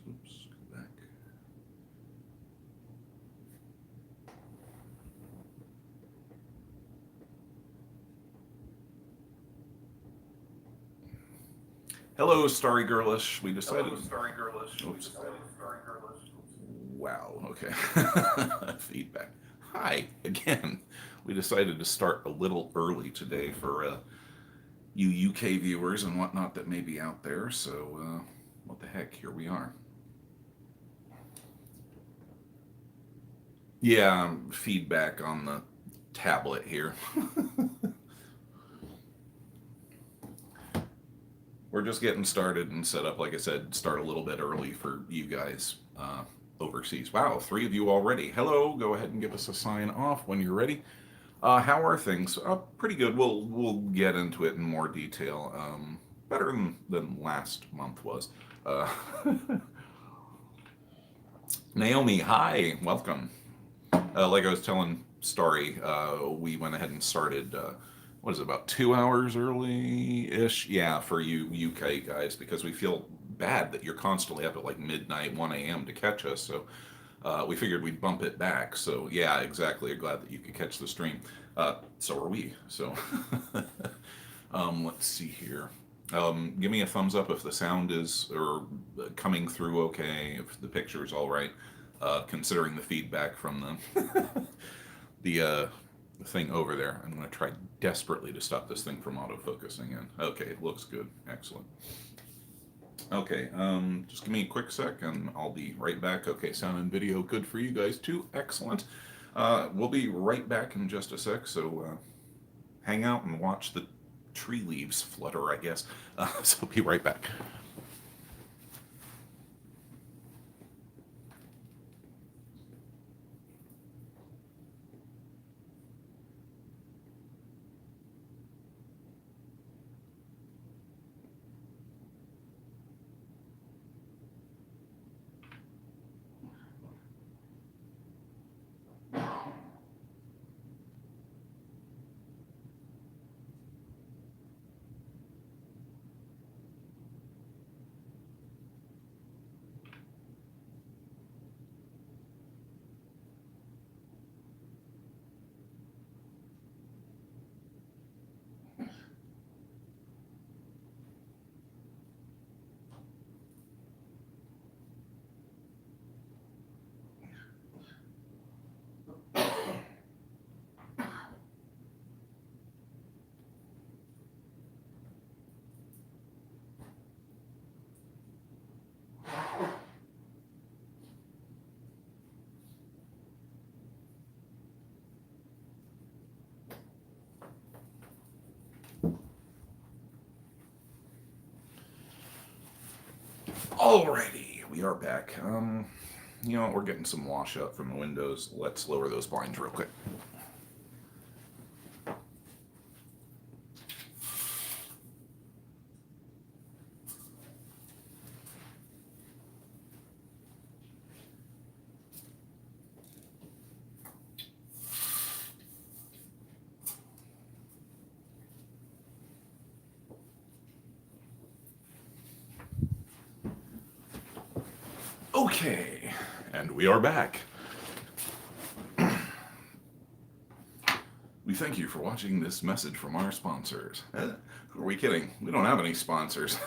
Oops, go back. Hello, Starry Girlish. We decided. Hello, Starry Girlish. Oops. Starry Girlish. Wow. Okay. Feedback. Hi again. We decided to start a little early today for you UK viewers and whatnot that may be out there. So, what the heck? Here we are. Yeah, feedback on the tablet here. We're just getting started and set up. Like I said, start a little bit early for you guys overseas. Wow, 3 of you already. Hello. Go ahead and give us a sign off when you're ready. How are things? Pretty good. We'll get into it in more detail. Better than last month was. Uh, Naomi, hi, welcome. Like I was telling Starry, we went ahead and started. What is it, about 2 hours early-ish? Yeah, for you UK guys, because we feel bad that you're constantly up at like midnight, 1 a.m. to catch us. So we figured we'd bump it back. So yeah, exactly. Glad that you could catch the stream. So are we. So let's see here. Give me a thumbs up if the sound is or coming through okay, if the picture is all right, considering the feedback from the thing over there. I'm going to try desperately to stop this thing from autofocusing in. Okay, it looks good. Excellent. Okay, just give me a quick sec and I'll be right back. Okay, sound and video good for you guys too. Excellent. We'll be right back in just a sec, so hang out and watch the tree leaves flutter, I guess. So be right back. Alrighty, we are back. You know what, we're getting some washout from the windows. Let's lower those blinds real quick. Okay, and we are back. We thank you for watching this message from our sponsors. Who are we kidding? We don't have any sponsors.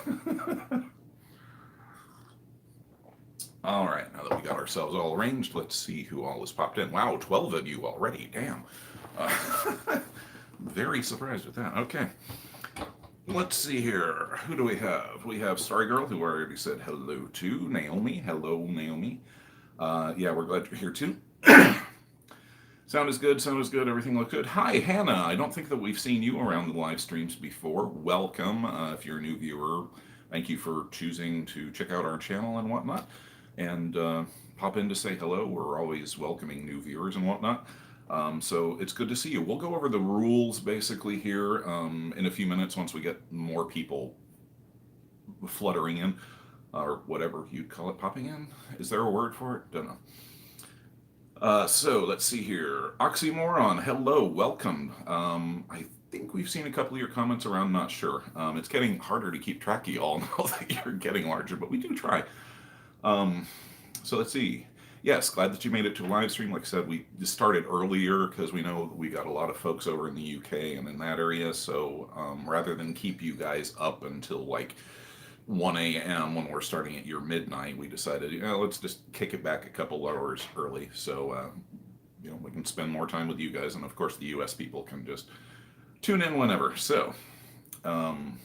All right, now that we got ourselves all arranged, let's see who all has popped in. Wow, 12 of you already. Damn. Very surprised with that. Okay. Let's see here. Who do we have? We have Starry Girl, who already said hello to. Naomi. Hello, Naomi. Yeah, we're glad you're here too. Sound is good. Sound is good. Everything looks good. Hi, Hannah. I don't think that we've seen you around the live streams before. Welcome. If you're a new viewer, thank you for choosing to check out our channel and whatnot. And pop in to say hello. We're always welcoming new viewers and whatnot. So it's good to see you. We'll go over the rules basically here in a few minutes once we get more people fluttering in, or whatever you'd call it, popping in. Is there a word for it? Don't know. So let's see here. Oxymoron, hello, welcome. I think we've seen a couple of your comments around, not sure. It's getting harder to keep track of you all now that you're getting larger, but we do try. So let's see. Yes, glad that you made it to a live stream. Like I said, we started earlier because we know we got a lot of folks over in the UK and in that area. So rather than keep you guys up until like 1 a.m. when we're starting at your midnight, we decided, let's just kick it back a couple hours early. So, we can spend more time with you guys. And of course, the US people can just tune in whenever. Um,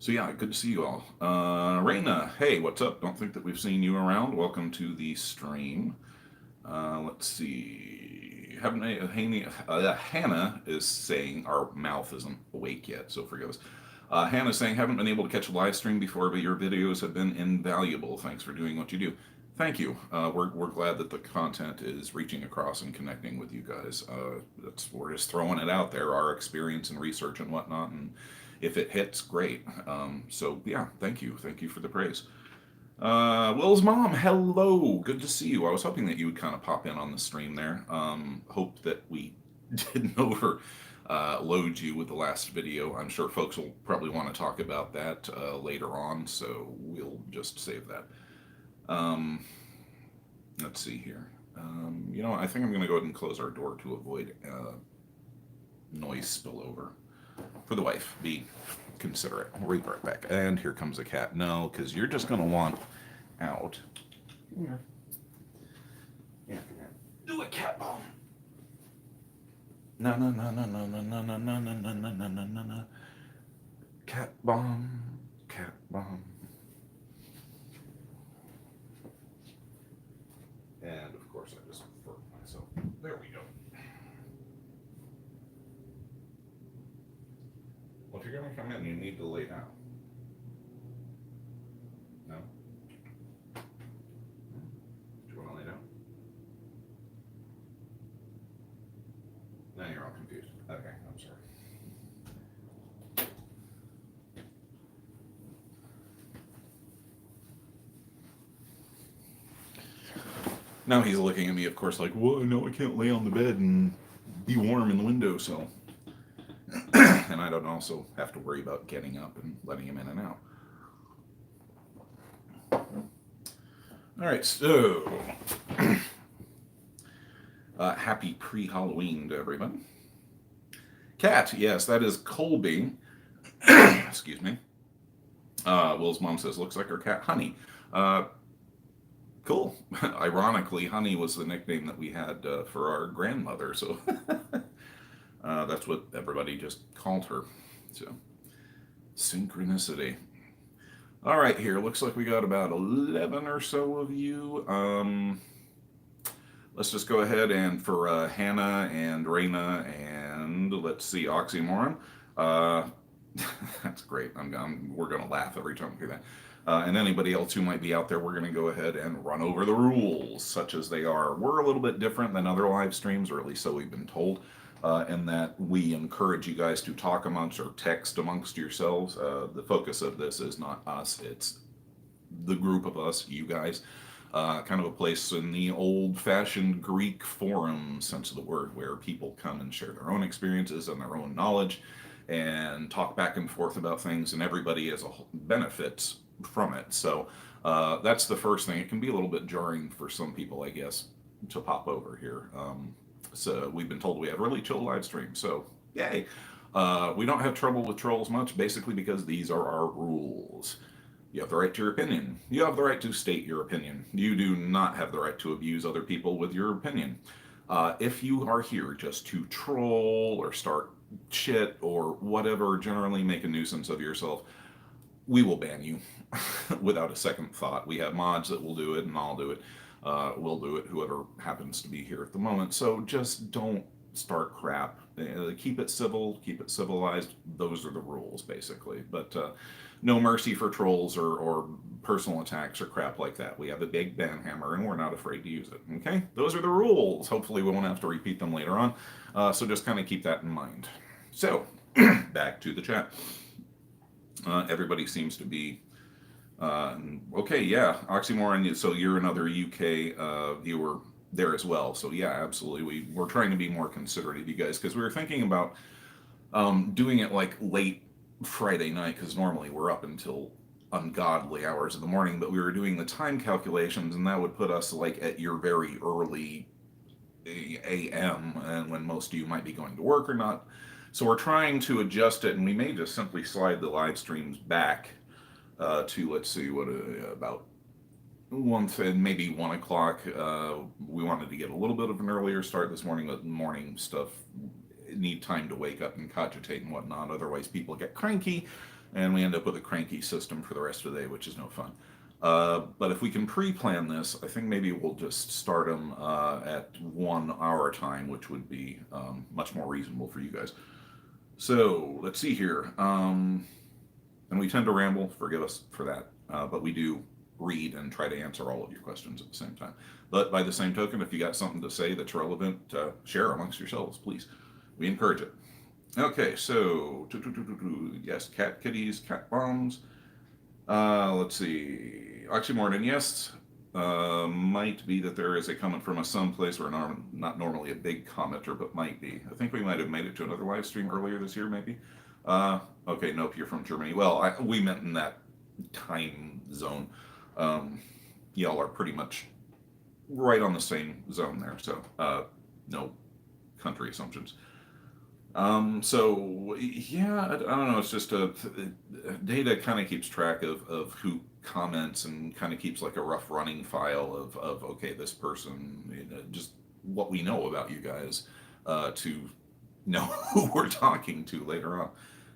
so yeah, good to see you all. Raina, hey, what's up? Don't think that we've seen you around. Welcome to the stream. Let's see. Hannah is saying our mouth isn't awake yet, so forgive us. Hannah's saying, haven't been able to catch a live stream before, but your videos have been invaluable. Thanks for doing what you do. Thank you. We're glad that the content is reaching across and connecting with you guys. We're just throwing it out there, our experience and research and whatnot, and if it hits, great. So yeah, thank you. Thank you for the praise. Will's mom, hello. Good to see you. I was hoping that you would kind of pop in on the stream there. Hope that we didn't overload you with the last video. I'm sure folks will probably want to talk about that later on, so we'll just save that. Let's see here. I think I'm going to go ahead and close our door to avoid noise spillover. For the wife, be considerate. We'll be right back. And here comes a cat. No, because you're just going to want out. Yeah. Yeah. Do a cat bomb. No, no, no, no, no, no, no, no, no, no, no, no, no, no, no. Cat bomb. Cat bomb. And of course, I just burped myself. There we go. Well, if you're going to come in, you need to lay down. No? Do you want to lay down? Now you're all confused. Okay, I'm sorry. Now he's looking at me, of course, like, well, no, I can't lay on the bed and be warm in the windowsill. And I don't also have to worry about getting up and letting him in and out. All right, so happy pre-Halloween to everybody. Cat, yes, that is Colby. Excuse me. Will's mom says, looks like our cat, Honey. Cool. Ironically, Honey was the nickname that we had for our grandmother, so that's what everybody just called her. So, synchronicity. All right, here, looks like we got about 11 or so of you. Let's just go ahead and for Hannah and Raina and let's see, Oxymoron. That's great. We're going to laugh every time we do that. And anybody else who might be out there, we're going to go ahead and run over the rules, such as they are. We're a little bit different than other live streams, or at least so we've been told, in that we encourage you guys to talk amongst or text amongst yourselves. The focus of this is not us, it's the group of us, you guys. Kind of a place in the old-fashioned Greek forum sense of the word, where people come and share their own experiences and their own knowledge and talk back and forth about things, and everybody as a whole benefits from it. So that's the first thing. It can be a little bit jarring for some people, I guess, to pop over here. So we've been told we have really chill live streams, so yay. We don't have trouble with trolls much, basically because these are our rules. You have the right to your opinion. You have the right to state your opinion. You do not have the right to abuse other people with your opinion. If you are here just to troll or start shit or whatever, generally make a nuisance of yourself, we will ban you without a second thought. We have mods that will do it, and I'll do it. We'll do it, whoever happens to be here at the moment. So just don't start crap. Keep it civil, keep it civilized. Those are the rules, basically. But no mercy for trolls or personal attacks or crap like that. We have a big ban hammer, and we're not afraid to use it. Okay? Those are the rules. Hopefully we won't have to repeat them later on. So just kind of keep that in mind. So, back to the chat. Everybody seems to be okay. Yeah, Oxymoron. So you're another UK viewer there as well. So yeah, absolutely. We're trying to be more considerate of you guys, because we were thinking about doing it like late Friday night, because normally we're up until ungodly hours of the morning, but we were doing the time calculations, and that would put us like at your very early a.m. and when most of you might be going to work or not. So we're trying to adjust it, and we may just simply slide the live streams back to, let's see, what about maybe 1 o'clock. We wanted to get a little bit of an earlier start this morning, but morning stuff need time to wake up and cogitate and whatnot. Otherwise, people get cranky, and we end up with a cranky system for the rest of the day, which is no fun. But if we can pre-plan this, I think maybe we'll just start them at 1 hour time, which would be much more reasonable for you guys. So let's see here. And we tend to ramble, forgive us for that. But we do read and try to answer all of your questions at the same time. But by the same token, if you got something to say that's relevant, share amongst yourselves, please. We encourage it. Okay, so yes, cat kitties, cat bombs. Let's see. Oxymorton, yes. Might be that there is a comment from us someplace. We're not normally a big commenter, but might be. I think we might have made it to another live stream earlier this year, maybe. Okay, nope, you're from Germany. Well, we meant in that time zone. Y'all are pretty much right on the same zone there, so no country assumptions. So yeah, I don't know. It's just data kind of keeps track of who comments and kind of keeps like a rough running file of okay, this person, just what we know about you guys, to know who we're talking to later on,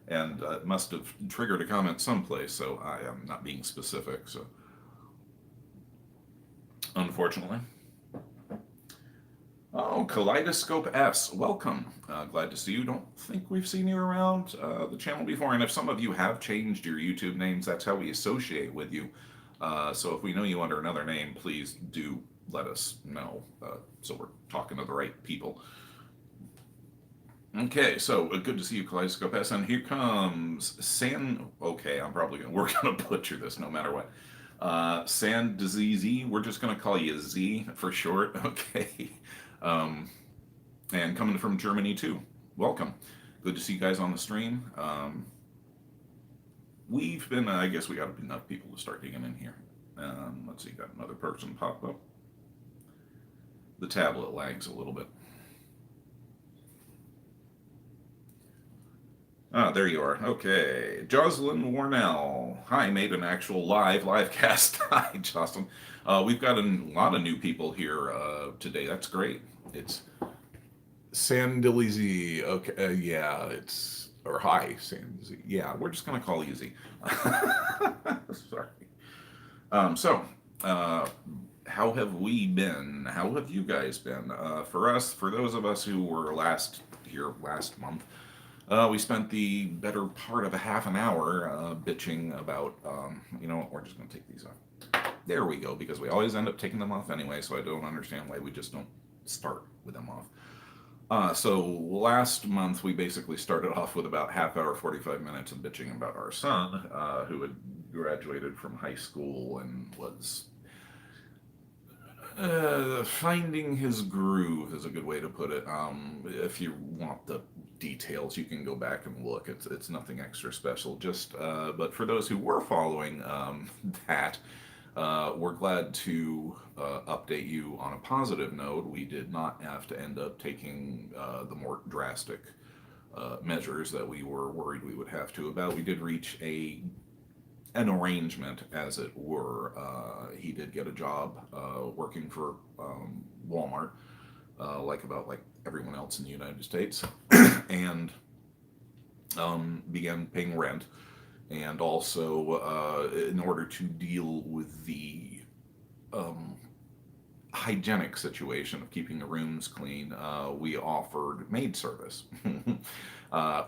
and it must have triggered a comment someplace. So I am not being specific. So unfortunately. Oh, Kaleidoscope S, welcome. Glad to see you. Don't think we've seen you around the channel before. And if some of you have changed your YouTube names, that's how we associate with you. So if we know you under another name, please do let us know so we're talking to the right people. Okay, so good to see you, Kaleidoscope S. And here comes okay, we're going to butcher this no matter what. San Disease, we're just going to call you Z for short. Okay. And coming from Germany too. Welcome. Good to see you guys on the stream. We've been, I guess we got enough people to start digging in here. Let's see, got another person pop up. The tablet lags a little bit. Ah, there you are. Okay. Jocelyn Warnell. Hi, made an actual live cast. Hi, Jocelyn. We've got a lot of new people here today. That's great. It's Sandilizy. Okay, yeah, or hi, Sandilizy. Yeah, we're just going to call you Z. Sorry. So, how have we been? How have you guys been? For those of us who were last month, we spent the better part of a half an hour bitching about, you know what, we're just going to take these off. There we go, because we always end up taking them off anyway, so I don't understand why we just don't start with them off. So last month we basically started off with about half hour, 45 minutes of bitching about our son, who had graduated from high school and was finding his groove is a good way to put it. If you want the details, you can go back and look. It's nothing extra special. Just but for those who were following that, we're glad to update you on a positive note. We did not have to end up taking the more drastic measures that we were worried we would have to about. We did reach an arrangement, as it were. He did get a job working for Walmart, like everyone else in the United States, and began paying rent. And also, in order to deal with the hygienic situation of keeping the rooms clean, we offered maid service,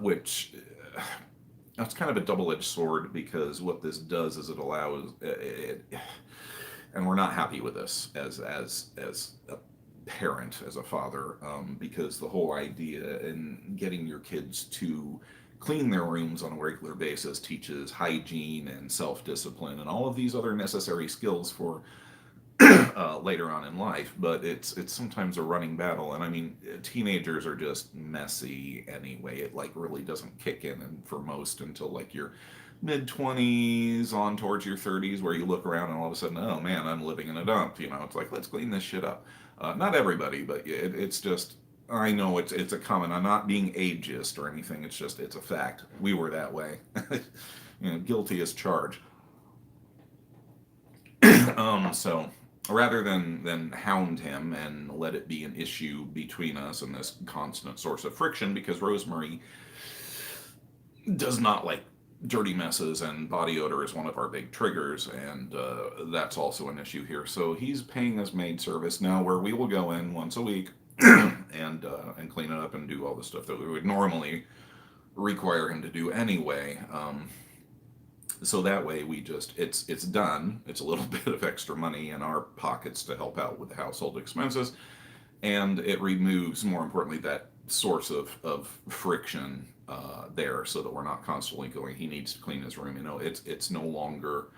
which that's kind of a double-edged sword, because what this does is it allows and we're not happy with this as a parent, as a father, because the whole idea in getting your kids to clean their rooms on a regular basis teaches hygiene and self-discipline and all of these other necessary skills for later on in life. But it's sometimes a running battle, and I mean, teenagers are just messy anyway. It really doesn't kick in, and for most, until you're mid-20s on towards your 30s, where you look around and all of a sudden, oh man, I'm living in a dump. It's like, let's clean this shit up. Not everybody, but it's just, I know it's a common. I'm not being ageist or anything. It's just, it's a fact. We were that way. Guilty as charged. So rather than hound him and let it be an issue between us and this constant source of friction, because Rosemary does not like dirty messes, and body odor is one of our big triggers, and that's also an issue here. So he's paying us maid service now, where we will go in once a week and clean it up and do all the stuff that we would normally require him to do anyway. So that way we just, it's done. It's a little bit of extra money in our pockets to help out with the household expenses, and it removes, more importantly, that source of friction there, so that we're not constantly going, he needs to clean his room. It's no longer,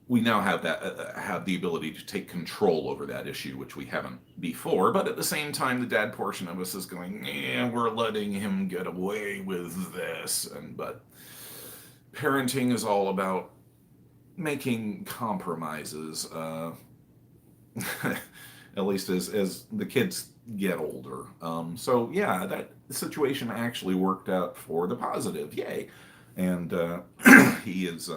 we now have that have the ability to take control over that issue, which we haven't before. But at the same time, the dad portion of us is going, yeah, we're letting him get away with this. But parenting is all about making compromises, at least as the kids get older. So yeah, that situation actually worked out for the positive. Yay. And he is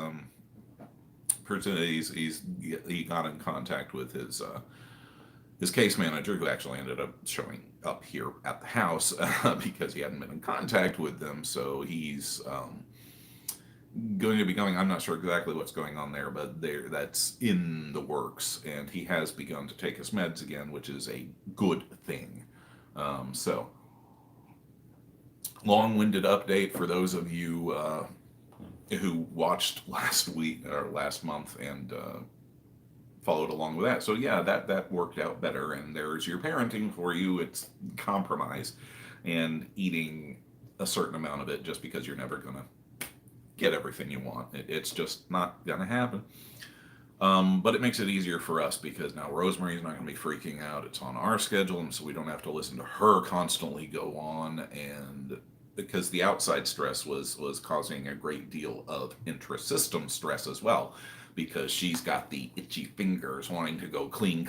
he got in contact with his case manager, who actually ended up showing up here at the house because he hadn't been in contact with them. So he's going to be going, I'm not sure exactly what's going on there, but that's in the works, and he has begun to take his meds again, which is a good thing. So long-winded update for those of you who watched last week or last month and followed along with that. So yeah, that worked out better, and there's your parenting for you. It's compromise and eating a certain amount of it, just because you're never gonna get everything you want. It's just not gonna happen. But it makes it easier for us, because now Rosemary's not gonna be freaking out. It's on our schedule, and so we don't have to listen to her constantly go on, and because the outside stress was causing a great deal of intra-system stress as well, because she's got the itchy fingers wanting to go clean,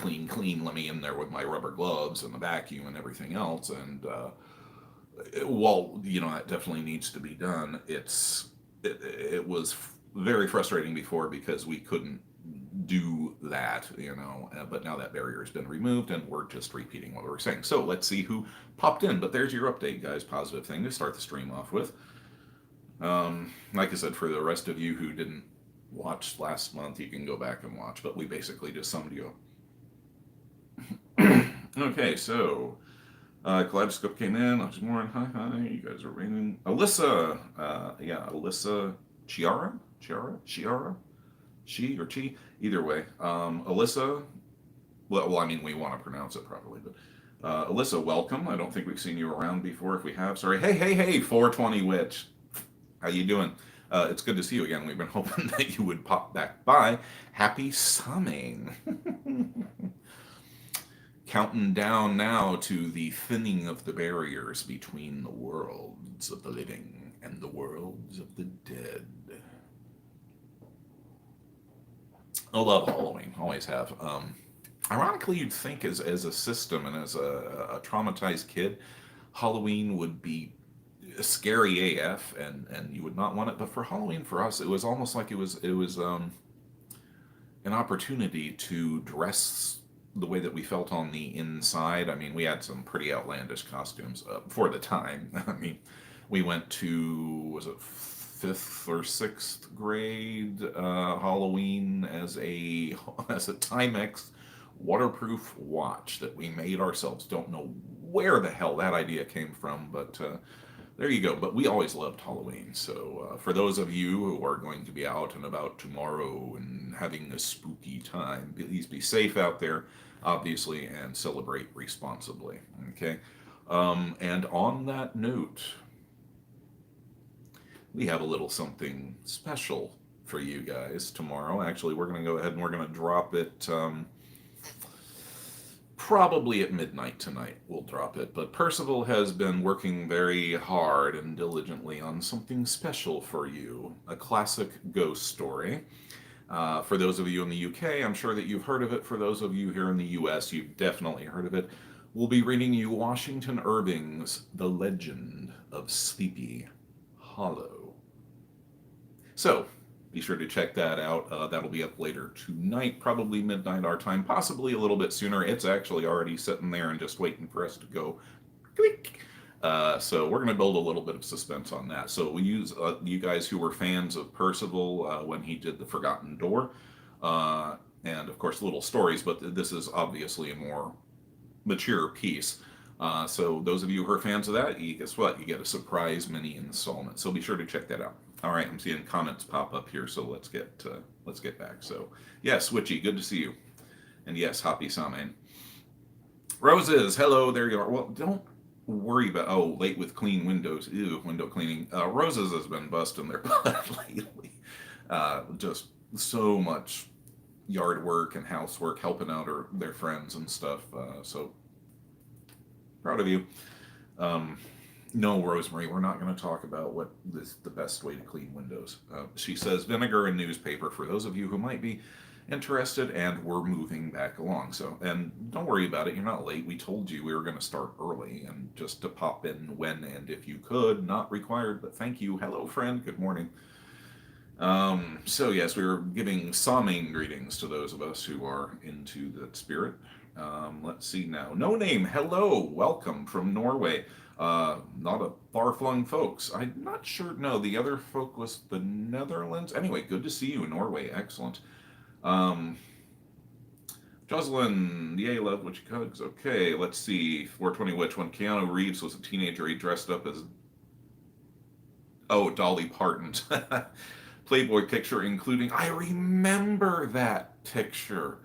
let me in there with my rubber gloves and the vacuum and everything else. And while that definitely needs to be done, it was very frustrating before, because we couldn't do that, but now that barrier has been removed, and we're just repeating what we were saying. So let's see who popped in. But there's your update, guys. Positive thing to start the stream off with. Like I said, for the rest of you who didn't watch last month, you can go back and watch, but we basically just summed you up. Okay, so Kaleidoscope came in. Hi, you guys are ringing. Alyssa, Alyssa Chiara, she or Chi, either way. Alyssa, well, I mean, we want to pronounce it properly, but Alyssa, welcome. I don't think we've seen you around before. If we have, sorry. Hey, 420 Witch. How you doing? It's good to see you again. We've been hoping that you would pop back by. Happy summing. Counting down now to the thinning of the barriers between the worlds of the living and the worlds of the dead. I love Halloween, always have. Ironically, you'd think as a system and as a traumatized kid, Halloween would be scary AF, and you would not want it. But for Halloween, for us, it was almost like it was an opportunity to dress the way that we felt on the inside. I mean, we had some pretty outlandish costumes for the time. I mean, we went to, was it 5th or 6th grade Halloween as a Timex waterproof watch that we made ourselves. Don't know where the hell that idea came from, but there you go. But we always loved Halloween. So for those of you who are going to be out and about tomorrow and having a spooky time, please be safe out there, obviously, and celebrate responsibly. Okay. And on that note, we have a little something special for you guys tomorrow. Actually, we're going to go ahead and we're going to drop it probably at midnight tonight we'll drop it. But Percival has been working very hard and diligently on something special for you, a classic ghost story. For those of you in the UK, I'm sure that you've heard of it. For those of you here in the US, you've definitely heard of it. We'll be reading you Washington Irving's The Legend of Sleepy Hollow. So, be sure to check that out. That'll be up later tonight, probably midnight our time, possibly a little bit sooner. It's actually already sitting there and just waiting for us to go click. So we're going to build a little bit of suspense on that. So we use you guys who were fans of Percival when he did The Forgotten Door, and of course little stories, but this is obviously a more mature piece. So those of you who are fans of that, guess what? You get a surprise mini installment. So be sure to check that out. All right, I'm seeing comments pop up here, so let's get back. So yes, Witchy, good to see you, and yes, Happy Samen. Roses, hello, there you are. Well, don't worry about late with clean windows. Ew, window cleaning. Roses has been busting their butt lately. Just so much yard work and housework, helping out their friends and stuff. So proud of you. No, Rosemary, we're not going to talk about what is the best way to clean windows. She says vinegar and newspaper for those of you who might be interested, and we're moving back along. So, and don't worry about it. You're not late. We told you we were going to start early, and just to pop in when and if you could, not required, but thank you. Hello, friend. Good morning. So yes, we were giving Samhain greetings to those of us who are into that spirit. Let's see now. No Name, hello, welcome from Norway. Not a far-flung folks. I'm not sure. No, the other folk was the Netherlands. Anyway, good to see you in Norway. Excellent. Jocelyn, yay, love Witchy Hugs. Okay, let's see. 420 Witch. When Keanu Reeves was a teenager, he dressed up as Dolly Parton. Playboy picture including. I remember that picture.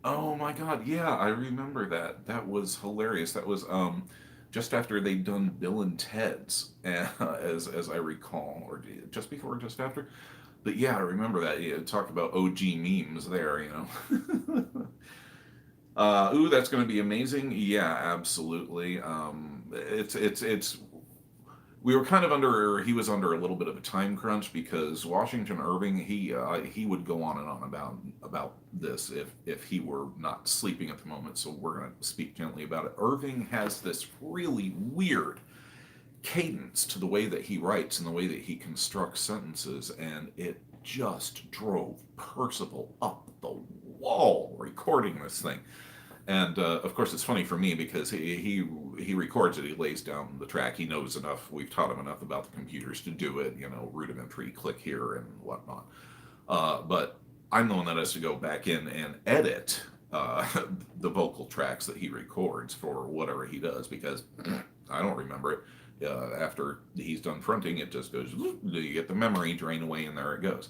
Oh my God, yeah, I remember that. That was hilarious. That was just after they'd done Bill and Ted's, as I recall, or just before, or just after. But yeah, I remember that. Yeah, talk about OG memes there, you know. Ooh, that's going to be amazing. Yeah, absolutely. It's. We were kind of he was under a little bit of a time crunch because Washington Irving, he would go on and on about this if he were not sleeping at the moment. So we're going to speak gently about it. Irving has this really weird cadence to the way that he writes and the way that he constructs sentences, and it just drove Percival up the wall recording this thing. And of course, it's funny for me because he records it. He lays down the track. He knows enough. We've taught him enough about the computers to do it. You know, rudimentary click here and whatnot. But I'm the one that has to go back in and edit the vocal tracks that he records for whatever he does because I don't remember it. After he's done fronting, it just goes. You get the memory drain away, and there it goes.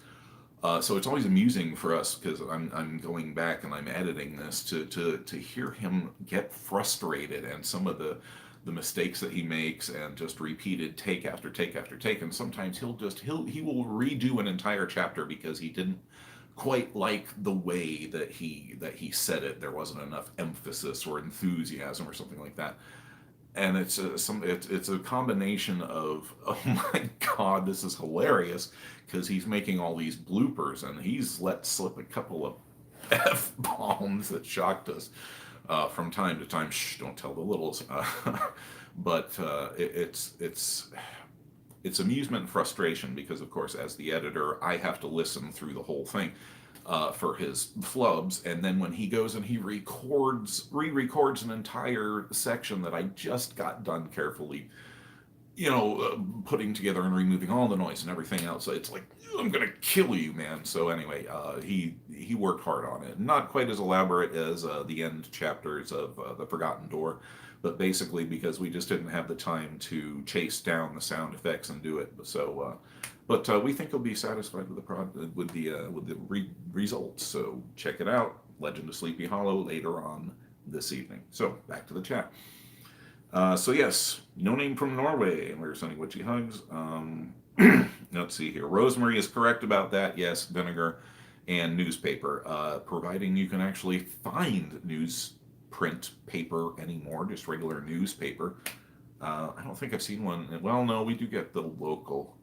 So it's always amusing for us because I'm going back and I'm editing this to hear him get frustrated and some of the mistakes that he makes and just repeated take after take after take, and sometimes he will redo an entire chapter because he didn't quite like the way that he said it. There wasn't enough emphasis or enthusiasm or something like that. And it's a combination of, oh my God, this is hilarious, because he's making all these bloopers and he's let slip a couple of F-bombs that shocked us from time to time. Shh, don't tell the littles. But it's amusement and frustration because, of course, as the editor, I have to listen through the whole thing. For his flubs, and then when he goes and he re-records an entire section that I just got done carefully, putting together and removing all the noise and everything else. It's like, I'm gonna kill you, man. So anyway, he worked hard on it. Not quite as elaborate as the end chapters of The Forgotten Door, but basically because we just didn't have the time to chase down the sound effects and do it. So. But we think you'll be satisfied with the results. So check it out. Legend of Sleepy Hollow later on this evening. So back to the chat. So yes, No Name from Norway, and we're sending witchy hugs. Let's see here. Rosemary is correct about that. Yes, vinegar and newspaper, providing you can actually find print paper anymore, just regular newspaper. I don't think I've seen one. Well, no, we do get the local.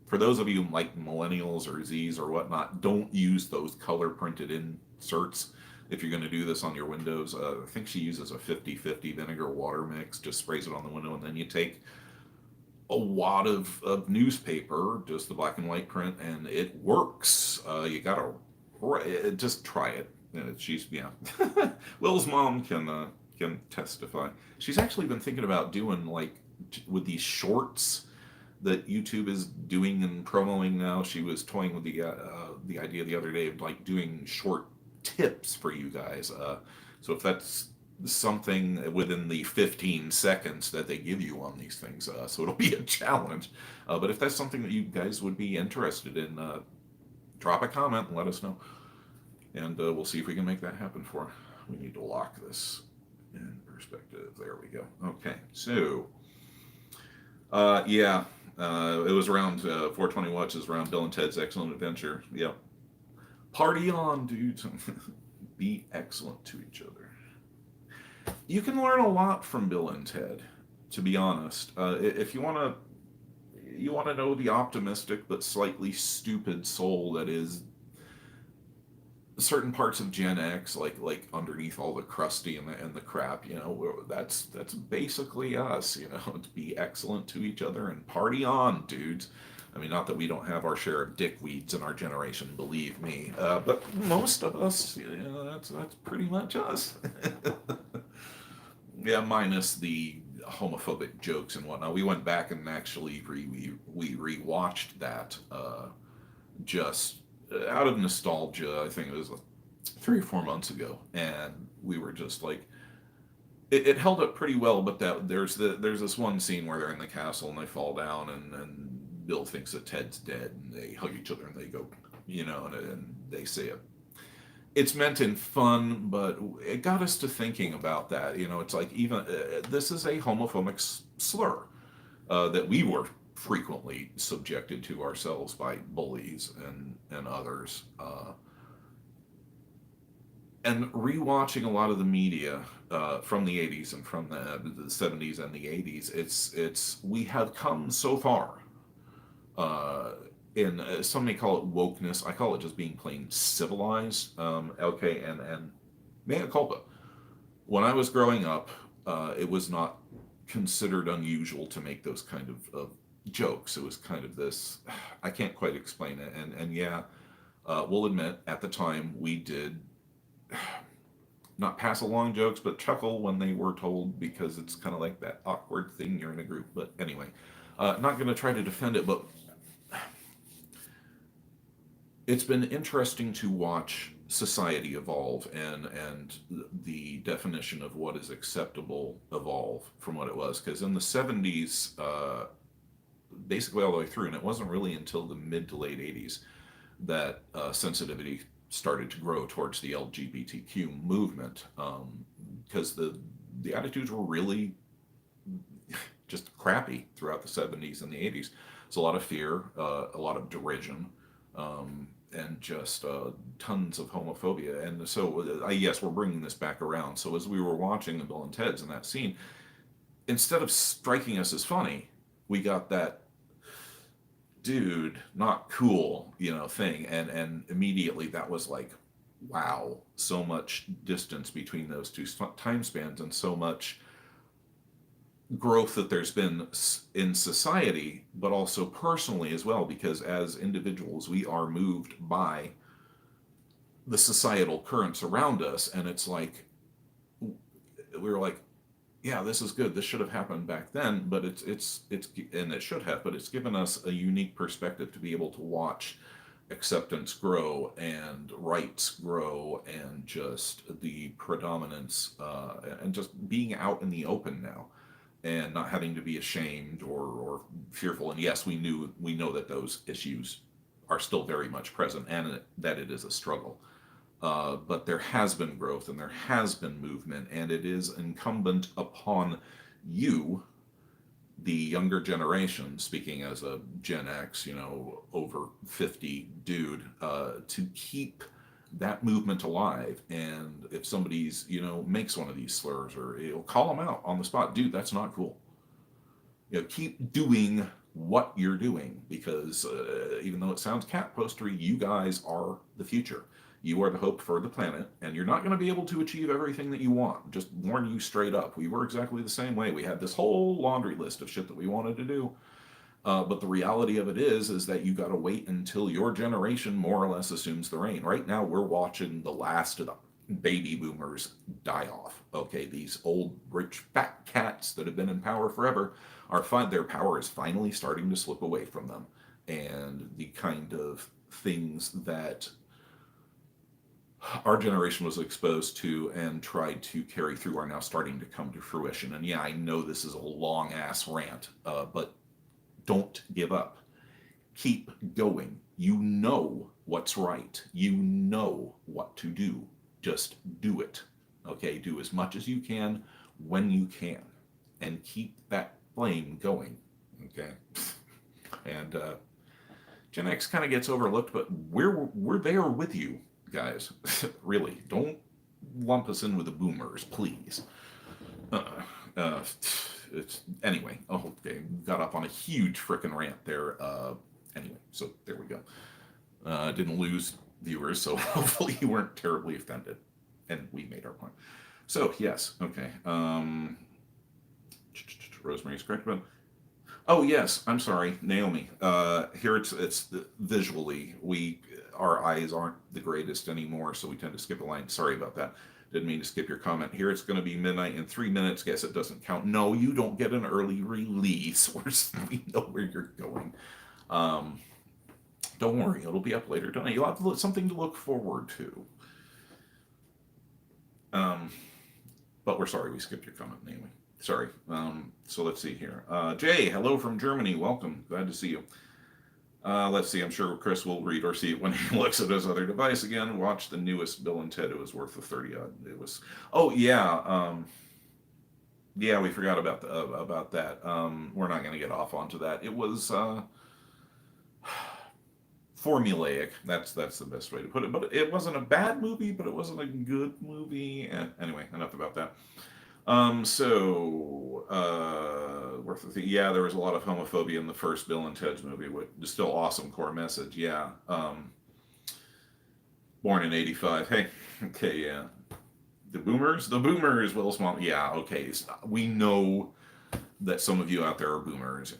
For those of you like millennials or Zs or whatnot, don't use those color printed inserts if you're going to do this on your windows. I think she uses a 50-50 vinegar water mix, just sprays it on the window, and then you take a wad of newspaper, just the black and white print, and it works. You gotta just try it. She's, yeah. Will's mom can testify. She's actually been thinking about doing, like, with these shorts that YouTube is doing and promoting now. She was toying with the idea the other day of, like, doing short tips for you guys. So if that's something within the 15 seconds that they give you on these things, so it'll be a challenge. But if that's something that you guys would be interested in, drop a comment and let us know. And we'll see if we can make that happen for. We need to lock this in perspective. There we go. Okay, so yeah, it was around 420 watches around Bill and Ted's Excellent Adventure. Yep. Party on, dudes. Be excellent to each other. You can learn a lot from Bill and Ted, to be honest. If you want to know the optimistic but slightly stupid soul that is certain parts of Gen X, like underneath all the crusty and the crap, that's basically us. To be excellent to each other and party on, dudes. I mean, not that we don't have our share of dickweeds in our generation, believe me, but most of us, that's pretty much us. Yeah, minus the homophobic jokes and whatnot. We went back and actually we rewatched that just out of nostalgia. I think it was 3 or 4 months ago, and we were just like, it held up pretty well. But there's this one scene where they're in the castle and they fall down, and Bill thinks that Ted's dead, and they hug each other and they go, and they say it. It's meant in fun, but it got us to thinking about that. It's like, even this is a homophobic slur that we were frequently subjected to ourselves by bullies and others. And rewatching a lot of the media from the 80s and from the 70s and the 80s, we have come so far. Some may call it wokeness. I call it just being plain civilized. Okay, and mea culpa. When I was growing up, it was not considered unusual to make those kind of jokes. It was kind of this, I can't quite explain it. And yeah, we'll admit, at the time, we did not pass along jokes, but chuckle when they were told, because it's kind of like that awkward thing, you're in a group. But anyway, not going to try to defend it, but it's been interesting to watch society evolve and the definition of what is acceptable evolve from what it was. Because in the 70s, basically all the way through, and it wasn't really until the mid to late 80s that sensitivity started to grow towards the LGBTQ movement, because the attitudes were really just crappy throughout the 70s and the 80s. It's a lot of fear, a lot of derision, and just tons of homophobia. And so, yes, we're bringing this back around. So as we were watching the Bill and Ted's in that scene, instead of striking us as funny, we got that dude, not cool, thing. And immediately that was like, wow, so much distance between those two time spans, and so much growth that there's been in society, but also personally as well, because as individuals, we are moved by the societal currents around us. And it's like, we were like, yeah, this is good. This should have happened back then, but it's and it should have, but it's given us a unique perspective to be able to watch acceptance grow and rights grow, and just the predominance, and just being out in the open now, and not having to be ashamed or fearful. And yes, we know that those issues are still very much present, and that it is a struggle. But there has been growth and there has been movement, and it is incumbent upon you, the younger generation, speaking as a Gen X, over 50 dude, to keep that movement alive. And if somebody's, makes one of these slurs, or it'll call them out on the spot, dude, that's not cool. Keep doing what you're doing, because even though it sounds cat postery, you guys are the future. You are the hope for the planet, and you're not going to be able to achieve everything that you want. Just warn you straight up. We were exactly the same way. We had this whole laundry list of shit that we wanted to do. But the reality of it is that you got to wait until your generation more or less assumes the reign. Right now, we're watching the last of the baby boomers die off. Okay, these old, rich, fat cats that have been in power forever their power is finally starting to slip away from them, and the kind of things that our generation was exposed to and tried to carry through are now starting to come to fruition. And yeah, I know this is a long ass rant, but don't give up. Keep going. You know what's right. You know what to do. Just do it. Okay, do as much as you can when you can, and keep that flame going. Okay, and Gen X kind of gets overlooked, but we're there with you guys. Really, don't lump us in with the boomers, please. It's anyway. Oh, okay, got up on a huge frickin' rant there. Anyway, so there we go. Didn't lose viewers, so hopefully you weren't terribly offended, and we made our point. So yes, okay. Rosemary's correct about. Oh yes, I'm sorry, Naomi. Here it's visually our eyes aren't the greatest anymore, so we tend to skip a line. Sorry about that. Didn't mean to skip your comment. Here it's going to be midnight in 3 minutes. Guess it doesn't count. No, you don't get an early release. We know where you're going. Don't worry, it'll be up later tonight. You'll have something to look forward to. But we're sorry we skipped your comment, Naomi. Sorry. So let's see here. Jay, hello from Germany. Welcome. Glad to see you. Let's see. I'm sure Chris will read or see it when he looks at his other device again. Watch the newest Bill and Ted. It was worth the 30 odd. It was. Oh yeah. Yeah, we forgot about that. We're not going to get off onto that. It was formulaic. That's the best way to put it. But it wasn't a bad movie, but it wasn't a good movie. Anyway, enough about that. Worth the thing. Yeah, there was a lot of homophobia in the first Bill and Ted's movie, which is still awesome core message. Yeah. Born in 85. Hey, okay, yeah. The boomers, Will Smith. Yeah, okay. We know that some of you out there are boomers.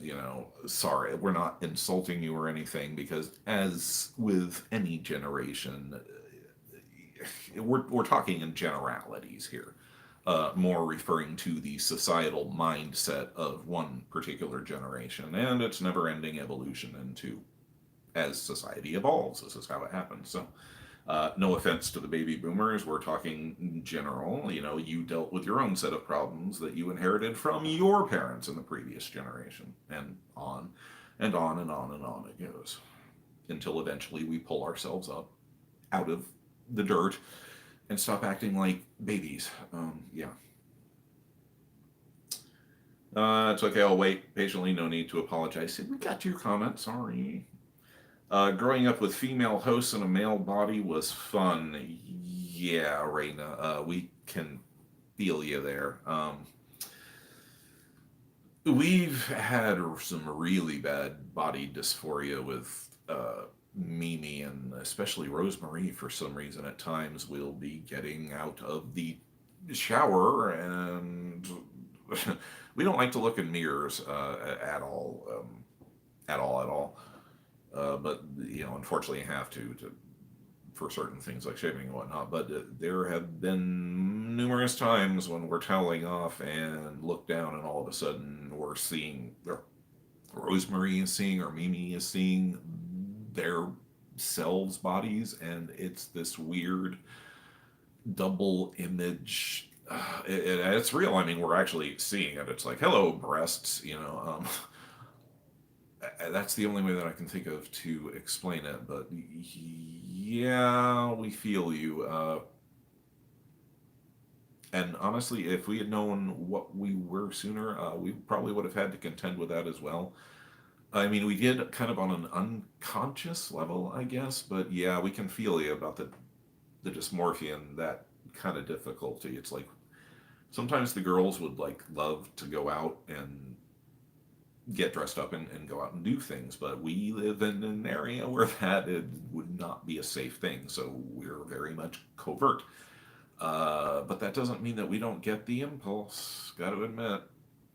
Sorry, we're not insulting you or anything, because as with any generation, we're talking in generalities here. More referring to the societal mindset of one particular generation and its never-ending evolution into, as society evolves, this is how it happens. So, no offense to the baby boomers, we're talking in general. You dealt with your own set of problems that you inherited from your parents in the previous generation, and on and on and on and on it goes, until eventually we pull ourselves up out of the dirt and stop acting like babies. Yeah. It's okay, I'll wait patiently, no need to apologize. We got your comment, sorry. Growing up with female hosts in a male body was fun. Yeah, Raina, we can feel you there. We've had some really bad body dysphoria with Mimi, and especially Rosemary. For some reason at times we'll be getting out of the shower and we don't like to look in mirrors at all. But unfortunately you have to for certain things like shaving and whatnot. But there have been numerous times when we're toweling off and look down, and all of a sudden we're seeing, or Rosemary is seeing, or Mimi is seeing their selves bodies, and it's this weird double image. It's real. I mean, we're actually seeing it. It's like, hello, breasts. That's the only way that I can think of to explain it. But yeah, we feel you. And honestly, if we had known what we were sooner, we probably would have had to contend with that as well. I mean, we did kind of on an unconscious level, I guess, but yeah, we can feel you about the the dysmorphia and that kind of difficulty. It's like sometimes the girls would like love to go out and get dressed up and go out and do things, but we live in an area where that it would not be a safe thing, so we're very much covert. But that doesn't mean that we don't get the impulse. Got to admit,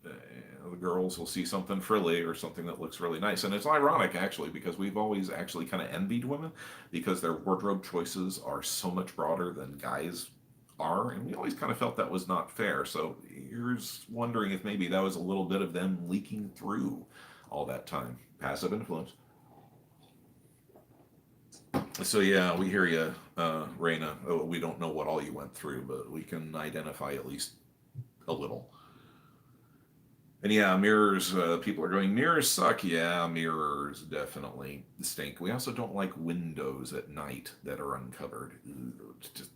the girls will see something frilly or something that looks really nice, and it's ironic actually because we've always actually kind of envied women because their wardrobe choices are so much broader than guys are, and we always kind of felt that was not fair. So here's wondering if maybe that was a little bit of them leaking through all that time. Passive influence. So yeah, we hear you, Raina. Oh, we don't know what all you went through, but we can identify at least a little. And yeah, mirrors, people are going, mirrors suck. Yeah, mirrors definitely stink. We also don't like windows at night that are uncovered. It's just,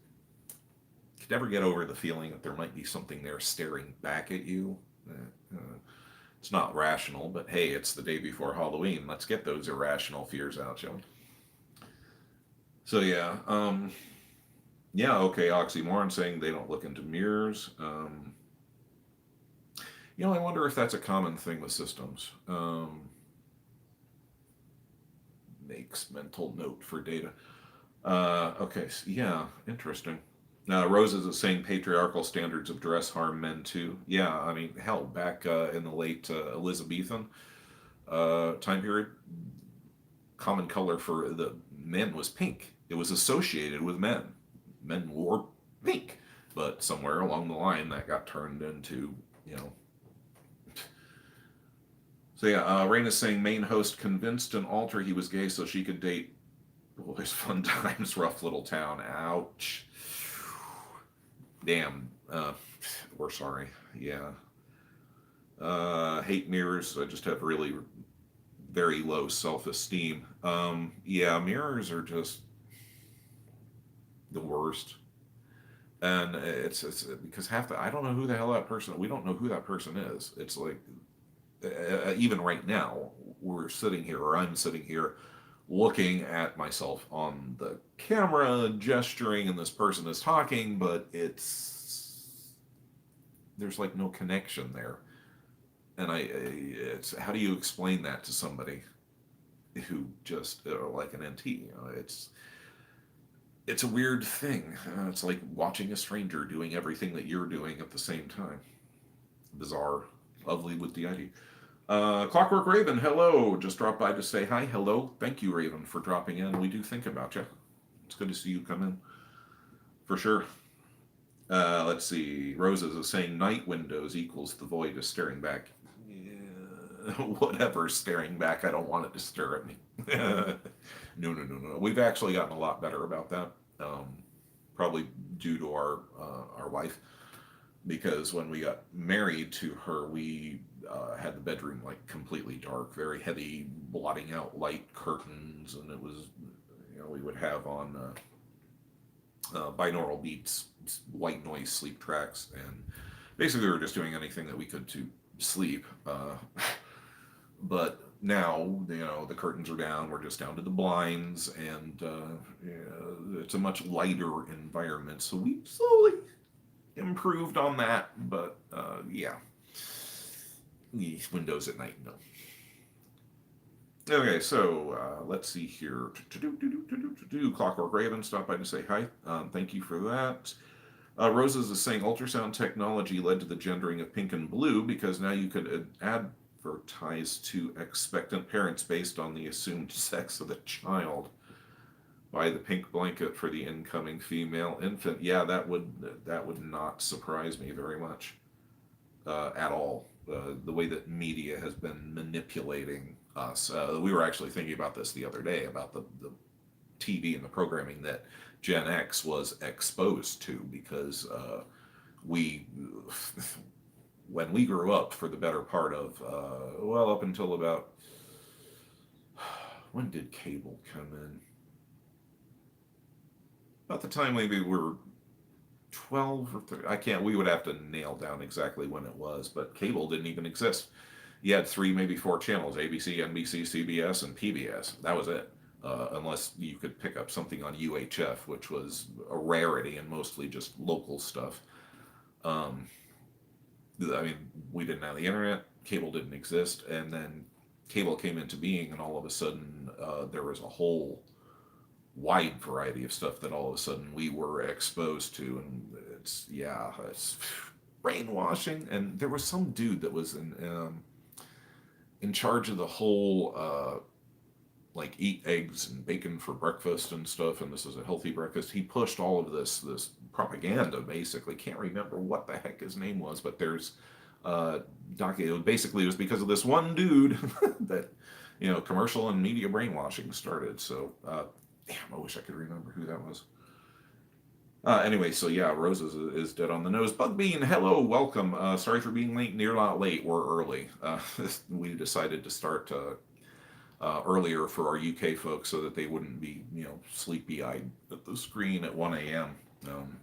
could never get over the feeling that there might be something there staring back at you. It's not rational, but hey, it's the day before Halloween. Let's get those irrational fears out, shall we? So yeah, okay, oxymoron saying they don't look into mirrors. I wonder if that's a common thing with systems. Makes mental note for data. Okay, so yeah, interesting. Roses is saying patriarchal standards of dress harm men too. Yeah, I mean, hell, back in the late Elizabethan time period, common color for the men was pink. It was associated with men. Men wore pink, but somewhere along the line that got turned into, So yeah, Rain is saying main host convinced an alter he was gay so she could date boys. Fun times, rough little town. Ouch. Damn. We're sorry. Yeah. Hate mirrors. I just have really very low self-esteem. Yeah, mirrors are just the worst. And it's because I don't know who the hell that person, we don't know who that person is. It's like, even right now, we're sitting here, or I'm sitting here, looking at myself on the camera, gesturing, and this person is talking, but there's like no connection there. And it's how do you explain that to somebody who just like an NT? It's a weird thing. It's like watching a stranger doing everything that you're doing at the same time. Bizarre. Lovely with the ID. Clockwork Raven, hello. Just dropped by to say hi. Hello. Thank you, Raven, for dropping in. We do think about you. It's good to see you come in. For sure. Let's see. Roses is saying night windows equals the void is staring back. Yeah, whatever, staring back. I don't want it to stare at me. No. We've actually gotten a lot better about that. Probably due to our wife. Because when we got married to her, we had the bedroom like completely dark, very heavy, blotting out light curtains, and it was, we would have on binaural beats, white noise sleep tracks, and basically we were just doing anything that we could to sleep. But now, the curtains are down, we're just down to the blinds, and it's a much lighter environment, so we slowly improved on that, but yeah. The windows at night, no. Okay, so let's see here. Clockwork Raven stopped by to say hi. Thank you for that. Roses is saying ultrasound technology led to the gendering of pink and blue because now you could advertise to expectant parents based on the assumed sex of the child. Buy the pink blanket for the incoming female infant. Yeah, that would not surprise me very much at all. The way that media has been manipulating us. We were actually thinking about this the other day about the TV and the programming that Gen X was exposed to because when we grew up for the better part of, up until about, when did cable come in? About the time maybe we were 12 or 13, we would have to nail down exactly when it was, but cable didn't even exist. You had 3, maybe 4 channels, ABC, NBC, CBS, and PBS. That was it. unless you could pick up something on UHF, which was a rarity and mostly just local stuff. Um, I mean, we didn't have the internet, cable didn't exist, and then cable came into being, and all of a sudden there was a whole wide variety of stuff that all of a sudden we were exposed to, and it's brainwashing. And there was some dude that was in charge of the whole like eat eggs and bacon for breakfast and stuff, and this is a healthy breakfast. He pushed all of this propaganda, basically. Can't remember what the heck his name was, but there's basically it was because of this one dude that commercial and media brainwashing started. So damn, I wish I could remember who that was. Anyway, so yeah, Rose is dead on the nose. Bugbean, hello, welcome. Sorry for being late. Near not late, we're early. We decided to start earlier for our UK folks so that they wouldn't be, sleepy-eyed at the screen at 1 a.m.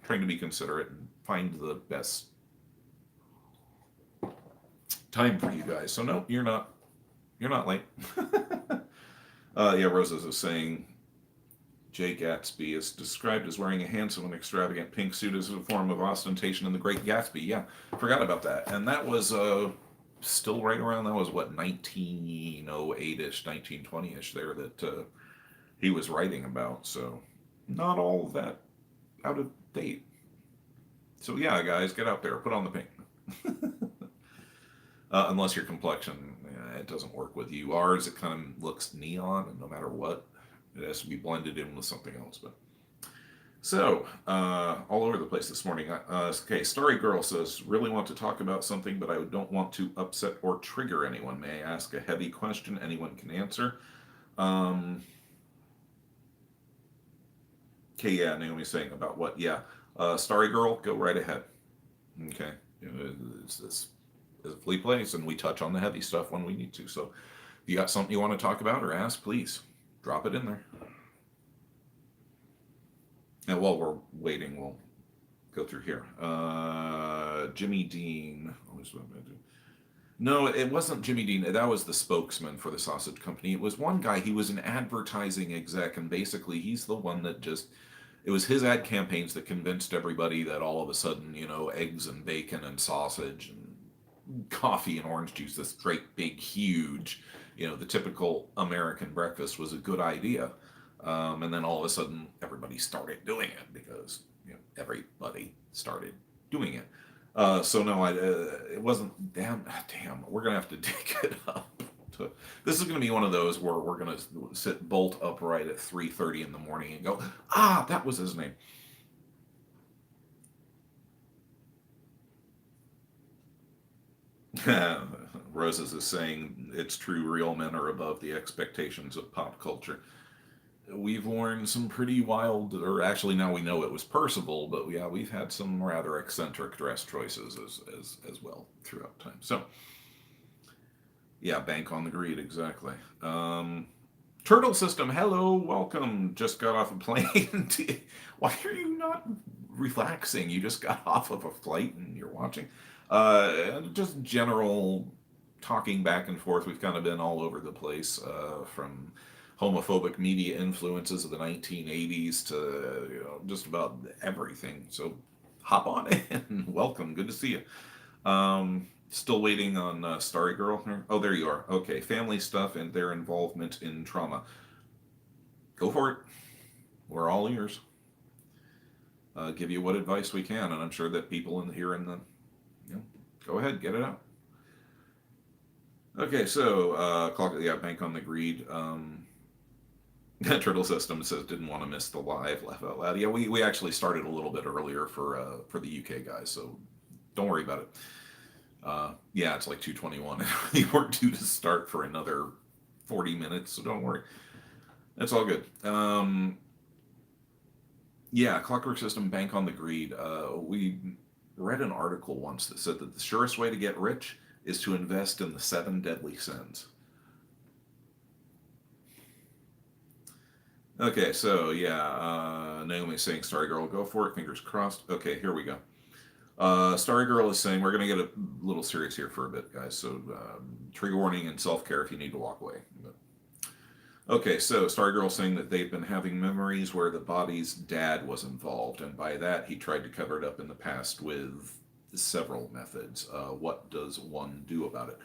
Trying to be considerate and find the best time for you guys. So no, you're not late. Yeah, Roses is saying Jay Gatsby is described as wearing a handsome and extravagant pink suit as a form of ostentation in The Great Gatsby. Yeah, forgot about that. And that was still right around, that was what, 1908-ish, 1920-ish there that he was writing about. So not all that out of date. So yeah, guys, get out there, put on the pink. Unless your complexion, it doesn't work with you. Ours, it kind of looks neon, and no matter what, it has to be blended in with something else. But so, all over the place this morning. Okay, Starry Girl says, really want to talk about something, but I don't want to upset or trigger anyone. May I ask a heavy question anyone can answer? Okay, yeah, Naomi's saying about what? Yeah, Starry Girl, go right ahead. Okay, it's this is a flea place, and we touch on the heavy stuff when we need to. So, if you got something you want to talk about or ask, please drop it in there. And while we're waiting, we'll go through here. Jimmy Dean. No, it wasn't Jimmy Dean. That was the spokesman for the sausage company. It was one guy. He was an advertising exec, and basically he's the one that just... It was his ad campaigns that convinced everybody that all of a sudden, eggs and bacon and sausage and coffee and orange juice, this great big huge, the typical American breakfast, was a good idea. And then all of a sudden everybody started doing it because everybody started doing it. So no, it wasn't. Damn, we're gonna have to dig it up. This is gonna be one of those where we're gonna sit bolt upright at 3:30 in the morning and go, that was his name. Roses is saying it's true, real men are above the expectations of pop culture. We've worn some pretty wild, or actually now we know it was Percival, but yeah, we've had some rather eccentric dress choices as well throughout time. So yeah, bank on the greed, exactly. Turtle System, hello, welcome. Just got off a plane. Why are you not relaxing? You just got off of a flight and you're watching. Just general talking back and forth. We've kind of been all over the place, from homophobic media influences of the 1980s to just about everything. So hop on in. Welcome. Good to see you. Still waiting on Starry Girl. Oh, there you are. Okay, family stuff and their involvement in trauma. Go for it. We're all ears. Give you what advice we can, and I'm sure that people here in the go ahead, get it out. Okay, so bank on the greed. Turtle System says didn't want to miss the live. Laugh out loud. Yeah, we actually started a little bit earlier for the UK guys, so don't worry about it. Yeah, it's like 2:21. We weren't due to start for another 40 minutes, so don't worry. It's all good. Yeah, Clockwork System, bank on the greed. We read an article once that said that the surest way to get rich is to invest in the 7 deadly sins. Okay, so yeah, Naomi's saying Starry Girl, go for it, fingers crossed. Okay, here we go. Starry Girl is saying, we're going to get a little serious here for a bit, guys, so trigger warning and self-care if you need to walk away. But Okay, so Starry Girl saying that they've been having memories where the body's dad was involved, and by that he tried to cover it up in the past with several methods. What does one do about it?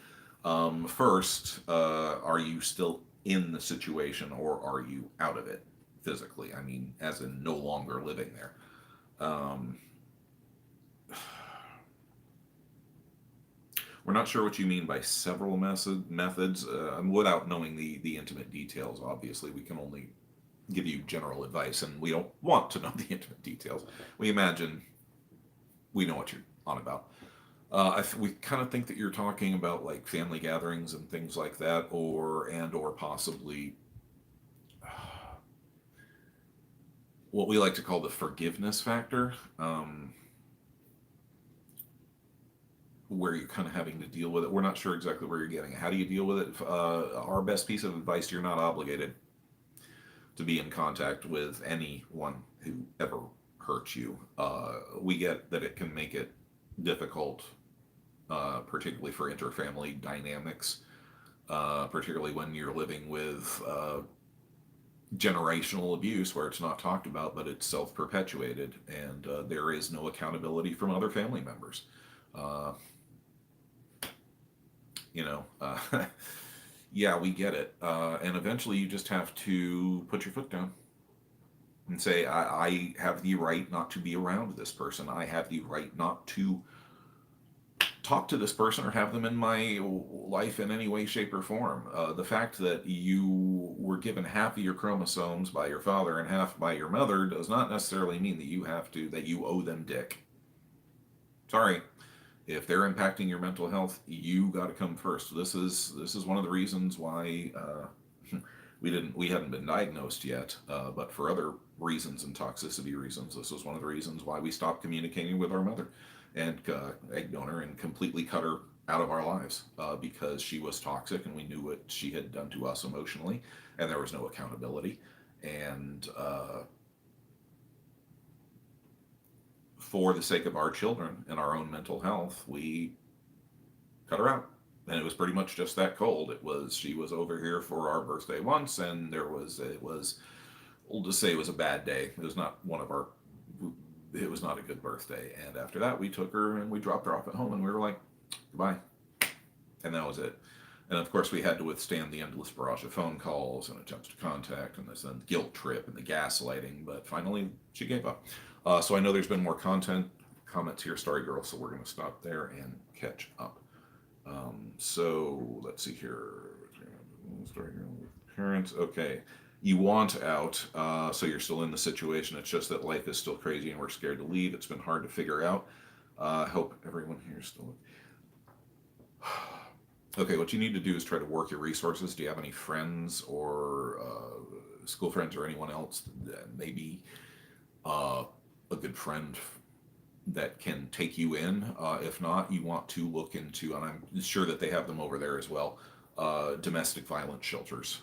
First, are you still in the situation or are you out of it physically? I mean, as in no longer living there. Um, we're not sure what you mean by several methods. Without knowing the intimate details, obviously, we can only give you general advice, and we don't want to know the intimate details. We imagine we know what you're on about. We kind of think that you're talking about like family gatherings and things like that, or possibly what we like to call the forgiveness factor, where you're kind of having to deal with it. We're not sure exactly where you're getting it. How do you deal with it? Our best piece of advice: you're not obligated to be in contact with anyone who ever hurt you. We get that it can make it difficult, particularly for interfamily dynamics, particularly when you're living with generational abuse where it's not talked about, but it's self perpetuated, and there is no accountability from other family members. Uh, you know, yeah, we get it. And eventually you just have to put your foot down and say, I have the right not to be around this person. I have the right not to talk to this person or have them in my life in any way, shape, or form. The fact that you were given half of your chromosomes by your father and half by your mother does not necessarily mean that you owe them dick. Sorry. If they're impacting your mental health, you got to come first. This is one of the reasons why we hadn't been diagnosed yet, but for other reasons and toxicity reasons, this was one of the reasons why we stopped communicating with our mother and egg donor and completely cut her out of our lives because she was toxic and we knew what she had done to us emotionally, and there was no accountability. And for the sake of our children and our own mental health, we cut her out. And it was pretty much just that cold. She was over here for our birthday once, and we'll just say it was a bad day. It was not one of our, it was not a good birthday. And after that, we took her and we dropped her off at home, and we were like, goodbye. And that was it. And of course, we had to withstand the endless barrage of phone calls and attempts to contact, and this then guilt trip and the gaslighting. But finally, she gave up. So I know there's been more comments here, Starry Girl. So we're going to stop there and catch up. So let's see here. Starry Girl, parents. Okay, you want out, so you're still in the situation. It's just that life is still crazy, and we're scared to leave. It's been hard to figure out. Hope everyone here is still. Okay, what you need to do is try to work your resources. Do you have any friends or school friends or anyone else that maybe a good friend that can take you in? If not, you want to look into, and I'm sure that they have them over there as well, domestic violence shelters.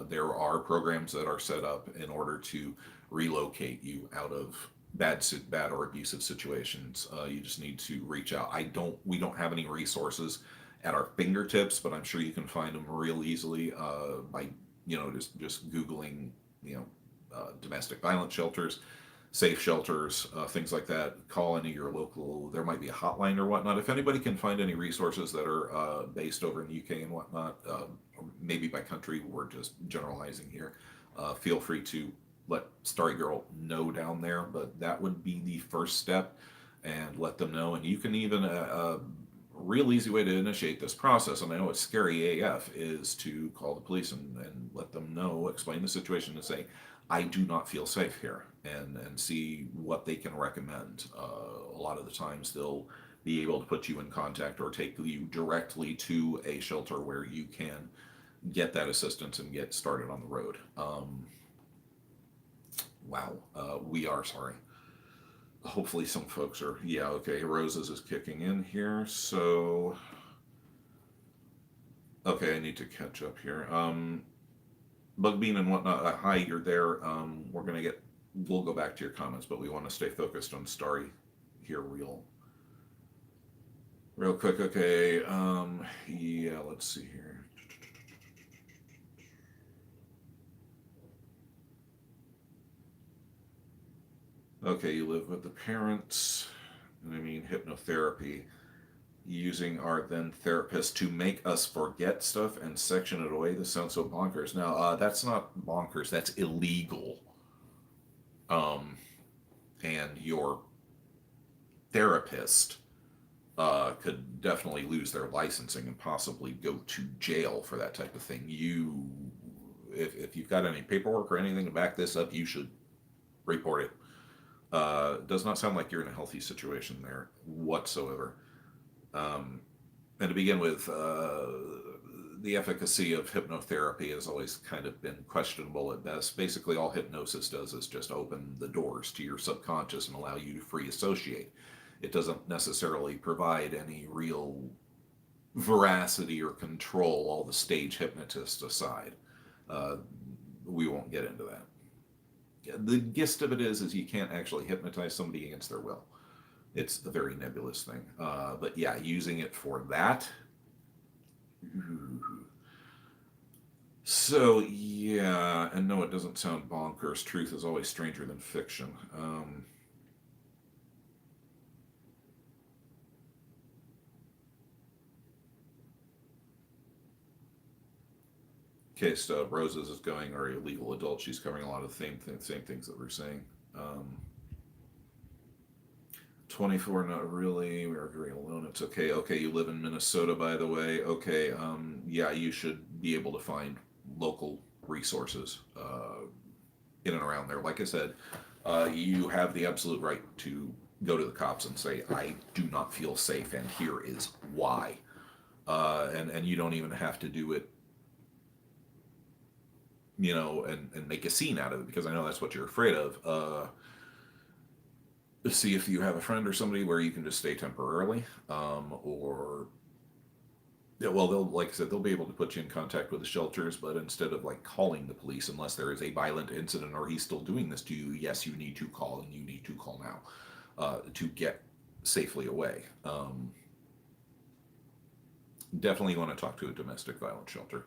There are programs that are set up in order to relocate you out of bad or abusive situations. You just need to reach out. We don't have any resources at our fingertips, but I'm sure you can find them real easily by just googling domestic violence shelters, safe shelters, things like that. Call any of your local. There might be a hotline or whatnot. If anybody can find any resources that are based over in the UK and whatnot, or maybe by country, we're just generalizing here. Feel free to let Starry Girl know down there, but that would be the first step, and let them know. And you can even real easy way to initiate this process, and I know it's scary AF, is to call the police and let them know, explain the situation, and say, I do not feel safe here, and see what they can recommend. A lot of the times they'll be able to put you in contact or take you directly to a shelter where you can get that assistance and get started on the road. Wow, we are sorry. Hopefully some folks are, yeah, okay, Roses is kicking in here, so, okay, I need to catch up here. Bugbean and whatnot, hi, you're there. We'll go back to your comments, but we want to stay focused on Starry here real quick. Okay, yeah, let's see here. Okay, you live with the parents. And I mean, hypnotherapy. Using our then therapist to make us forget stuff and section it away. This sounds so bonkers. Now, that's not bonkers. That's illegal. Um, and your therapist could definitely lose their licensing and possibly go to jail for that type of thing. If you've got any paperwork or anything to back this up, you should report it. Does not sound like you're in a healthy situation there whatsoever. And to begin with, the efficacy of hypnotherapy has always kind of been questionable at best. Basically, all hypnosis does is just open the doors to your subconscious and allow you to free associate. It doesn't necessarily provide any real veracity or control, all the stage hypnotists aside. We won't get into that. The gist of it is you can't actually hypnotize somebody against their will. It's a very nebulous thing. But yeah, using it for that. So yeah, and no, it doesn't sound bonkers. Truth is always stranger than fiction. Okay, so Roses is going, are a legal adult. She's covering a lot of the same things that we're saying. 24, not really. We are very alone. It's okay. Okay, you live in Minnesota, by the way. Okay, yeah, you should be able to find local resources in and around there. Like I said, you have the absolute right to go to the cops and say, I do not feel safe, and here is why. And you don't even have to do it, you know, and make a scene out of it, because I know that's what you're afraid of. See if you have a friend or somebody where you can just stay temporarily, or yeah, well, they'll, like I said, they'll be able to put you in contact with the shelters, but instead of like calling the police, unless there is a violent incident or he's still doing this to you, yes, you need to call, and you need to call now to get safely away. Definitely want to talk to a domestic violence shelter.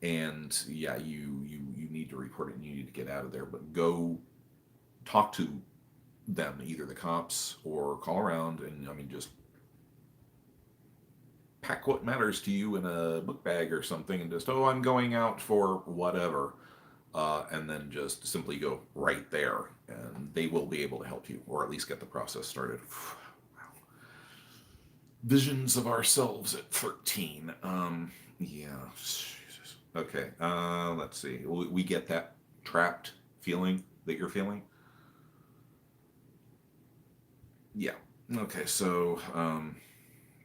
And yeah, you need to report it and you need to get out of there, but go talk to them, either the cops, or call around, and I mean, just pack what matters to you in a book bag or something, and just, oh, I'm going out for whatever, and then just simply go right there, and they will be able to help you, or at least get the process started. Wow. Visions of ourselves at 13. Yeah. Jesus. Okay. Let's see. We get that trapped feeling that you're feeling. Yeah. Okay, so,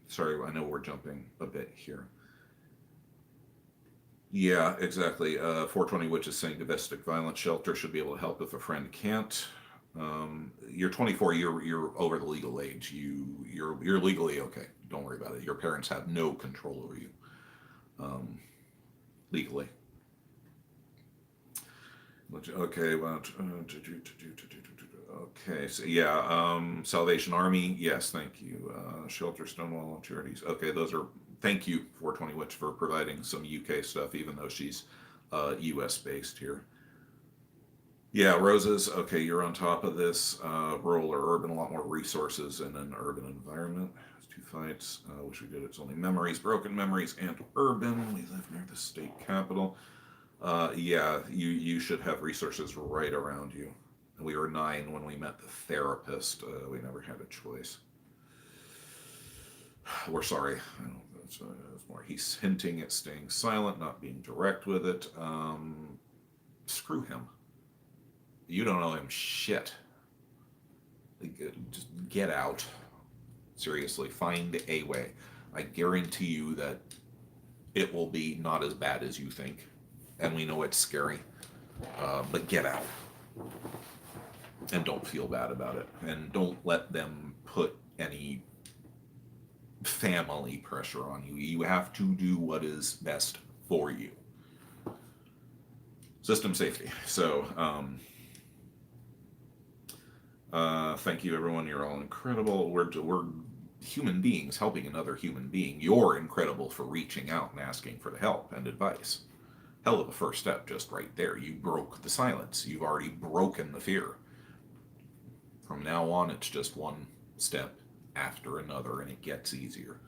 sorry, I know we're jumping a bit here. Yeah, exactly. 420 Witch is saying domestic violence shelter should be able to help if a friend can't. You're 24. You're over the legal age. You're legally okay. Don't worry about it. Your parents have no control over you, legally. Okay, well, okay, so yeah, Salvation Army, yes, thank you. Shelter, Stonewall, Charities. Okay, those are, thank you, 420 Witch, for providing some UK stuff, even though she's US based here. Yeah, Roses, okay, you're on top of this. Rural or urban, a lot more resources in an urban environment. It's 2 fights. Wish we did It's only memories, broken memories, and urban. We live near the state capital. Yeah, you should have resources right around you. We were 9 when we met the therapist. We never had a choice. We're sorry. I don't know if that's more. He's hinting at staying silent, not being direct with it. Screw him. You don't owe him shit. Just get out. Seriously, find a way. I guarantee you that it will be not as bad as you think. And we know it's scary. But get out. And don't feel bad about it. And don't let them put any family pressure on you. You have to do what is best for you. System safety. So, thank you, everyone. You're all incredible. We're human beings helping another human being. You're incredible for reaching out and asking for the help and advice. Hell of a first step just right there. You broke the silence. You've already broken the fear. From now on, it's just one step after another, and it gets easier.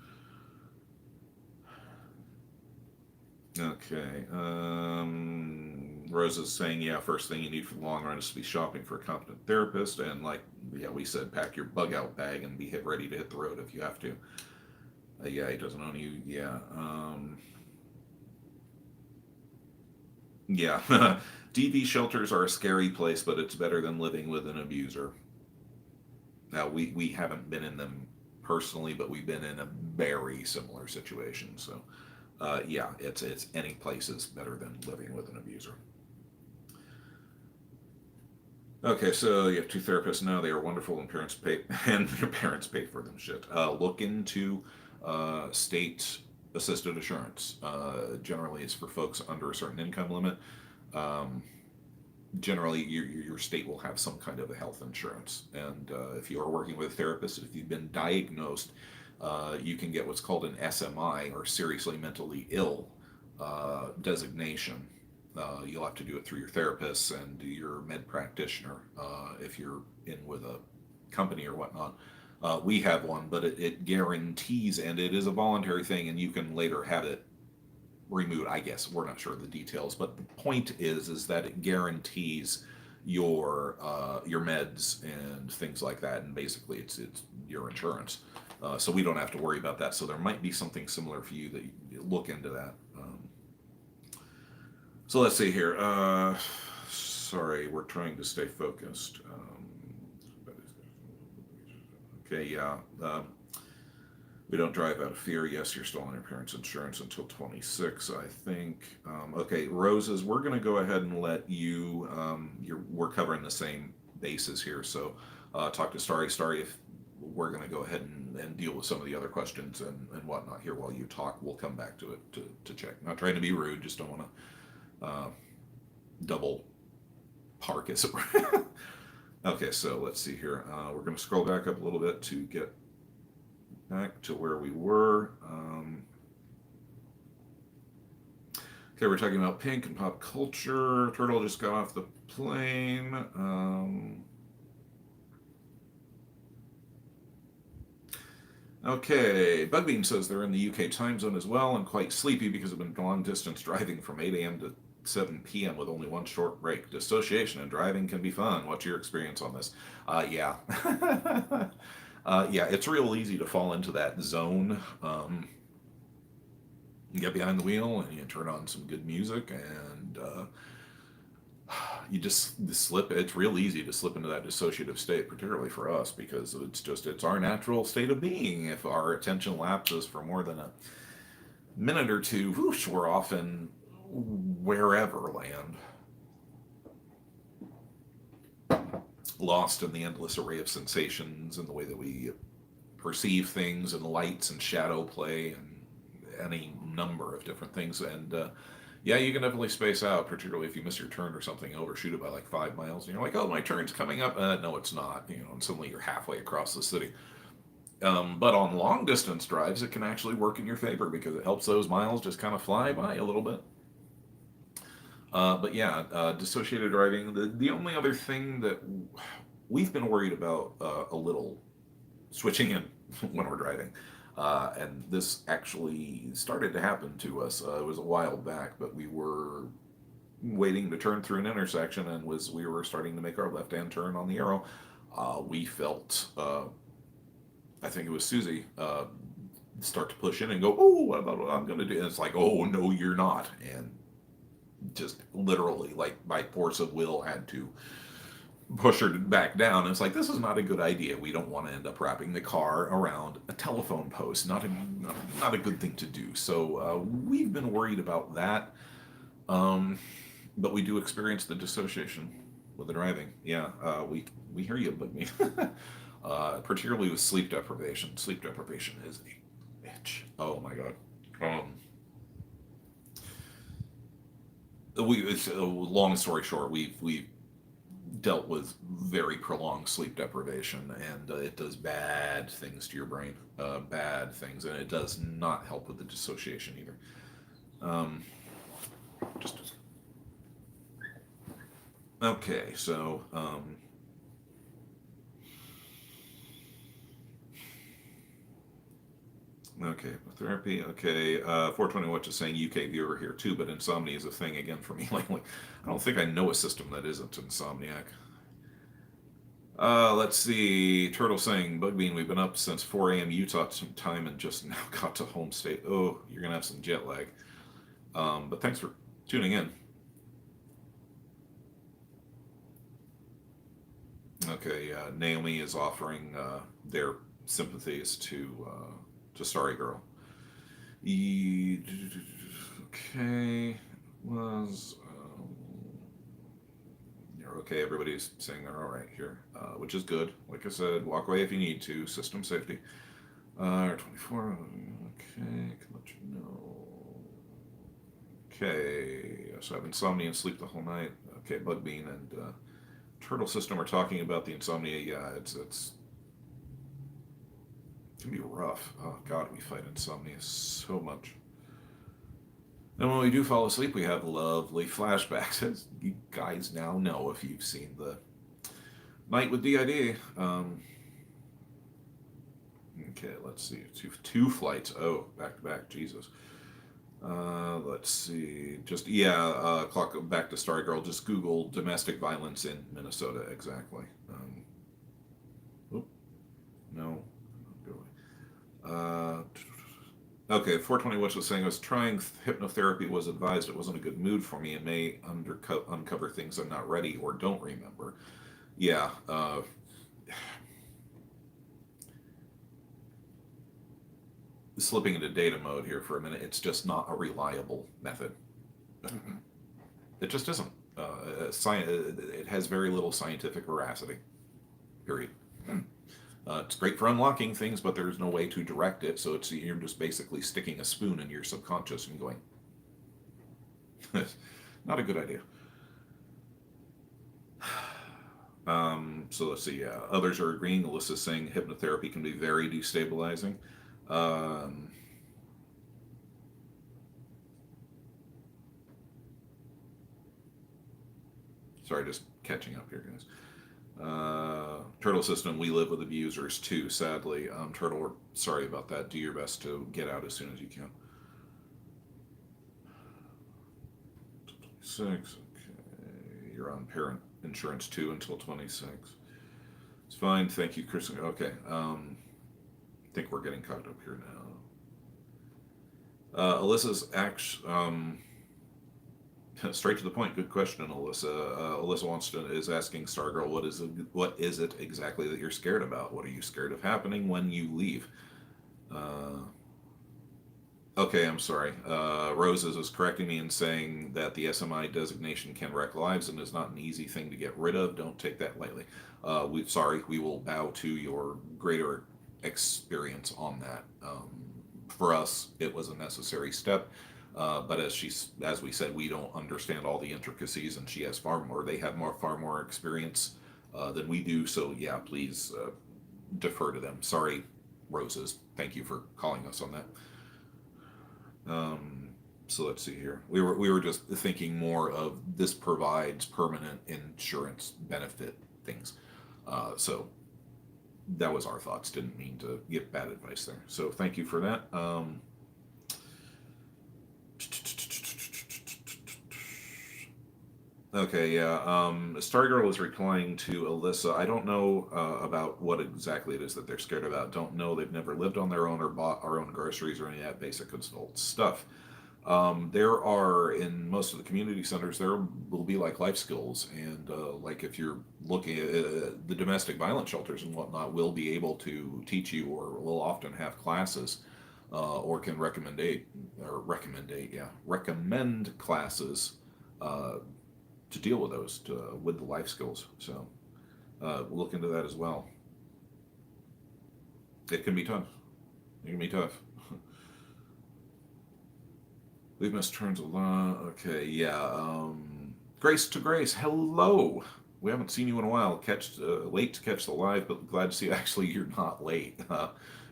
Okay. Rose is saying, yeah, first thing you need for the long run is to be shopping for a competent therapist. And like, yeah, we said, pack your bug out bag and be ready to hit the road if you have to. Yeah, he doesn't own you. Yeah. Yeah. DV shelters are a scary place, but it's better than living with an abuser. Now, we haven't been in them personally, but we've been in a very similar situation. So, yeah, it's any place is better than living with an abuser. Okay, so you have two therapists now. They are wonderful, and parents pay and your parents pay for them. Shit. Look into state assisted assurance. Generally, it's for folks under a certain income limit. Um, Generally, your state will have some kind of a health insurance, and if you are working with a therapist, if you've been diagnosed, you can get what's called an SMI, or seriously mentally ill designation. You'll have to do it through your therapist and your med practitioner if you're in with a company or whatnot. We have one, but it guarantees, and it is a voluntary thing, and you can later have it removed. I guess we're not sure of the details, but the point is that it guarantees your meds and things like that, and basically it's your insurance. So we don't have to worry about that. So there might be something similar for you that you look into that. So let's see here. Sorry, we're trying to stay focused. Okay, yeah. We don't drive out of fear. Yes, you're still on your parents' insurance until 26, I think. Okay, Roses, we're going to go ahead and let you. We're covering the same bases here, so talk to Starry. Starry, if we're going to go ahead and deal with some of the other questions and whatnot here while you talk. We'll come back to it to check. Not trying to be rude, just don't want to double park, as it were. Okay, so let's see here. We're going to scroll back up a little bit to get back to where we were. Okay, we're talking about Pink and pop culture. Turtle just got off the plane. Okay, Bugbeam says they're in the UK time zone as well and quite sleepy because of been long distance driving from 8 a.m. to 7 p.m. with only one short break. Dissociation and driving can be fun. What's your experience on this? Yeah. Yeah, it's real easy to fall into that zone. You get behind the wheel and you turn on some good music and you just slip. It's real easy to slip into that dissociative state, particularly for us, because it's our natural state of being. If our attention lapses for more than a minute or two, whoosh, we're off in wherever land, lost in the endless array of sensations and the way that we perceive things and lights and shadow play and any number of different things. And yeah, you can definitely space out, particularly if you miss your turn or something, overshoot it by like 5 miles, and you're like, oh, my turn's coming up. No, it's not, and suddenly you're halfway across the city. But on long distance drives, it can actually work in your favor because it helps those miles just kind of fly by a little bit. But yeah, dissociated driving. The only other thing that we've been worried about a little switching in when we're driving, and this actually started to happen to us. It was a while back, but we were waiting to turn through an intersection, and we were starting to make our left-hand turn on the arrow. We felt, I think it was Susie, start to push in and go, oh, what about what I'm going to do? And it's like, oh, no, you're not. And just literally, like by force of will, had to push her back down. And it's like, this is not a good idea. We don't want to end up wrapping the car around a telephone post. Not a good thing to do. So we've been worried about that. But we do experience the dissociation with the driving. Yeah, we hear you, but me. Particularly with sleep deprivation. Sleep deprivation is a bitch. Oh my god. It's a long story short. We've dealt with very prolonged sleep deprivation, and it does bad things to your brain. Bad things, and it does not help with the dissociation either. Just okay, so Okay, therapy. Okay, 420 Watch is saying UK viewer here too, but insomnia is a thing again for me lately. I don't think I know a system that isn't insomniac. Let's see. Turtle saying, Bugbean, we've been up since 4 a.m. Utah time and just now got to home state. Oh, you're going to have some jet lag. But thanks for tuning in. Okay, Naomi is offering their sympathies to Starry Girl. Okay, was you're okay. Everybody's saying they're all right here, which is good. Like I said, walk away if you need to. System safety. 24. Okay, can let you know. Okay, so I have insomnia and sleep the whole night. Okay, Bugbean and Turtle System are talking about the insomnia. Yeah, it's it can be rough. Oh God, we fight insomnia so much. And when we do fall asleep, we have lovely flashbacks, as you guys now know if you've seen the Night with DID. Okay, let's see. Two flights. Oh, back to back. Jesus. Let's see. Just, yeah, clock back to Starry Girl. Just Google domestic violence in Minnesota. Exactly. No. Okay, 420 Witch was saying, I was trying hypnotherapy, was advised it wasn't a good mood for me and may uncover things I'm not ready or don't remember. Yeah. Slipping into data mode here for a minute, it's just not a reliable method. It just isn't. It has very little scientific veracity. Period. It's great for unlocking things, but there's no way to direct it, so you're just basically sticking a spoon in your subconscious and going, not a good idea. So let's see. Others are agreeing. Alyssa's saying hypnotherapy can be very destabilizing. Sorry, just catching up here, guys. Turtle System, we live with abusers too, sadly. Turtle, sorry about that. Do your best to get out as soon as you can. 26, okay. You're on parent insurance too until 26. It's fine, thank you, Chris. Okay, I think we're getting caught up here now. Alyssa's straight to the point. Good question, Alyssa. Alyssa is asking Stargirl, what is it exactly that you're scared about? What are you scared of happening when you leave? Okay, I'm sorry. Roses is correcting me and saying that the SMI designation can wreck lives and is not an easy thing to get rid of. Don't take that lightly. We will bow to your greater experience on that. For us, it was a necessary step. But as we said, we don't understand all the intricacies, and she has far more experience than we do. So yeah, please defer to them. Sorry, Roses. Thank you for calling us on that. So let's see here. We were just thinking more of this provides permanent insurance benefit things. So that was our thoughts. Didn't mean to give bad advice there. So thank you for that. Okay, yeah. Stargirl is replying to Alyssa. I don't know about what exactly it is that they're scared about. Don't know. They've never lived on their own or bought our own groceries or any of that basic adult stuff. There are, in most of the community centers, there will be like life skills. And like if you're looking at the domestic violence shelters and whatnot, will be able to teach you or will often have classes or can recommend classes to deal with those, with the life skills. So we'll look into that as well. It can be tough. It can be tough. We've missed turns a lot. Okay, yeah. Grace to Grace, hello. We haven't seen you in a while. Late to catch the live, but glad to see actually you're not late.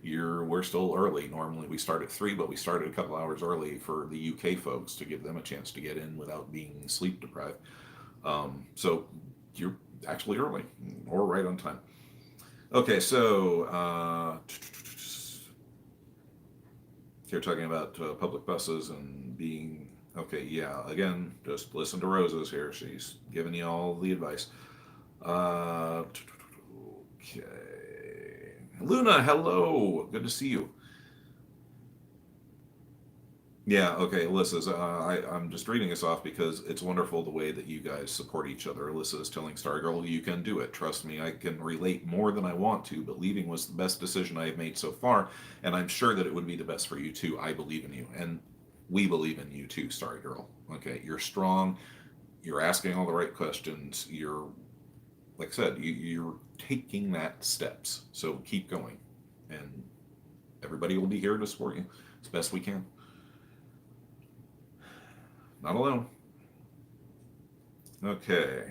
We're still early. Normally we start at 3, but we started a couple hours early for the UK folks to give them a chance to get in without being sleep deprived. So you're actually early or right on time. Okay, so You're talking about public buses and being okay. Yeah, again, just listen to Rosa's here. She's giving you all the advice. Okay, Luna, hello. Good to see you. Yeah, okay, Alyssa's. I'm just reading this off because it's wonderful the way that you guys support each other. Alyssa is telling Stargirl, you can do it. Trust me, I can relate more than I want to, but leaving was the best decision I have made so far, and I'm sure that it would be the best for you too. I believe in you, and we believe in you too, Stargirl. Okay, you're strong. You're asking all the right questions. You're, like I said, you're taking that steps. So keep going, and everybody will be here to support you as best we can. Not alone. Okay.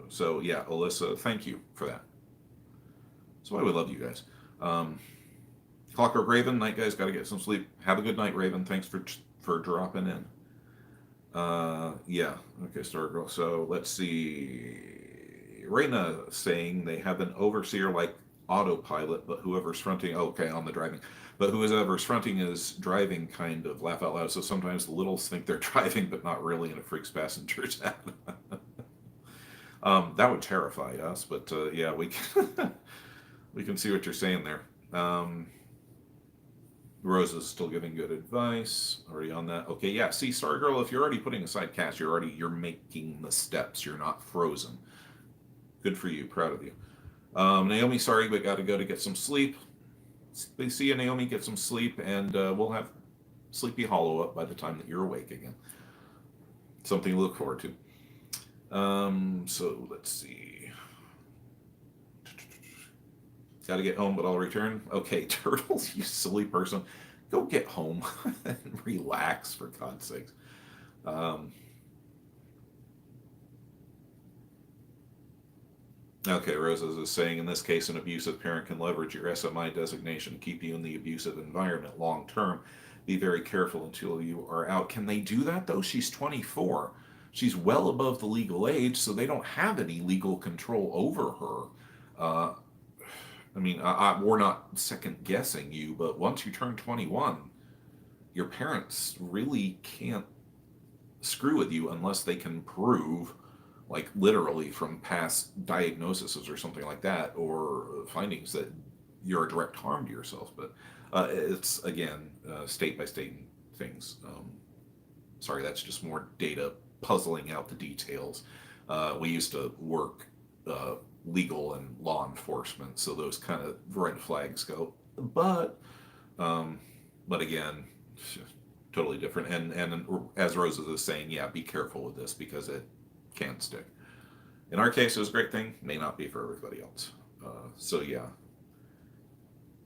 So yeah, Alyssa, thank you for that. That's why we love you guys. Um, Clockwork Raven, night guys, got to get some sleep. Have a good night, Raven. Thanks for dropping in. Yeah. Okay, Stargirl. So let's see. Reyna saying they have an overseer like autopilot, but whoever's fronting, okay, on the driving, but whoever's fronting is driving kind of laugh out loud. So sometimes the littles think they're driving, but not really, and it freaks passengers out. That would terrify us, but yeah, we can, we can see what you're saying there. Rose is still giving good advice. Already on that. Okay, yeah. See, Stargirl, if you're already putting aside cash, you're making the steps. You're not frozen. Good for you. Proud of you. Naomi, sorry, but got to go to get some sleep. See you, Naomi. Get some sleep, and we'll have Sleepy Hollow up by the time that you're awake again. Something to look forward to. So let's see. Got to get home, but I'll return. Okay, Turtles, you silly person. Go get home and relax, for God's sakes. Um, okay, Rosa is saying, in this case, an abusive parent can leverage your SMI designation to keep you in the abusive environment long term. Be very careful until you are out. Can they do that, though? She's 24. She's well above the legal age, so they don't have any legal control over her. Uh, I mean, we're not second guessing you, but once you turn 21, your parents really can't screw with you unless they can prove, like literally from past diagnoses or something like that, or findings that you're a direct harm to yourself. But it's, again, state by state things. Sorry, that's just more data puzzling out the details. We used to work legal and law enforcement, so those kind of red flags go. But again, totally different. And as Rosa is saying, yeah, be careful with this because it can stick. In our case, it was a great thing. May not be for everybody else. So yeah.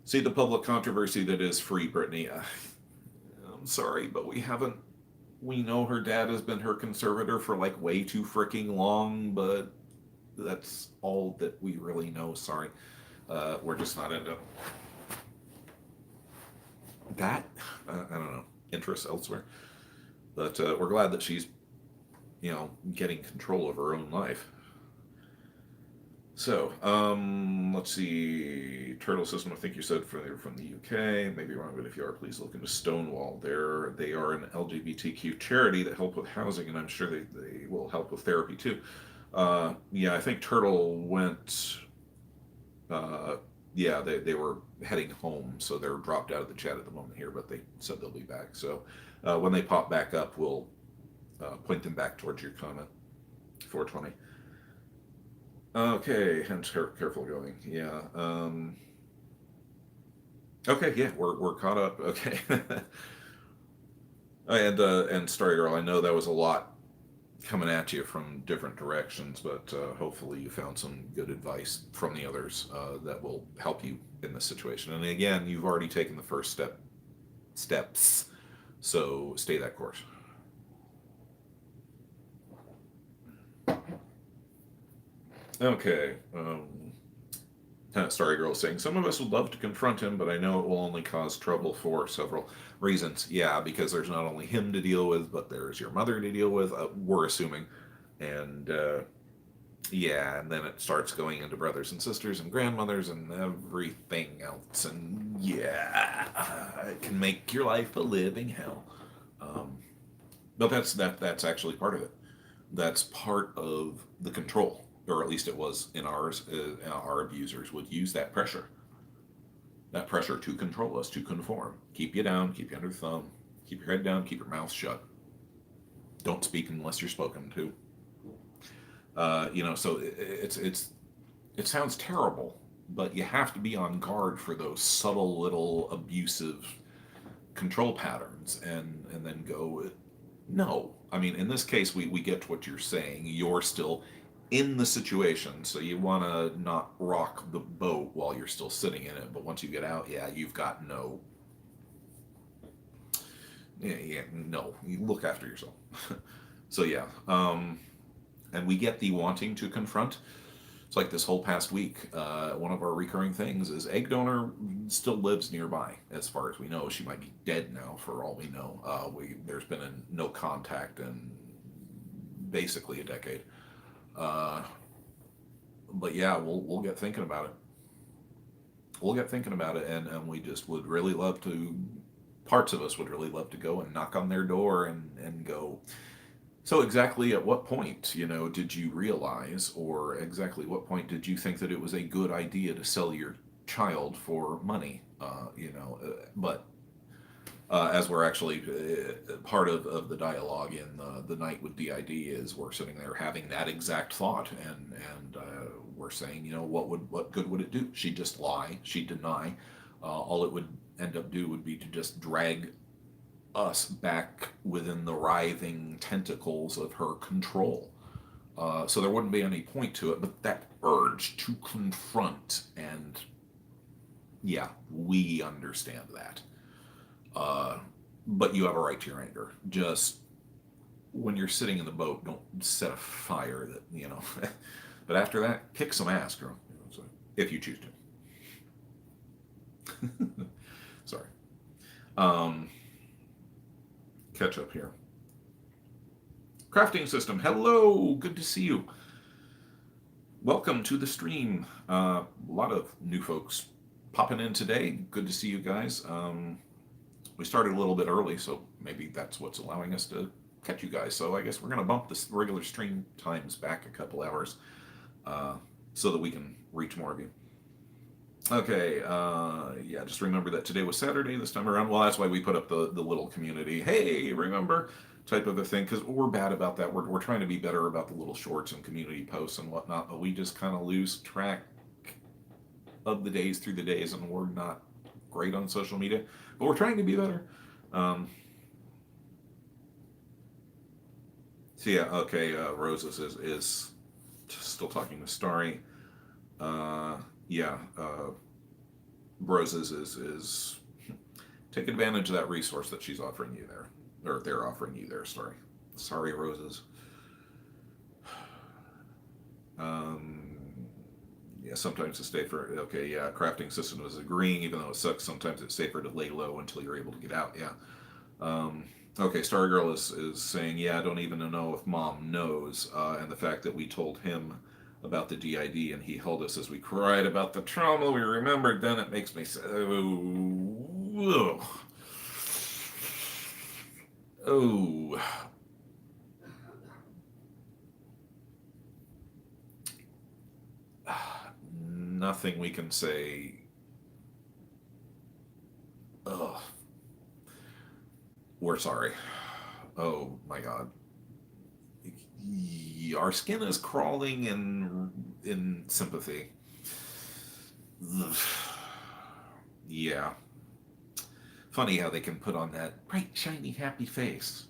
See the public controversy that is Free Britney. I'm sorry, but we haven't. We know her dad has been her conservator for like way too freaking long, but that's all that we really know. Sorry. We're just not into that. I don't know. Interests elsewhere. But we're glad that she's, getting control of her own life. So, let's see. Turtle System, I think you said they're from the UK. Maybe wrong, but if you are, please look into Stonewall. They are an LGBTQ charity that help with housing, and I'm sure they will help with therapy too. Yeah, I think Turtle went. Yeah, they were heading home, so they're dropped out of the chat at the moment here, but they said they'll be back. So when they pop back up, we'll point them back towards your comment. 420. Okay, and careful going. Yeah. Okay, yeah, we're caught up. Okay. And Stargirl, I know that was a lot coming at you from different directions, but hopefully you found some good advice from the others that will help you in this situation. And again, you've already taken the first steps, so stay that course. Okay. Stargirl saying, some of us would love to confront him, but I know it will only cause trouble for several reasons. Yeah, because there's not only him to deal with, but there's your mother to deal with, we're assuming. And yeah, and then it starts going into brothers and sisters and grandmothers and everything else. And yeah, it can make your life a living hell. Um, but that's actually part of it. That's part of the control, or at least it was in ours. Our abusers would use that pressure to control us, to conform, keep you down, keep you under the thumb, keep your head down, keep your mouth shut. Don't speak unless you're spoken to. So it sounds terrible, but you have to be on guard for those subtle little abusive control patterns, and then go, no. I mean, in this case, we get what you're saying. You're still in the situation, so you want to not rock the boat while you're still sitting in it. But once you get out, yeah, you've got no. Yeah, no. You look after yourself. So yeah, and we get the wanting to confront. It's like this whole past week, one of our recurring things is egg donor still lives nearby. As far as we know, she might be dead now for all we know. There's been no contact in basically a decade. But yeah, we'll get thinking about it. We'll get thinking about it, and we just would really love to. Parts of us would really love to go and knock on their door and go. So exactly at what point, did you realize, or exactly what point did you think that it was a good idea to sell your child for money? But as we're actually part of the dialogue in the night with DID is we're sitting there having that exact thought, and we're saying, what good would it do? She'd just lie, she'd deny. All it would end up do would be to just drag us back within the writhing tentacles of her control. So there wouldn't be any point to it, but that urge to confront, and yeah, we understand that. But you have a right to your anger. Just when you're sitting in the boat, don't set a fire that. But after that, kick some ass, girl. If you choose to. Sorry. Catch up here. Crafting System, hello, good to see you. Welcome to the stream. A lot of new folks popping in today. Good to see you guys. We started a little bit early, so maybe that's what's allowing us to catch you guys. So I guess we're going to bump the regular stream times back a couple hours so that we can reach more of you. Okay, yeah, just remember that today was Saturday this time around. Well, that's why we put up the little community, hey, remember, type of a thing, because we're bad about that. We're trying to be better about the little shorts and community posts and whatnot, but we just kind of lose track of the days through the days, and we're not great on social media, but we're trying to be better. So yeah, okay, Roses is still talking to Starry. Yeah, Roses is take advantage of that resource that she's offering you there, or they're offering you there. Sorry, Roses. Yeah, sometimes it's safer. Okay, yeah, Crafting System is agreeing, even though it sucks. Sometimes it's safer to lay low until you're able to get out. Yeah. Okay, Stargirl is saying, yeah, I don't even know if Mom knows, and the fact that we told him about the DID and he held us as we cried about the trauma we remembered, then it makes me say, oh. Nothing we can say. Ugh. We're sorry. Oh my God. Our skin is crawling in sympathy. Ugh. Yeah. Funny how they can put on that bright, shiny, happy face.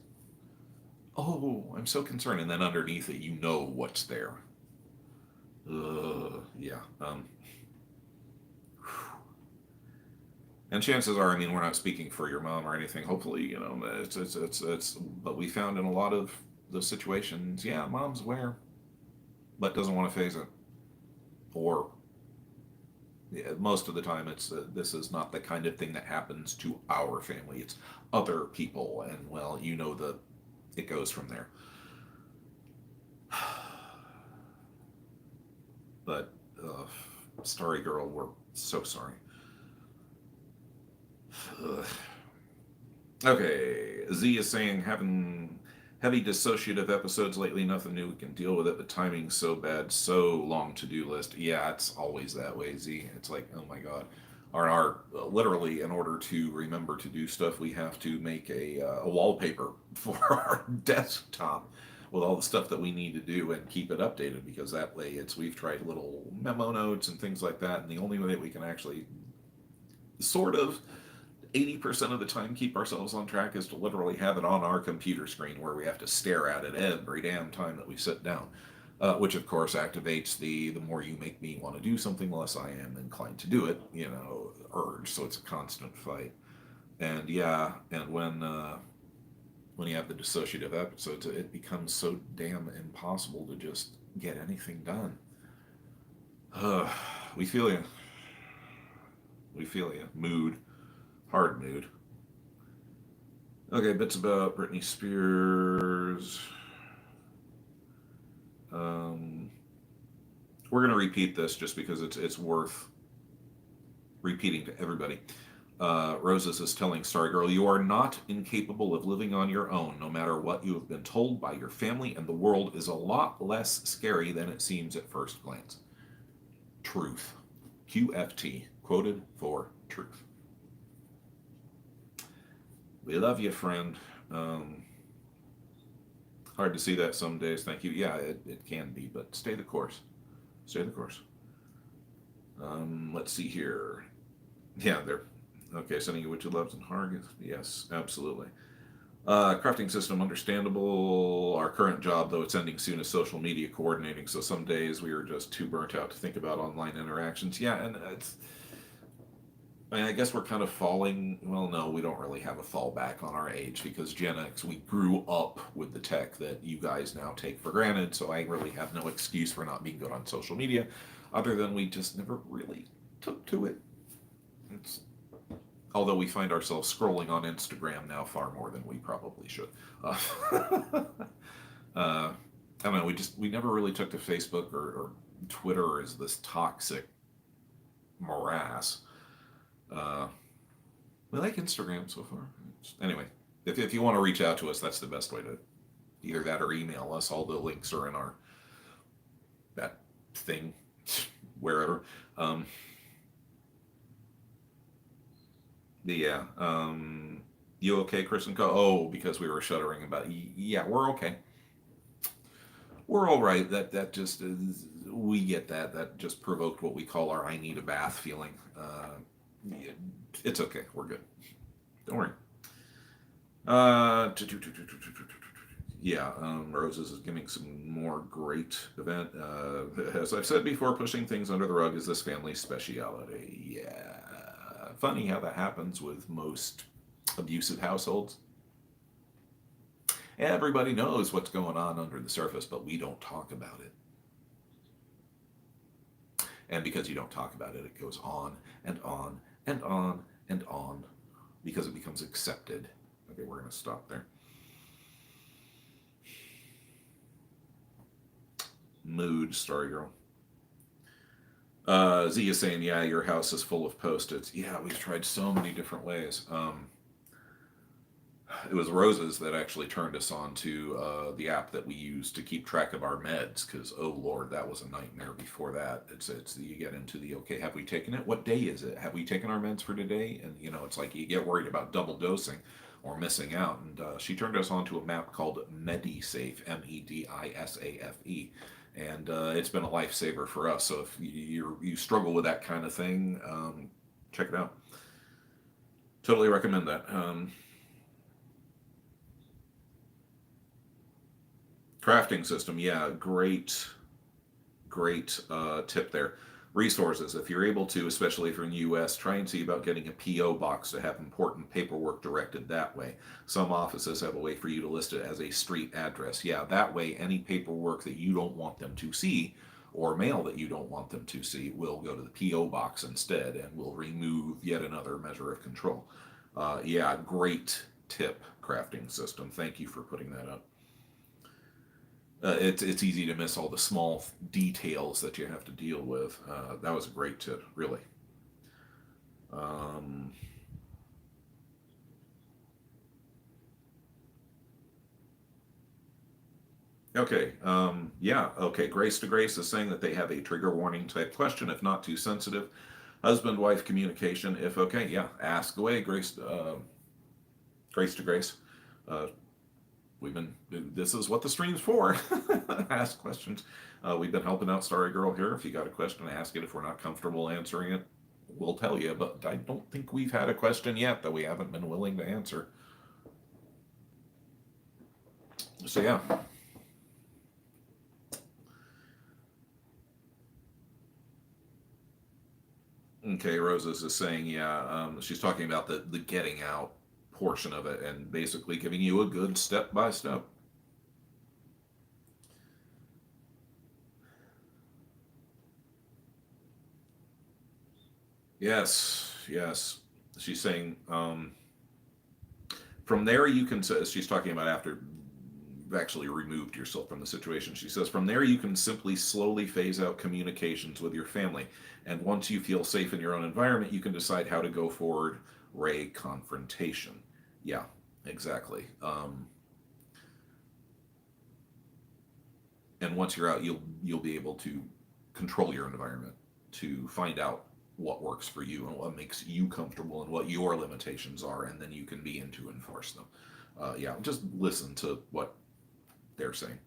Oh, I'm so concerned. And then underneath it, you know what's there. Yeah. And chances are, I mean, we're not speaking for your mom or anything. Hopefully, it's. But we found in a lot of those situations, yeah, mom's aware, but doesn't want to face it. Or yeah, most of the time, it's this is not the kind of thing that happens to our family. It's other people, and well, it goes from there. But Starry Girl, we're so sorry. Ugh. Okay, Z is saying having heavy dissociative episodes lately, nothing new, we can deal with it. The timing's so bad, so long to-do list. Yeah, it's always that way, Z. It's like, oh my god. Our literally, in order to remember to do stuff, we have to make a wallpaper for our desktop with all the stuff that we need to do and keep it updated, because that way we've tried little memo notes and things like that, and the only way that we can actually sort of 80% of the time keep ourselves on track is to literally have it on our computer screen where we have to stare at it every damn time that we sit down. Which of course activates the more you make me want to do something, less I am inclined to do it, urge. So it's a constant fight. And yeah, and when you have the dissociative episodes, it becomes so damn impossible to just get anything done. We feel you. We feel you. Mood. Hard mood. Okay, bits about Britney Spears. We're going to repeat this just because it's worth repeating to everybody. Roses is telling Stargirl, you are not incapable of living on your own, no matter what you have been told by your family, and the world is a lot less scary than it seems at first glance. Truth. QFT. Quoted for truth. We love you, friend. Hard to see that some days. Thank you. Yeah, it can be, but stay the course. Stay the course. Let's see here. Yeah, they're okay. Sending you what you loves and Harg. Yes, absolutely. Crafting system, understandable. Our current job, though it's ending soon, is social media coordinating. So some days we are just too burnt out to think about online interactions. Yeah, and I guess we're kind of falling. Well, no, we don't really have a fallback on our age because Gen X, we grew up with the tech that you guys now take for granted. So I really have no excuse for not being good on social media, other than we just never really took to it. Although we find ourselves scrolling on Instagram now far more than we probably should. I don't know. We never really took to Facebook or Twitter as this toxic morass. We like Instagram so far. Anyway, if you want to reach out to us, that's the best way to either that or email us. All the links are in that thing, wherever. Yeah. You okay, Chris and Co? Oh, because we were shuddering about. Yeah, we're okay. We're all right. That just is, we get that. That just provoked what we call our "I need a bath" feeling. It's okay. We're good. Don't worry. Yeah, Roses is giving some more great event. As I've said before, pushing things under the rug is this family's speciality. Yeah. Funny how that happens with most abusive households. Everybody knows what's going on under the surface, but we don't talk about it. And because you don't talk about it, it goes on and on and on and on because it becomes accepted. Okay, we're going to stop there. Mood, Stargirl. Z is saying, yeah, your house is full of Post-its. Yeah, we've tried so many different ways. It was Roses that actually turned us on to the app that we use to keep track of our meds, because, oh Lord, that was a nightmare before that. It's you get into the, okay, have we taken it? What day is it? Have we taken our meds for today? And, it's like you get worried about double dosing or missing out. And she turned us on to a map called MediSafe, MEDISAFE. And it's been a lifesaver for us. So if you struggle with that kind of thing, check it out. Totally recommend that. Crafting system, yeah, great tip there. Resources, if you're able to, especially if you're in the U.S., try and see about getting a P.O. box to have important paperwork directed that way. Some offices have a way for you to list it as a street address. Yeah, that way any paperwork that you don't want them to see or mail that you don't want them to see will go to the P.O. box instead and will remove yet another measure of control. Yeah, great tip, crafting system. Thank you for putting that up. It's easy to miss all the small details that you have to deal with. That was a great tip, really. Okay. Yeah. Okay. Grace to Grace is saying that they have a trigger warning type question, if not too sensitive. Husband wife communication, if okay, yeah, ask away. Grace. Grace to Grace. Uh, we've been. This is what the stream's for. Ask questions. We've been helping out Starry Girl here. If you got a question, ask it. If we're not comfortable answering it, we'll tell you. But I don't think we've had a question yet that we haven't been willing to answer. So yeah. Okay, Roses is saying, yeah, she's talking about the getting out portion of it and basically giving you a good step by step. Yes, yes. She's saying, from there you can, she's talking about after you've actually removed yourself from the situation. She says, from there you can simply slowly phase out communications with your family. And once you feel safe in your own environment, you can decide how to go forward. Ray confrontation. Yeah, exactly. And once you're out, you'll be able to control your environment to find out what works for you and what makes you comfortable and what your limitations are, and then you can begin to enforce them. Yeah, just listen to what they're saying.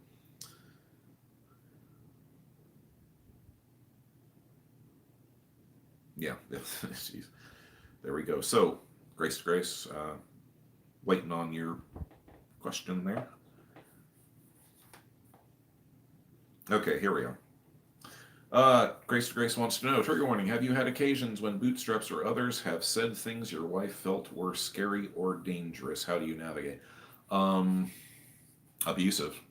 Yeah, there we go. So, Grace to Grace, waiting on your question there. Okay, here we are. Grace to Grace wants to know, trigger warning, have you had occasions when bootstraps or others have said things your wife felt were scary or dangerous? How do you navigate? Abusive.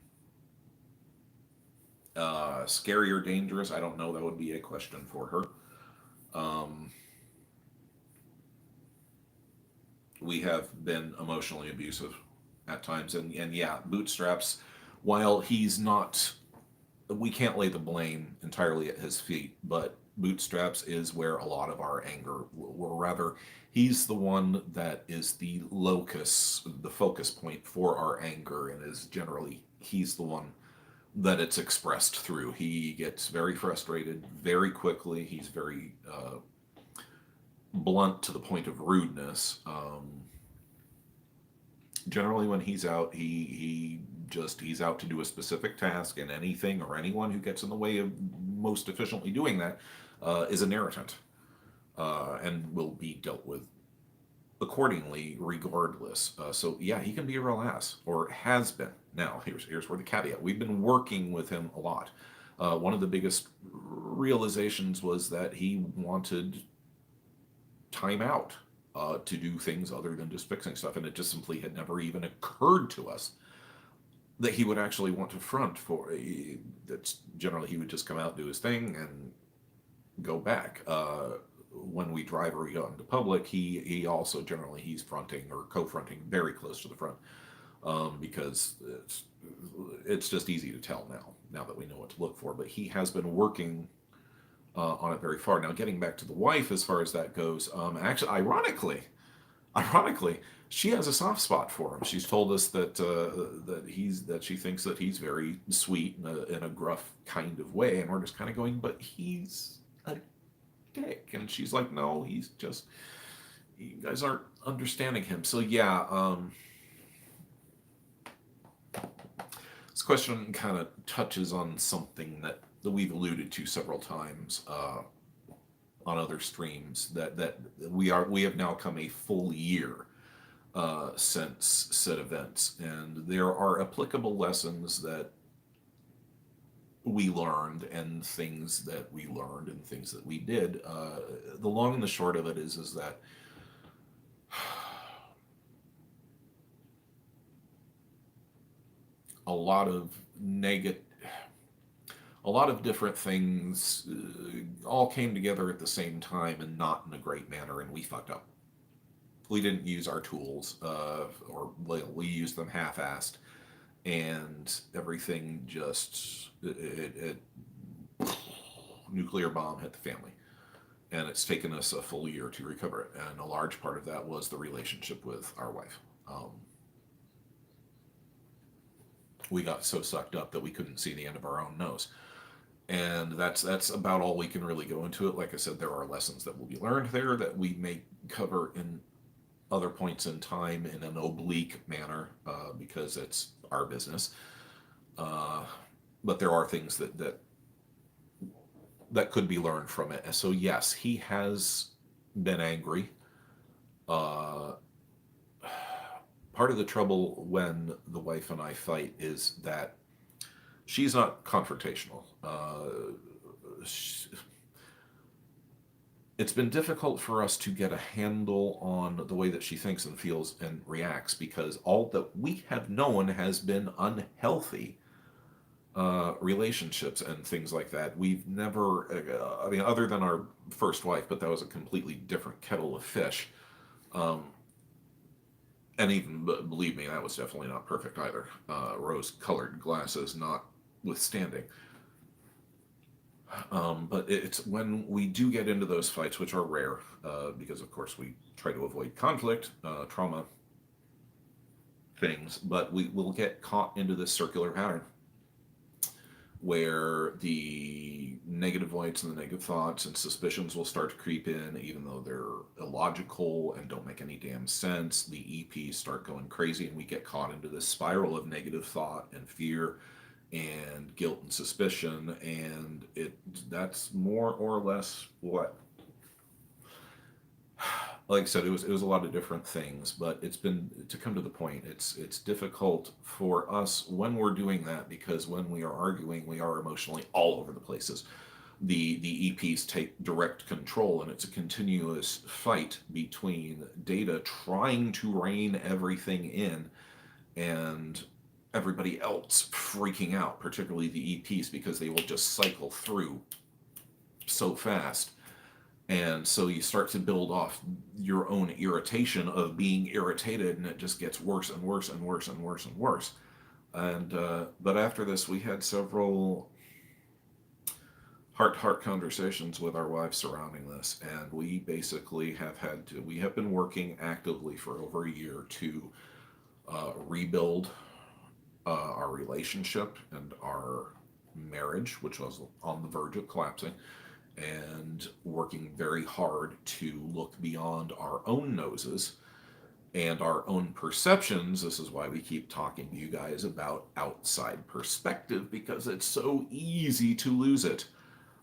Scary or dangerous? I don't know. That would be a question for her. Um, we have been emotionally abusive at times, and yeah, bootstraps. While he's not, we can't lay the blame entirely at his feet, but bootstraps is where a lot of our anger, or rather, he's the one that is the locus, the focus point for our anger, and is generally he's the one that it's expressed through. He gets very frustrated very quickly. He's very blunt to the point of rudeness. Generally, when he's out, he's out to do a specific task, and anything or anyone who gets in the way of most efficiently doing that is an irritant, and will be dealt with accordingly, regardless. So yeah, he can be a real ass, or has been. Now, here's where the caveat: we've been working with him a lot. One of the biggest realizations was that he wanted time out to do things other than just fixing stuff, and it just simply had never even occurred to us that he would actually want to front for. That's generally he would just come out, do his thing, and go back. When we drive or we go into public, he also generally he's fronting or co-fronting very close to the front, because it's just easy to tell now that we know what to look for. But he has been working on it very far. Now, getting back to the wife, as far as that goes, actually, ironically, she has a soft spot for him. She's told us that that she thinks that he's very sweet in a gruff kind of way, and we're just kind of going, but he's a dick. And she's like, no, he's just, you guys aren't understanding him. So yeah, this question kind of touches on something that we've alluded to several times on other streams, that we have now come a full year since said events, and there are applicable lessons that we learned and things that we learned and things that we did. The long and the short of it is that a lot of different things all came together at the same time and not in a great manner, and we fucked up. We didn't use our tools, or we used them half-assed, and everything just it nuclear bomb hit the family, and it's taken us a full year to recover it, and a large part of that was the relationship with our wife. we got so sucked up that we couldn't see the end of our own nose. And that's about all we can really go into it. Like I said, there are lessons that will be learned there that we may cover in other points in time in an oblique manner, because it's our business. Uh, but there are things that could be learned from it. And so yes, he has been angry. Uh, Part of the trouble when the wife and I fight is that she's not confrontational. It's been difficult for us to get a handle on the way that she thinks and feels and reacts, because all that we have known has been unhealthy relationships and things like that. We've never, I mean, other than our first wife, but that was a completely different kettle of fish. Um, and even, believe me, that was definitely not perfect either. Rose-colored glasses notwithstanding. But it's when we do get into those fights, which are rare, because of course we try to avoid conflict, trauma things, but we will get caught into this circular pattern where the negative voice and the negative thoughts and suspicions will start to creep in, even though they're illogical and don't make any damn sense. The EPs start going crazy, and we get caught into this spiral of negative thought and fear and guilt and suspicion, and that's more or less what, like I said, it was a lot of different things, but it's been, to come to the point, it's difficult for us when we're doing that, because when we are arguing, we are emotionally all over the places. The EPs take direct control, and it's a continuous fight between data trying to rein everything in, and everybody else freaking out, particularly the EPs, because they will just cycle through so fast. And so you start to build off your own irritation of being irritated, and it just gets worse and worse and worse and worse and worse. And but after this, we had several heart-to-heart conversations with our wives surrounding this, and we basically we have been working actively for over a year to rebuild our relationship and our marriage, which was on the verge of collapsing, and working very hard to look beyond our own noses and our own perceptions. This is why we keep talking to you guys about outside perspective, because it's so easy to lose it.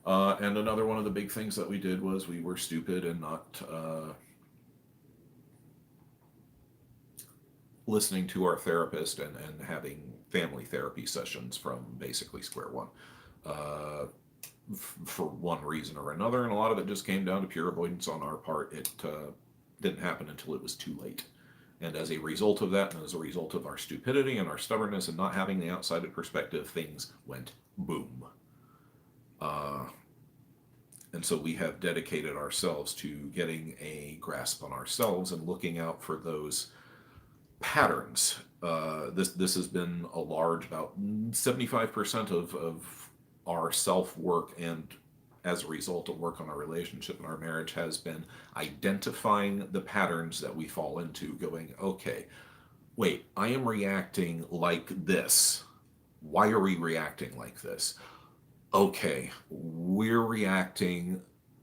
And another one of the big things that we did was we were stupid and not listening to our therapist and having family therapy sessions from basically square one. For one reason or another, and a lot of it just came down to pure avoidance on our part. It didn't happen until it was too late. And as a result of that, and as a result of our stupidity and our stubbornness and not having the outside perspective, things went boom. And so we have dedicated ourselves to getting a grasp on ourselves and looking out for those patterns. This has been a large, about 75% of our self-work, and as a result of work on our relationship and our marriage, has been identifying the patterns that we fall into, going, okay, wait, I am reacting like this. Why are we reacting like this? Okay, we're reacting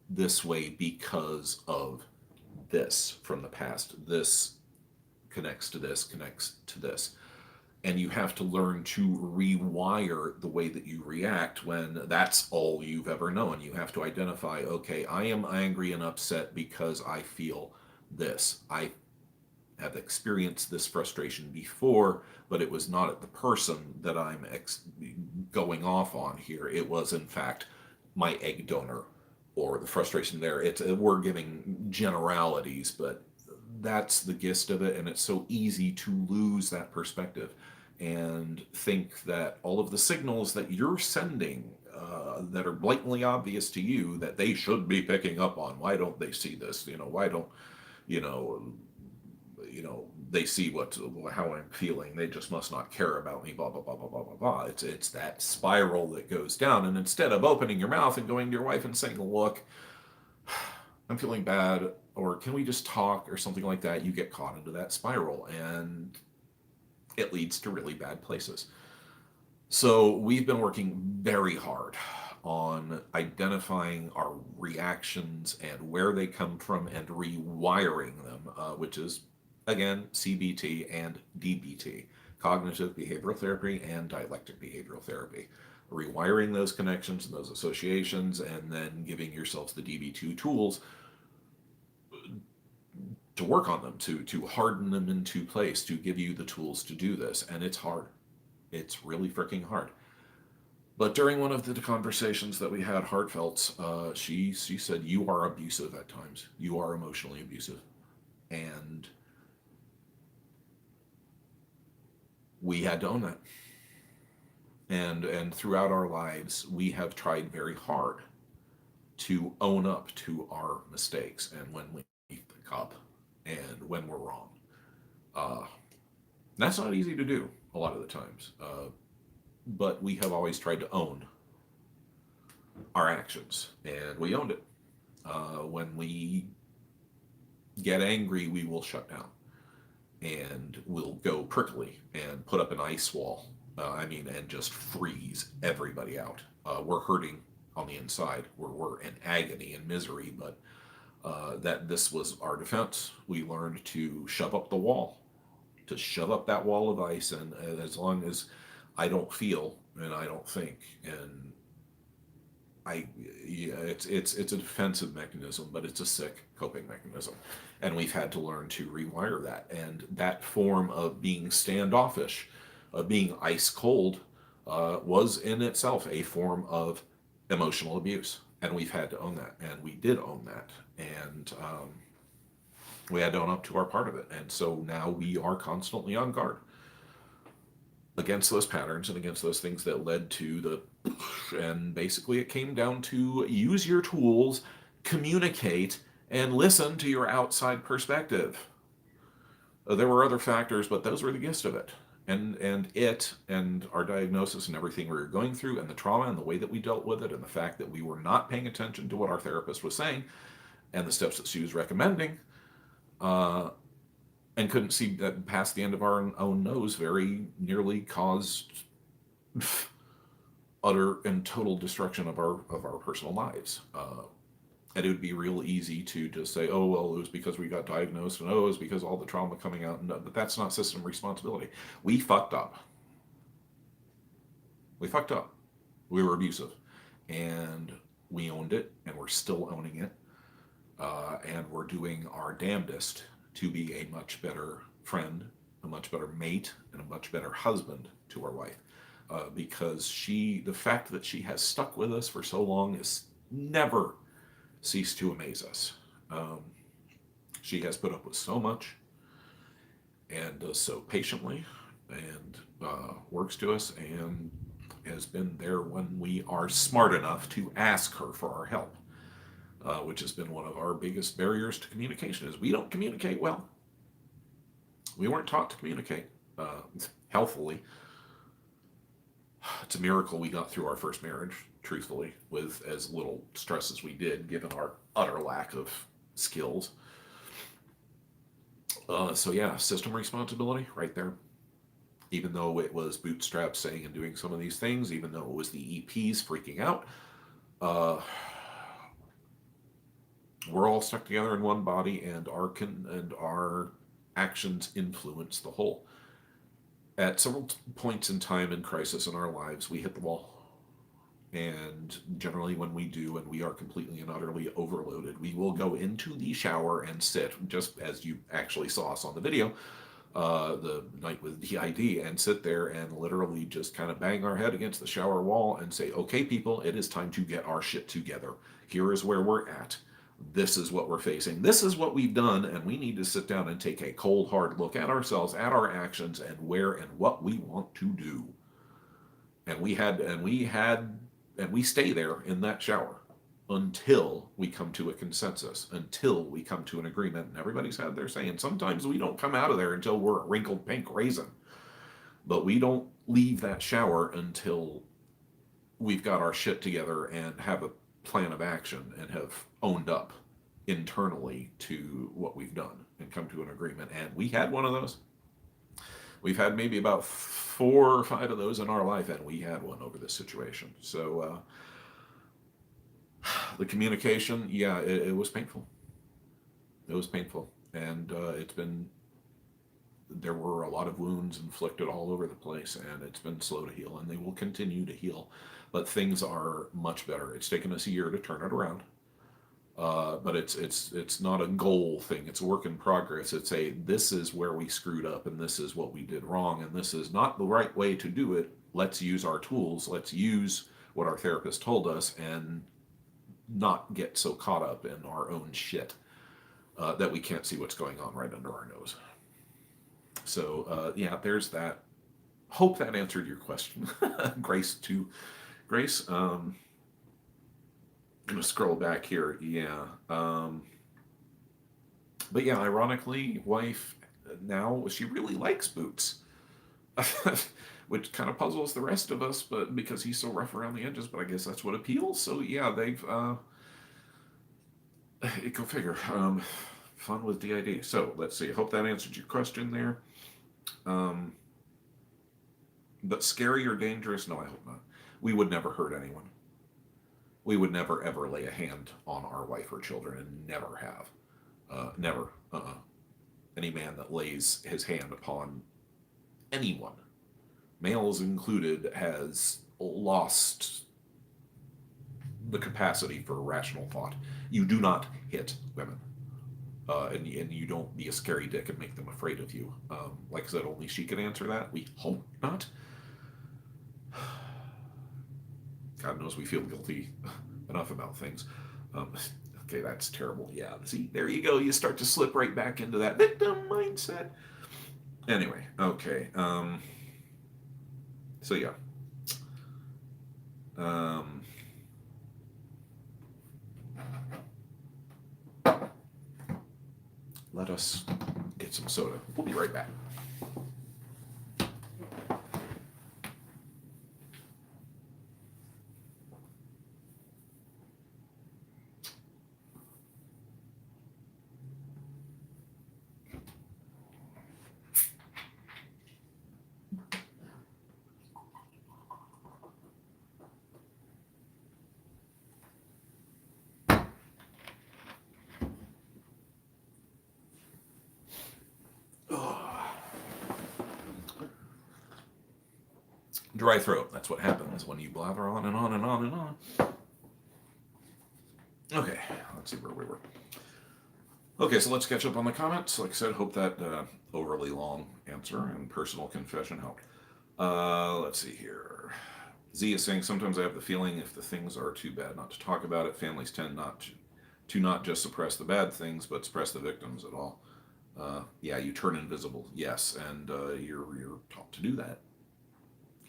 this way because of this from the past. This connects to this, connects to this. And you have to learn to rewire the way that you react when that's all you've ever known. You have to identify, okay, I am angry and upset because I feel this. I have experienced this frustration before, but it was not at the person that I'm going off on here. It was, in fact, my egg donor, or the frustration there. We're giving generalities, but that's the gist of it, and it's so easy to lose that perspective and think that all of the signals that you're sending that are blatantly obvious to you that they should be picking up on. Why don't they see this? Why don't you know they see how I'm feeling? They just must not care about me. Blah blah blah blah blah blah blah. It's that spiral that goes down, and instead of opening your mouth and going to your wife and saying, "Look, I'm feeling bad," or "Can we just talk?" or something like that, you get caught into that spiral, and it leads to really bad places. So we've been working very hard on identifying our reactions and where they come from and rewiring them, which is, again, CBT and DBT, cognitive behavioral therapy and dialectic behavioral therapy. Rewiring those connections and those associations, and then giving yourselves the DB2 tools to work on them, to harden them into place, to give you the tools to do this. And it's hard. It's really freaking hard. But during one of the conversations that we had, heartfelt, she said, "You are abusive at times. You are emotionally abusive," and we had to own that. And throughout our lives, we have tried very hard to own up to our mistakes and when we fuck up and when we're wrong. Uh, that's not easy to do a lot of the times, but we have always tried to own our actions, and we owned it. When we get angry, we will shut down and we'll go prickly and put up an ice wall. And just freeze everybody out. We're hurting on the inside. We're in agony and misery, but that this was our defense. We learned to shove up the wall, to shove up that wall of ice, and as long as I don't feel and I don't think, and it's a defensive mechanism, but it's a sick coping mechanism, and we've had to learn to rewire that. And that form of being standoffish, of being ice cold, was in itself a form of emotional abuse, and we've had to own that, and we did own that, and we had to own up to our part of it, and so now we are constantly on guard against those patterns and against those things that led to the. And basically it came down to use your tools, communicate, and listen to your outside perspective. There were other factors, but those were the gist of it. And our diagnosis and everything we were going through, and the trauma and the way that we dealt with it, and the fact that we were not paying attention to what our therapist was saying and the steps that she was recommending, and couldn't see that past the end of our own nose, very nearly caused utter and total destruction of our personal lives. And it would be real easy to just say, "Oh well, it was because we got diagnosed, and oh, it was because all the trauma coming out." No, but that's not system responsibility. We fucked up. We fucked up. We were abusive, and we owned it, and we're still owning it, and we're doing our damnedest to be a much better friend, a much better mate, and a much better husband to our wife. Because the fact that she has stuck with us for so long is never ceased to amaze us. She has put up with so much and does so patiently, and works to us, and has been there when we are smart enough to ask her for our help, which has been one of our biggest barriers to communication. Is we don't communicate well. We weren't taught to communicate healthfully. It's a miracle we got through our first marriage, truthfully, with as little stress as we did, given our utter lack of skills. So yeah, system responsibility right there. Even though it was Bootstrap saying and doing some of these things, even though it was the EPs freaking out, we're all stuck together in one body, and our actions influence the whole. At several points in time in crisis in our lives, we hit the wall. And generally when we do, and we are completely and utterly overloaded, we will go into the shower and sit, just as you actually saw us on the video, the night with DID, and sit there and literally just kind of bang our head against the shower wall and say, "Okay, people, it is time to get our shit together. Here is where we're at. This is what we're facing. This is what we've done, and we need to sit down and take a cold, hard look at ourselves, at our actions, and where and what we want to do." And we stay there in that shower until we come to a consensus, until we come to an agreement, and everybody's had their say. And sometimes we don't come out of there until we're a wrinkled pink raisin, but we don't leave that shower until we've got our shit together and have a plan of action and have owned up internally to what we've done and come to an agreement. And we had one of those. We've had maybe about 4 or 5 of those in our life, and we had one over this situation. So the communication, yeah, it was painful. It was painful, and there were a lot of wounds inflicted all over the place, and it's been slow to heal, and they will continue to heal. But things are much better. It's taken us a year to turn it around. But it's not a goal thing. It's a work in progress. It's this is where we screwed up, and this is what we did wrong, and this is not the right way to do it. Let's use our tools. Let's use what our therapist told us, and not get so caught up in our own shit that we can't see what's going on right under our nose. So yeah, there's that. Hope that answered your question. Grace too. Grace, I'm going to scroll back here. Yeah. But yeah, ironically, wife now, she really likes Boots. Which kind of puzzles the rest of us, but because he's so rough around the edges, but I guess that's what appeals. So yeah, they've, go figure, fun with DID. So let's see, I hope that answered your question there. But scary or dangerous? No, I hope not. We would never hurt anyone. We would never ever lay a hand on our wife or children, and never have. Never. Any man that lays his hand upon anyone, males included, has lost the capacity for rational thought. You do not hit women. And you don't be a scary dick and make them afraid of you. Like I said, only she can answer that. We hope not. God knows we feel guilty enough about things. Okay, that's terrible. Yeah, see, there you go. You start to slip right back into that victim mindset. Anyway, okay. So yeah. Let us get some soda. We'll be right back. Dry throat. That's what happens when you blather on and on and on and on. Okay, let's see where we were. Okay, so let's catch up on the comments. Like I said, hope that overly long answer and personal confession helped. Let's see here. Z is saying, sometimes I have the feeling if the things are too bad not to talk about it, families tend not just suppress the bad things, but suppress the victims at all. Yeah, you turn invisible. Yes, and you're taught to do that.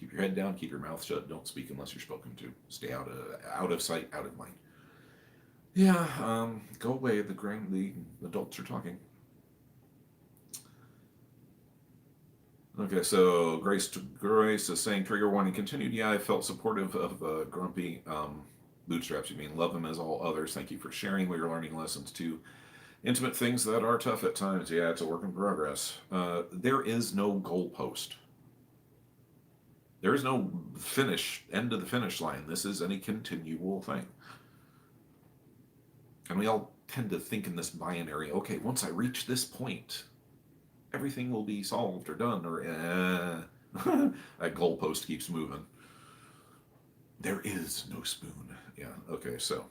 Keep your head down, keep your mouth shut, don't speak unless you're spoken to. Stay out of sight, out of mind. Yeah, go away, the adults are talking. Okay, so Grace is saying, trigger warning continued. Yeah, I felt supportive of grumpy bootstraps. You mean love them as all others. Thank you for sharing. We are learning lessons too. Intimate things that are tough at times. Yeah, it's a work in progress. There is no goalpost. There is no end of the finish line. This is any continual thing. And we all tend to think in this binary, okay, once I reach this point, everything will be solved or done, or that goalpost keeps moving. There is no spoon. Yeah, okay, so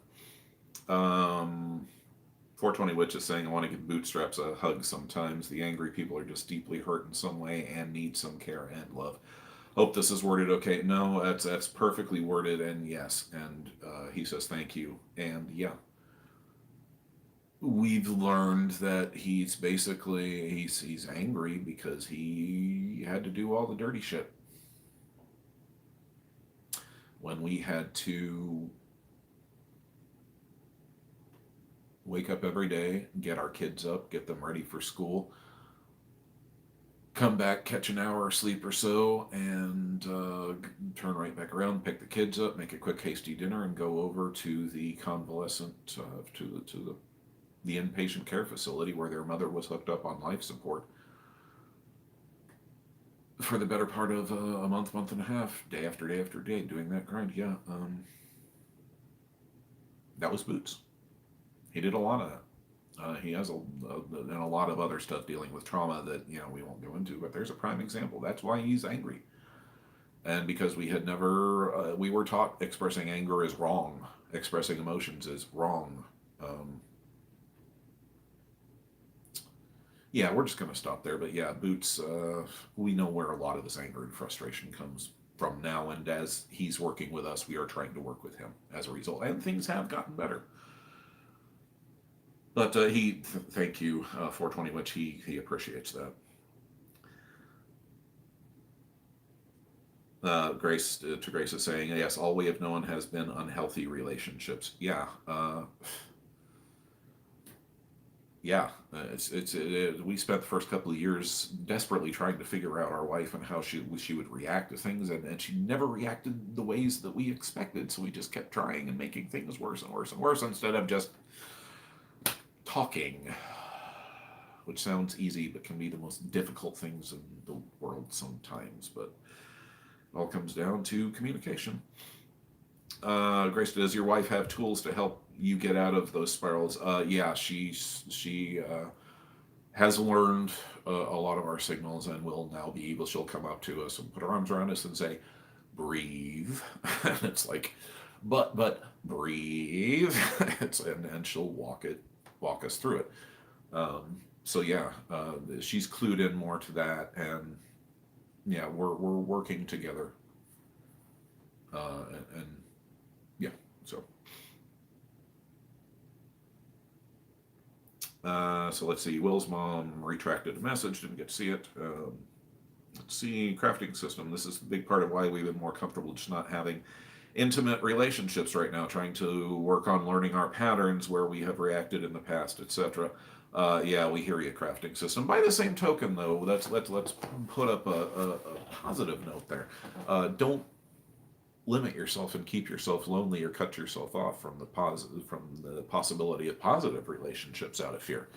420 Witch is saying, I want to give Bootstraps a hug sometimes. The angry people are just deeply hurt in some way and need some care and love. Hope this is worded okay. No, that's perfectly worded, and yes. And he says thank you. And yeah, we've learned that he's basically he's angry because he had to do all the dirty shit. When we had to wake up every day, get our kids up, get them ready for school, come back, catch an hour of sleep or so, and turn right back around, pick the kids up, make a quick hasty dinner, and go over to the convalescent, to the inpatient care facility where their mother was hooked up on life support. for the better part of a month, month and a half, day after day after day, doing that grind. Yeah, that was Boots. He did a lot of that. He has and a lot of other stuff dealing with trauma that we won't go into. But there's a prime example. That's why he's angry, and because we had never we were taught expressing anger is wrong, expressing emotions is wrong. Um, yeah, we're just gonna stop there. But yeah, Boots, we know where a lot of this anger and frustration comes from now, and as he's working with us, we are trying to work with him as a result, and things have gotten better. But thank you, 420, which he appreciates that. Grace is saying, yes, all we have known has been unhealthy relationships. Yeah, yeah. We spent the first couple of years desperately trying to figure out our wife and how she would react to things, and she never reacted the ways that we expected. So we just kept trying and making things worse and worse and worse instead of just talking, which sounds easy but can be the most difficult things in the world sometimes. But it all comes down to communication. Grace, does your wife have tools to help you get out of those spirals? Yeah, she has learned a lot of our signals and will now be able. She'll come up to us and put her arms around us and say, "Breathe," and it's like, but breathe. And she'll walk us through it. So yeah, she's clued in more to that, and yeah, we're working together, and yeah, so. So let's see. Will's mom retracted a message. Didn't get to see it. Let's see. Crafting system. This is a big part of why we've been more comfortable just not having intimate relationships right now. Trying to work on learning our patterns where we have reacted in the past, etc. Yeah, we hear you. Crafting system. By the same token, though, let's put up a positive note there. Don't limit yourself and keep yourself lonely or cut yourself off from the possibility of positive relationships out of fear.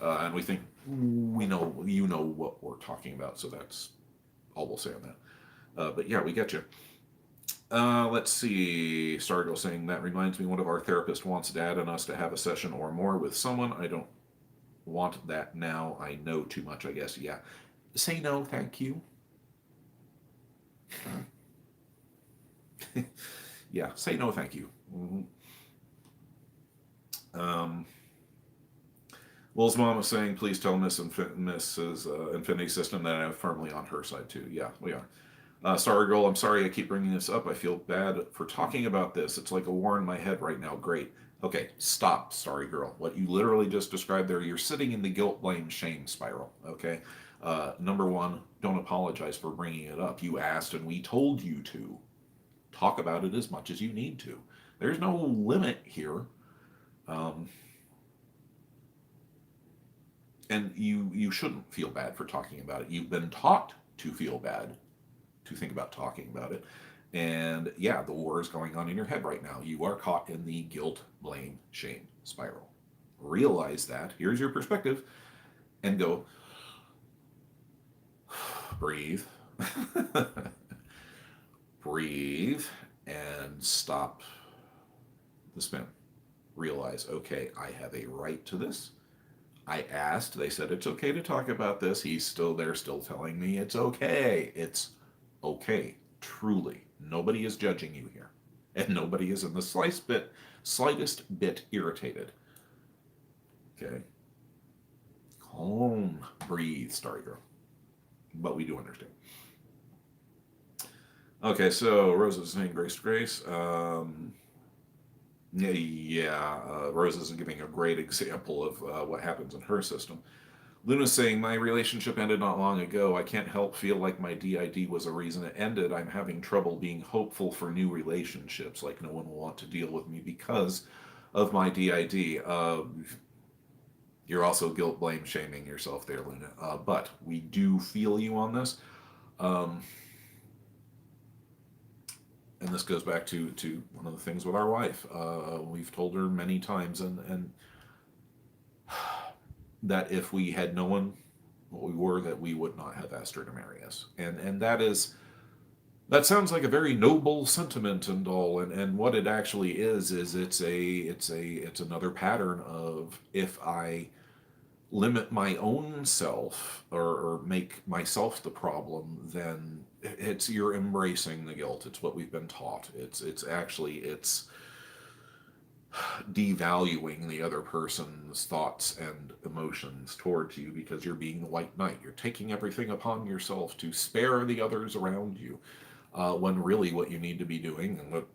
And we think we know what we're talking about, so that's all we'll say on that. But yeah, we get you. Let's see. Stargirl saying, that reminds me, one of our therapists wants Dad and us to have a session or more with someone. I don't want that now. I know too much, I guess. Yeah. Say no, thank you. Yeah, say no, thank you. Mm-hmm. Will's mom is saying, please tell Mrs. Infinity System that I'm firmly on her side too. Yeah, we are. Stargirl, I'm sorry I keep bringing this up. I feel bad for talking about this. It's like a war in my head right now. Great. Okay, stop, Stargirl. What you literally just described there, you're sitting in the guilt, blame, shame spiral. Okay? Number one, don't apologize for bringing it up. You asked and we told you to. Talk about it as much as you need to. There's no limit here. And you shouldn't feel bad for talking about it. You've been taught to feel bad, to think about talking about it. And yeah, the war is going on in your head right now. You are caught in the guilt, blame, shame spiral. Realize that. Here's your perspective. And go, breathe. Breathe and stop the spin. Realize, okay, I have a right to this. I asked, they said it's okay to talk about this. They're still telling me it's okay. It's okay, truly. Nobody is judging you here. And nobody is in the slightest bit irritated. Okay? Calm, breathe, Stargirl. But we do understand. Okay, so Rose is saying grace to grace. Rose is giving a great example of what happens in her system. Luna's saying, my relationship ended not long ago. I can't help feel like my DID was a reason it ended. I'm having trouble being hopeful for new relationships, like no one will want to deal with me because of my DID. You're also guilt, blame, shaming yourself there, Luna. But we do feel you on this. And this goes back to one of the things with our wife. We've told her many times, and that if we had known what we were, that we would not have asked her to marry us. And that sounds like a very noble sentiment and all, and what it actually is it's another pattern of, if I limit my own self, or make myself the problem, then it's, you're embracing the guilt. It's what we've been taught. It's devaluing the other person's thoughts and emotions towards you, because you're being the white knight. You're taking everything upon yourself to spare the others around you, when really what you need to be doing, and what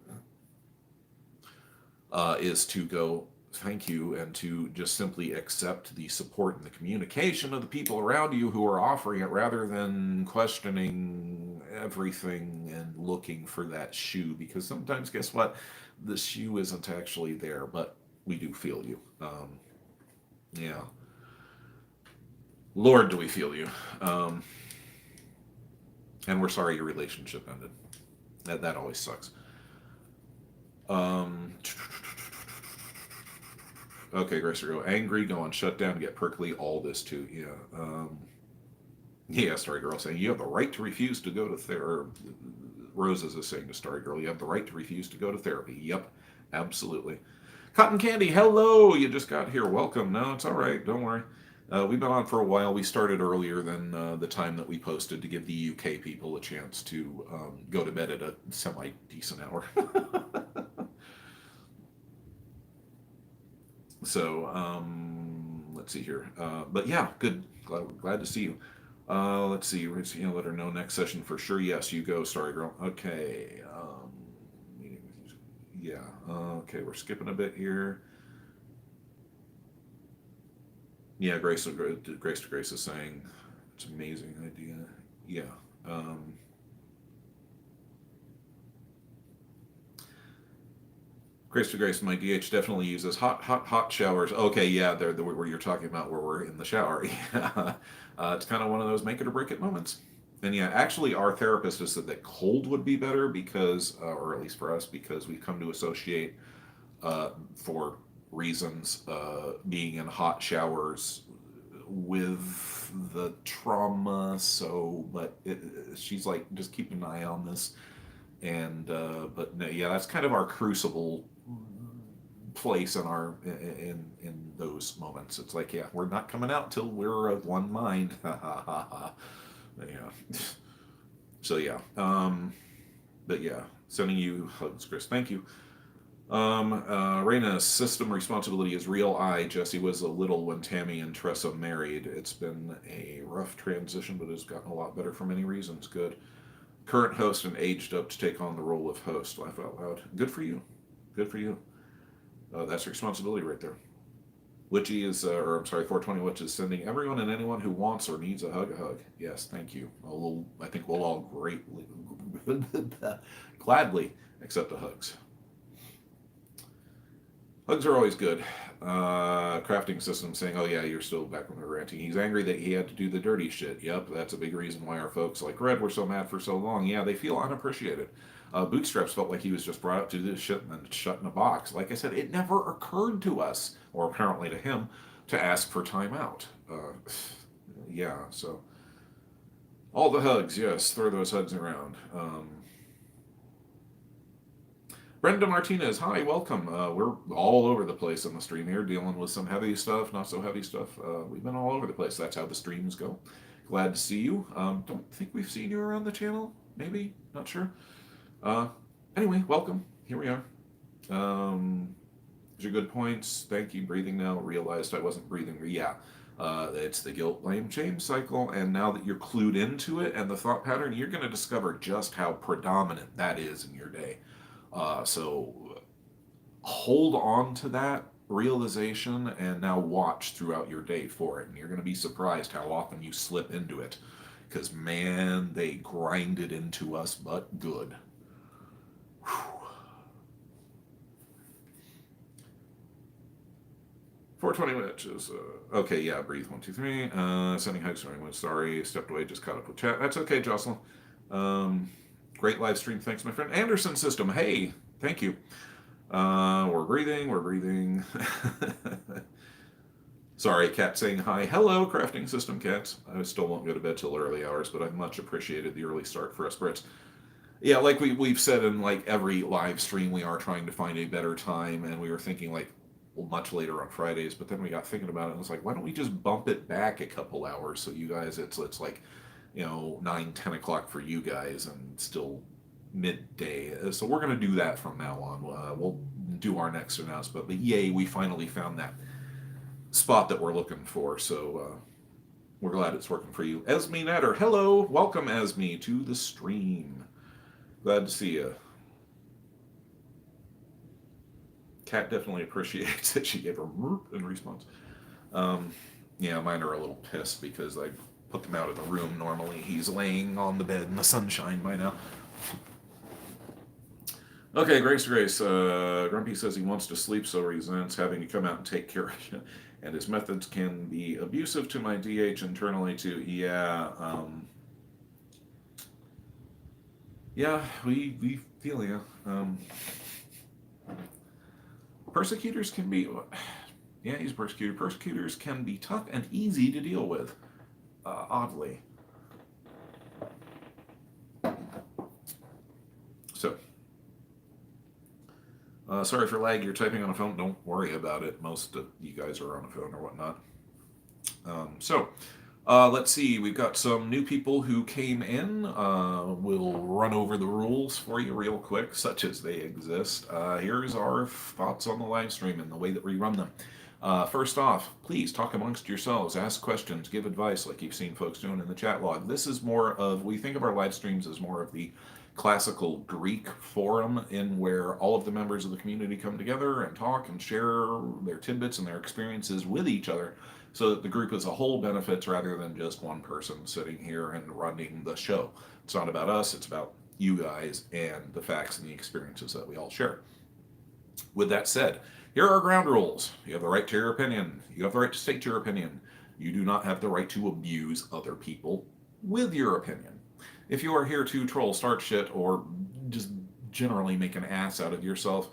is to go, thank you, and to just simply accept the support and the communication of the people around you who are offering it, rather than questioning everything and looking for that shoe. Because sometimes, guess what? The shoe isn't actually there, but we do feel you. Yeah. Lord, do we feel you. And we're sorry your relationship ended. That always sucks. Okay, Grace, go angry, go on shutdown, get prickly, all this too. Yeah. Yeah, Starry Girl saying, you have the right to refuse to go to therapy. Roses is saying to Starry Girl, you have the right to refuse to go to therapy. Yep, absolutely. Cotton Candy, hello, you just got here. Welcome. No, it's all right. Don't worry. We've been on for a while. We started earlier than the time that we posted, to give the UK people a chance to go to bed at a semi-decent hour. So, let's see here. But yeah, good. Glad to see you. Let's see. Let her know next session for sure. Yes, you go, Starry Girl. Okay. Yeah. Okay, we're skipping a bit here. Yeah, Grace to Grace is saying it's an amazing idea. Yeah. Grace to Grace, my DH definitely uses hot showers. Okay, yeah, they're where you're talking about, where we're in the shower. Yeah. It's kind of one of those make it or break it moments. And yeah, actually, our therapist has said that cold would be better, because, or at least for us, because we've come to associate, for reasons, being in hot showers with the trauma. So, but she's like, just keep an eye on this. And but no, yeah, that's kind of our crucible place in those moments. It's like, yeah, we're not coming out till we're of one mind. Yeah. So yeah. But yeah, sending you hugs, Chris. Thank you. Raina's system responsibility is real. Jesse was a little when Tammy and Tressa married. It's been a rough transition, but it's gotten a lot better for many reasons. Good. Current host and aged up to take on the role of host. Laugh out loud. Good for you. Good for you. That's responsibility right there. Witchy is, or I'm sorry, 420 Witch is sending everyone and anyone who wants or needs a hug. Yes, thank you. I think we'll all greatly, gladly accept the hugs. Hugs are always good. Crafting system saying, oh yeah, you're still back when we were ranting. He's angry that he had to do the dirty shit. Yep, that's a big reason why our folks like Red were so mad for so long. Yeah, they feel unappreciated. Bootstraps felt like he was just brought up to do this shit and then shut in a box. Like I said, it never occurred to us, or apparently to him, to ask for time out. Yeah, so all the hugs, yes, throw those hugs around. Brenda Martinez, hi, welcome. We're all over the place on the stream here, dealing with some heavy stuff, not so heavy stuff. We've been all over the place. That's how the streams go. Glad to see you. Don't think we've seen you around the channel. Maybe, not sure. Anyway, welcome. Here we are. Your good points. Thank you. Breathing now. Realized I wasn't breathing. Yeah. It's the guilt, blame, shame cycle. And now that you're clued into it and the thought pattern, you're going to discover just how predominant that is in your day. So hold on to that realization and now watch throughout your day for it. And you're going to be surprised how often you slip into it. Because, man, they grind it into us, but good. Whew. 420 witches. Okay, yeah, breathe. 1, 2, 3. Sending hugs to anyone. Sorry, stepped away, just caught up with chat. That's okay, Jocelyn. Great live stream. Thanks, my friend. Anderson System. Hey, thank you. We're breathing. Sorry, Cat saying hi. Hello, Crafting System Cats. I still won't go to bed till early hours, but I've much appreciated the early start for us Brits. Yeah, like we've said in like every live stream, we are trying to find a better time, and we were thinking like much later on Fridays, but then we got thinking about it, and it's like, why don't we just bump it back a couple hours so you guys, it's like, 9, 10 o'clock for you guys, and still midday. So we're gonna do that from now on. We'll do our next announcement, but yay, we finally found that spot that we're looking for. So we're glad it's working for you. Esme Natter, hello, welcome Esme to the stream. Glad to see you. Kat definitely appreciates it. She gave a whoop in response. Yeah, mine are a little pissed because I put them out of the room. Normally he's laying on the bed in the sunshine by now. Okay, Grace. Grumpy says he wants to sleep, so resents having to come out and take care of it. And his methods can be abusive to my DH internally too. Yeah, yeah, we feel you. Persecutors can be, yeah, he's a persecutor. Persecutors can be tough and easy to deal with, oddly. So, sorry for lag. You're typing on a phone. Don't worry about it. Most of you guys are on a phone or whatnot. Let's see. We've got some new people who came in. We'll run over the rules for you real quick, such as they exist. Here's our thoughts on the live stream and the way that we run them. First off, please talk amongst yourselves, ask questions, give advice like you've seen folks doing in the chat log. This is more of, we think of our live streams as more of the classical Greek forum in where all of the members of the community come together and talk and share their tidbits and their experiences with each other so that the group as a whole benefits rather than just one person sitting here and running the show. It's not about us, it's about you guys and the facts and the experiences that we all share. With that said, here are our ground rules. You have the right to your opinion. You have the right to state your opinion. You do not have the right to abuse other people with your opinion. If you are here to troll, start shit, or just generally make an ass out of yourself,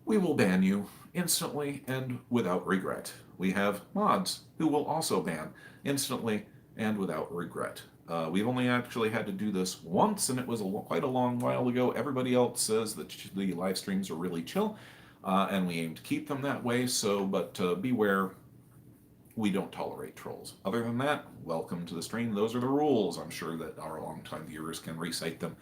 we will ban you instantly and without regret. We have mods who will also ban instantly and without regret. We've only actually had to do this once, and it was quite a long while ago. Everybody else says that the live streams are really chill, and we aim to keep them that way. But beware, we don't tolerate trolls. Other than that, welcome to the stream. Those are the rules. I'm sure that our longtime viewers can recite them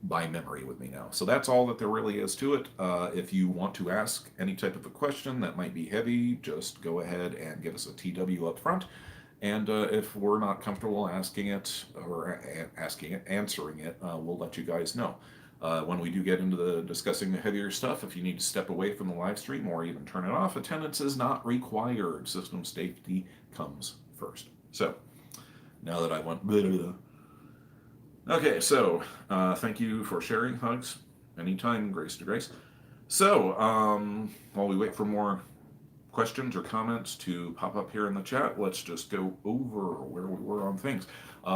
by memory with me now. So that's all that there really is to it. If you want to ask any type of a question that might be heavy, just go ahead and give us a TW up front. And if we're not comfortable asking it or answering it, we'll let you guys know. When we do get into the discussing the heavier stuff, if you need to step away from the live stream or even turn it off, attendance is not required. System safety comes first. So, now that I went blah, blah, blah. Okay, so thank you for sharing. Hugs anytime, grace to grace. So, while we wait for more questions or comments to pop up here in the chat, let's just go over where we were on things.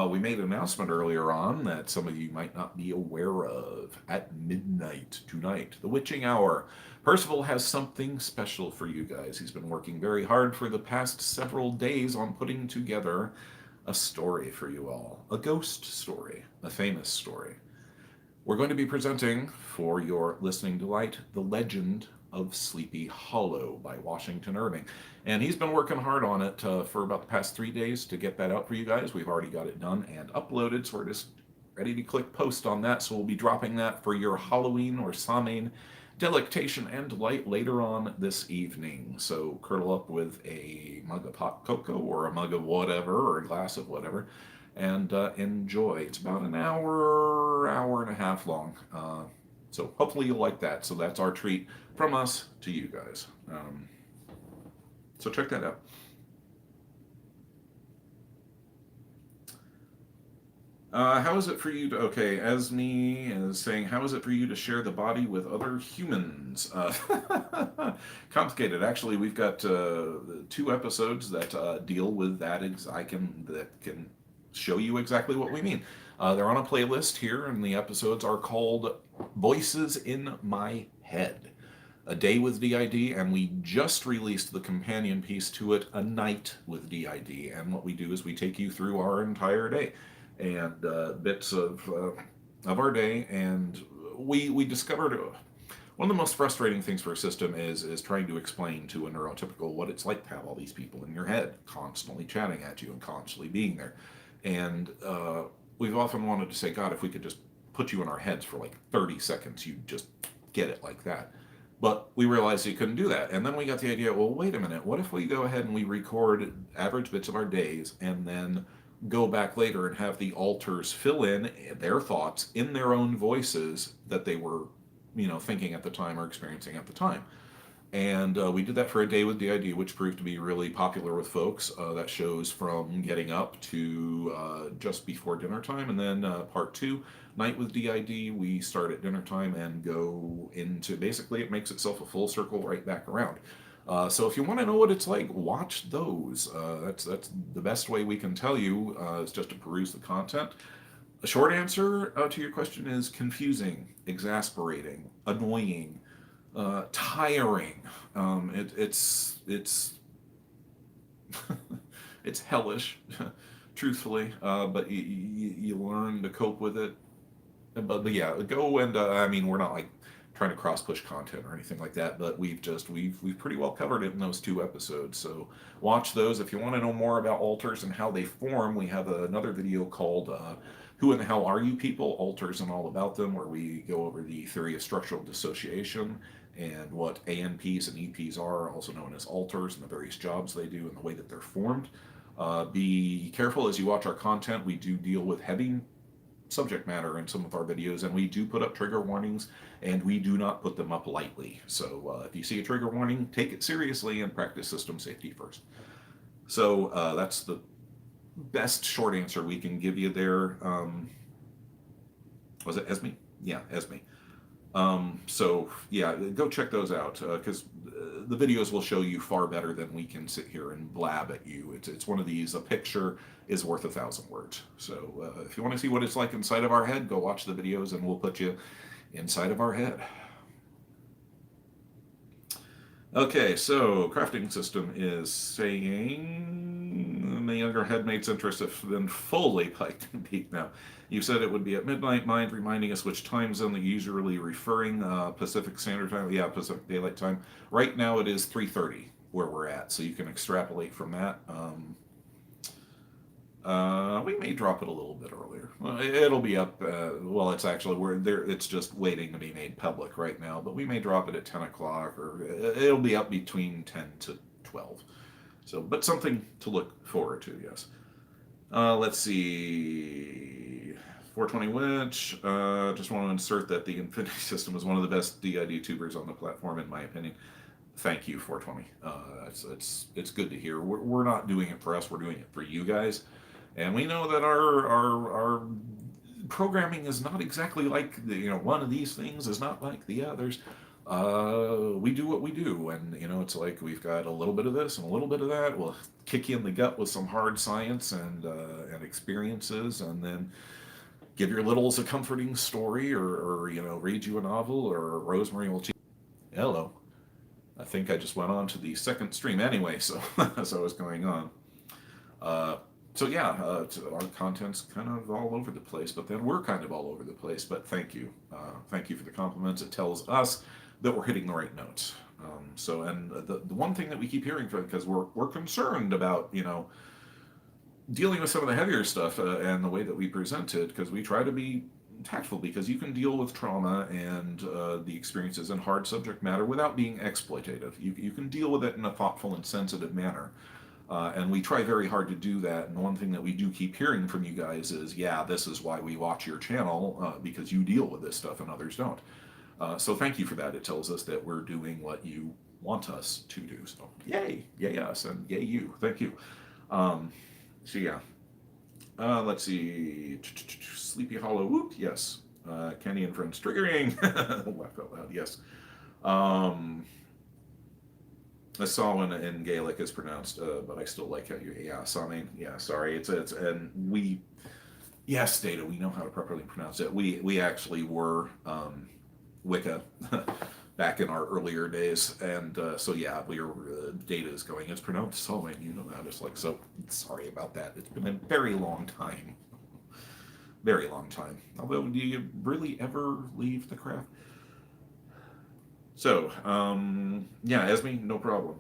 We made an announcement earlier on that some of you might not be aware of. At midnight tonight, the witching hour, Percival has something special for you guys. He's been working very hard for the past several days on putting together a story for you all. A ghost story, a famous story. We're going to be presenting, for your listening delight, The Legend of Sleepy Hollow by Washington Irving. And he's been working hard on it for about the past 3 days to get that out for you guys. We've already got it done and uploaded, so we're just ready to click post on that. So we'll be dropping that for your Halloween or Samhain delectation and delight later on this evening. So curl up with a mug of hot cocoa or a mug of whatever or a glass of whatever and enjoy. It's about an hour and a half long. So hopefully you'll like that. So that's our treat from us to you guys. So check that out. How is it for you to, okay, Esme is saying, how is it for you to share the body with other humans? Complicated. Actually, we've got 2 episodes that deal with that. That can show you exactly what we mean. They're on a playlist here, and the episodes are called Voices in My Head. A Day with DID, and we just released the companion piece to it, A Night with DID. And what we do is we take you through our entire day and bits of our day, and we discovered one of the most frustrating things for a system is trying to explain to a neurotypical what it's like to have all these people in your head constantly chatting at you and constantly being there. And we've often wanted to say, God, if we could just put you in our heads for like 30 seconds, you'd just get it like that. But we realized you couldn't do that. And then we got the idea, well, wait a minute, what if we go ahead and we record average bits of our days and then go back later and have the alters fill in their thoughts in their own voices that they were, thinking at the time or experiencing at the time. And we did that for A Day with DID, which proved to be really popular with folks. That shows from getting up to just before dinner time. And then part 2, Night with DID, we start at dinner time and go into, basically it makes itself a full circle right back around. So if you want to know what it's like, watch those. That's the best way we can tell you, is just to peruse the content. A short answer to your question is confusing, exasperating, annoying, tiring. It's it's hellish, truthfully. But you learn to cope with it. But yeah, go and I mean, we're not like trying to cross push content or anything like that, but we've pretty well covered it in those 2 episodes. So watch those. If you want to know more about alters and how they form, we have another video called Who in the Hell Are You People? Alters and All About Them, where we go over the theory of structural dissociation and what ANPs and EPs are, also known as alters, and the various jobs they do and the way that they're formed. Be careful as you watch our content. We do deal with heavy subject matter in some of our videos, and we do put up trigger warnings, and we do not put them up lightly. So if you see a trigger warning, take it seriously and practice system safety first. So that's the best short answer we can give you there. Was it Esme? Yeah, Esme. So yeah, go check those out, because the videos will show you far better than we can sit here and blab at you. It's one of these, a picture is worth 1,000 words. So if you want to see what it's like inside of our head, go watch the videos and we'll put you inside of our head. Okay, so crafting system is saying the younger headmate's interest have been fully piked and peaked now. You said it would be at midnight. Mind reminding us which time zone they're usually referring. Pacific Standard Time. Yeah, Pacific Daylight Time. Right now it is 3:30 where we're at, so you can extrapolate from that. We may drop it a little bit earlier. It'll be up. Well, it's actually we're there. It's just waiting to be made public right now. But we may drop it at 10 o'clock, or it'll be up between 10 to 12. So, but something to look forward to. Yes. Let's see. 420 Witch. Just want to insert that the Infinity System is one of the best DID tubers on the platform, in my opinion. Thank you, 420. It's good to hear. We're not doing it for us. We're doing it for you guys. And we know that our programming is not exactly like one of these things is not like the others. We do what we do, and it's like we've got a little bit of this and a little bit of that. We'll kick you in the gut with some hard science and experiences, and then give your littles a comforting story, or read you a novel, or Rosemary will. Hello. I think I just went on to the second stream anyway, so as I was going on. So yeah, our content's kind of all over the place, but then we're kind of all over the place. But thank you. Thank you for the compliments. It tells us that we're hitting the right notes. And the one thing that we keep hearing from, because we're concerned about, dealing with some of the heavier stuff and the way that we present it, because we try to be tactful, because you can deal with trauma and the experiences in hard subject matter without being exploitative. You can deal with it in a thoughtful and sensitive manner. And we try very hard to do that. And one thing that we do keep hearing from you guys is, yeah, this is why we watch your channel, because you deal with this stuff and others don't. So thank you for that. It tells us that we're doing what you want us to do. So yay us, and yay you. Thank you. So yeah. Let's see. Sleepy Hollow. Whoop. Yes. Kenny and Friends triggering. Laugh out loud. Yes. I saw one in Gaelic is pronounced, but I still like how you. Yeah, Samhain. Yeah, sorry. It's and we. Yes, Data. We know how to properly pronounce it. We actually were Wicca back in our earlier days. And so, yeah, we are, data is going. It's pronounced sewing, you know that. It's like, so sorry about that. It's been a very long time. Very long time. Although, do you really ever leave the craft? So, yeah, Esme, no problem.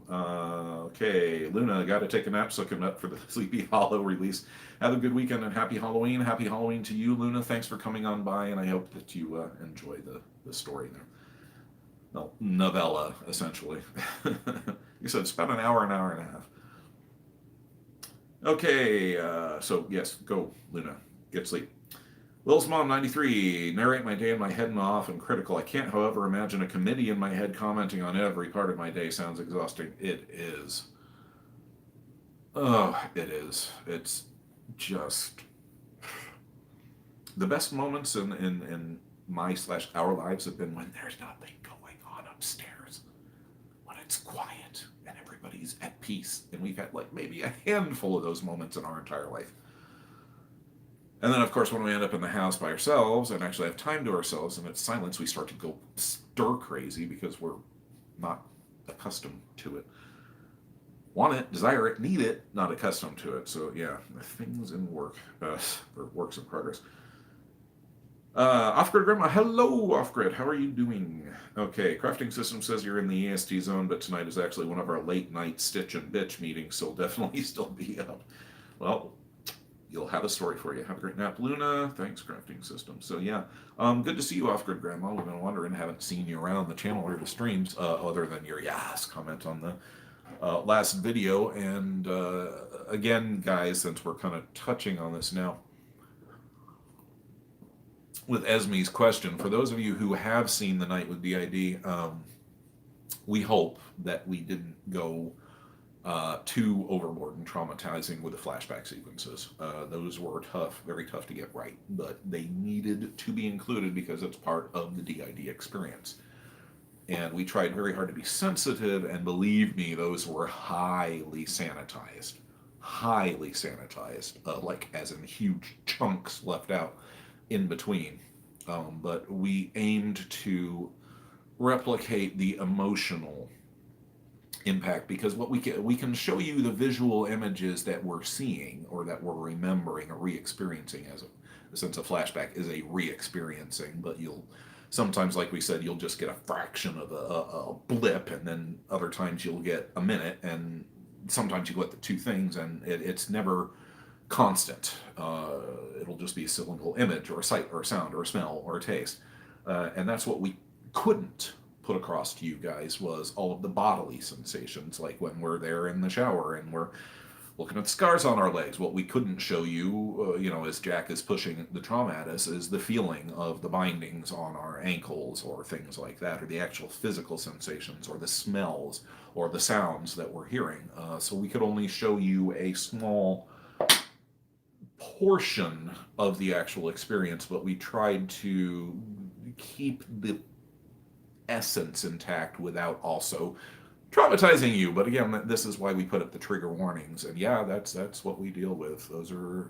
Okay, Luna, got to take a nap, so coming up for the Sleepy Hollow release. Have a good weekend and happy Halloween. Happy Halloween to you, Luna. Thanks for coming on by, and I hope that you enjoy the story there. No, novella, essentially. You said it's about an hour and a half. Okay, so yes, go, Luna. Get sleep. Lil's Mom 93, narrate my day in my head and often critical. I can't, however, imagine a committee in my head commenting on every part of my day. Sounds exhausting. It is. Oh, it is. It's just the best moments in my slash our lives have been when there's nothing going on upstairs. When it's quiet and everybody's at peace. And we've had like maybe a handful of those moments in our entire life. And then, of course, when we end up in the house by ourselves and actually have time to ourselves and it's silence, we start to go stir crazy because we're not accustomed to it. Want it, desire it, need it, not accustomed to it. So, yeah, things in work, or works in progress. Off-grid Grandma, hello, Off-grid. How are you doing? Okay, Crafting System says you're in the EST zone, but tonight is actually one of our late-night Stitch and Bitch meetings, so definitely still be up. Well, you'll have a story for you. Have a great nap, Luna. Thanks, Crafting System. So, yeah, good to see you, Off-grid Grandma. We've been wondering, haven't seen you around the channel or the streams, other than your yes comment on the last video. And again, guys, since we're kind of touching on this now, with Esme's question, for those of you who have seen The Night with DID, we hope that we didn't go too overboard and traumatizing with the flashback sequences. Those were tough, very tough to get right, but they needed to be included because it's part of the DID experience. And we tried very hard to be sensitive, and believe me, those were highly sanitized. Highly sanitized, like as in huge chunks left out in between. But we aimed to replicate the emotional impact, because what we can show you the visual images that we're seeing or that we're remembering or re-experiencing, as a sense of flashback is a re-experiencing, but you'll sometimes, like we said, you'll just get a fraction of a blip, and then other times you'll get a minute, and sometimes you get the two things, and it's never constant. It'll just be a single image or a sight or a sound or a smell or a taste. And that's what we couldn't put across to you guys, was all of the bodily sensations, like when we're there in the shower and we're looking at the scars on our legs. What we couldn't show you, as Jack is pushing the trauma at us, is the feeling of the bindings on our ankles or things like that, or the actual physical sensations or the smells or the sounds that we're hearing. So we could only show you a small portion of the actual experience, but we tried to keep the essence intact without also traumatizing you. But again, this is why we put up the trigger warnings, and yeah, that's what we deal with. Those are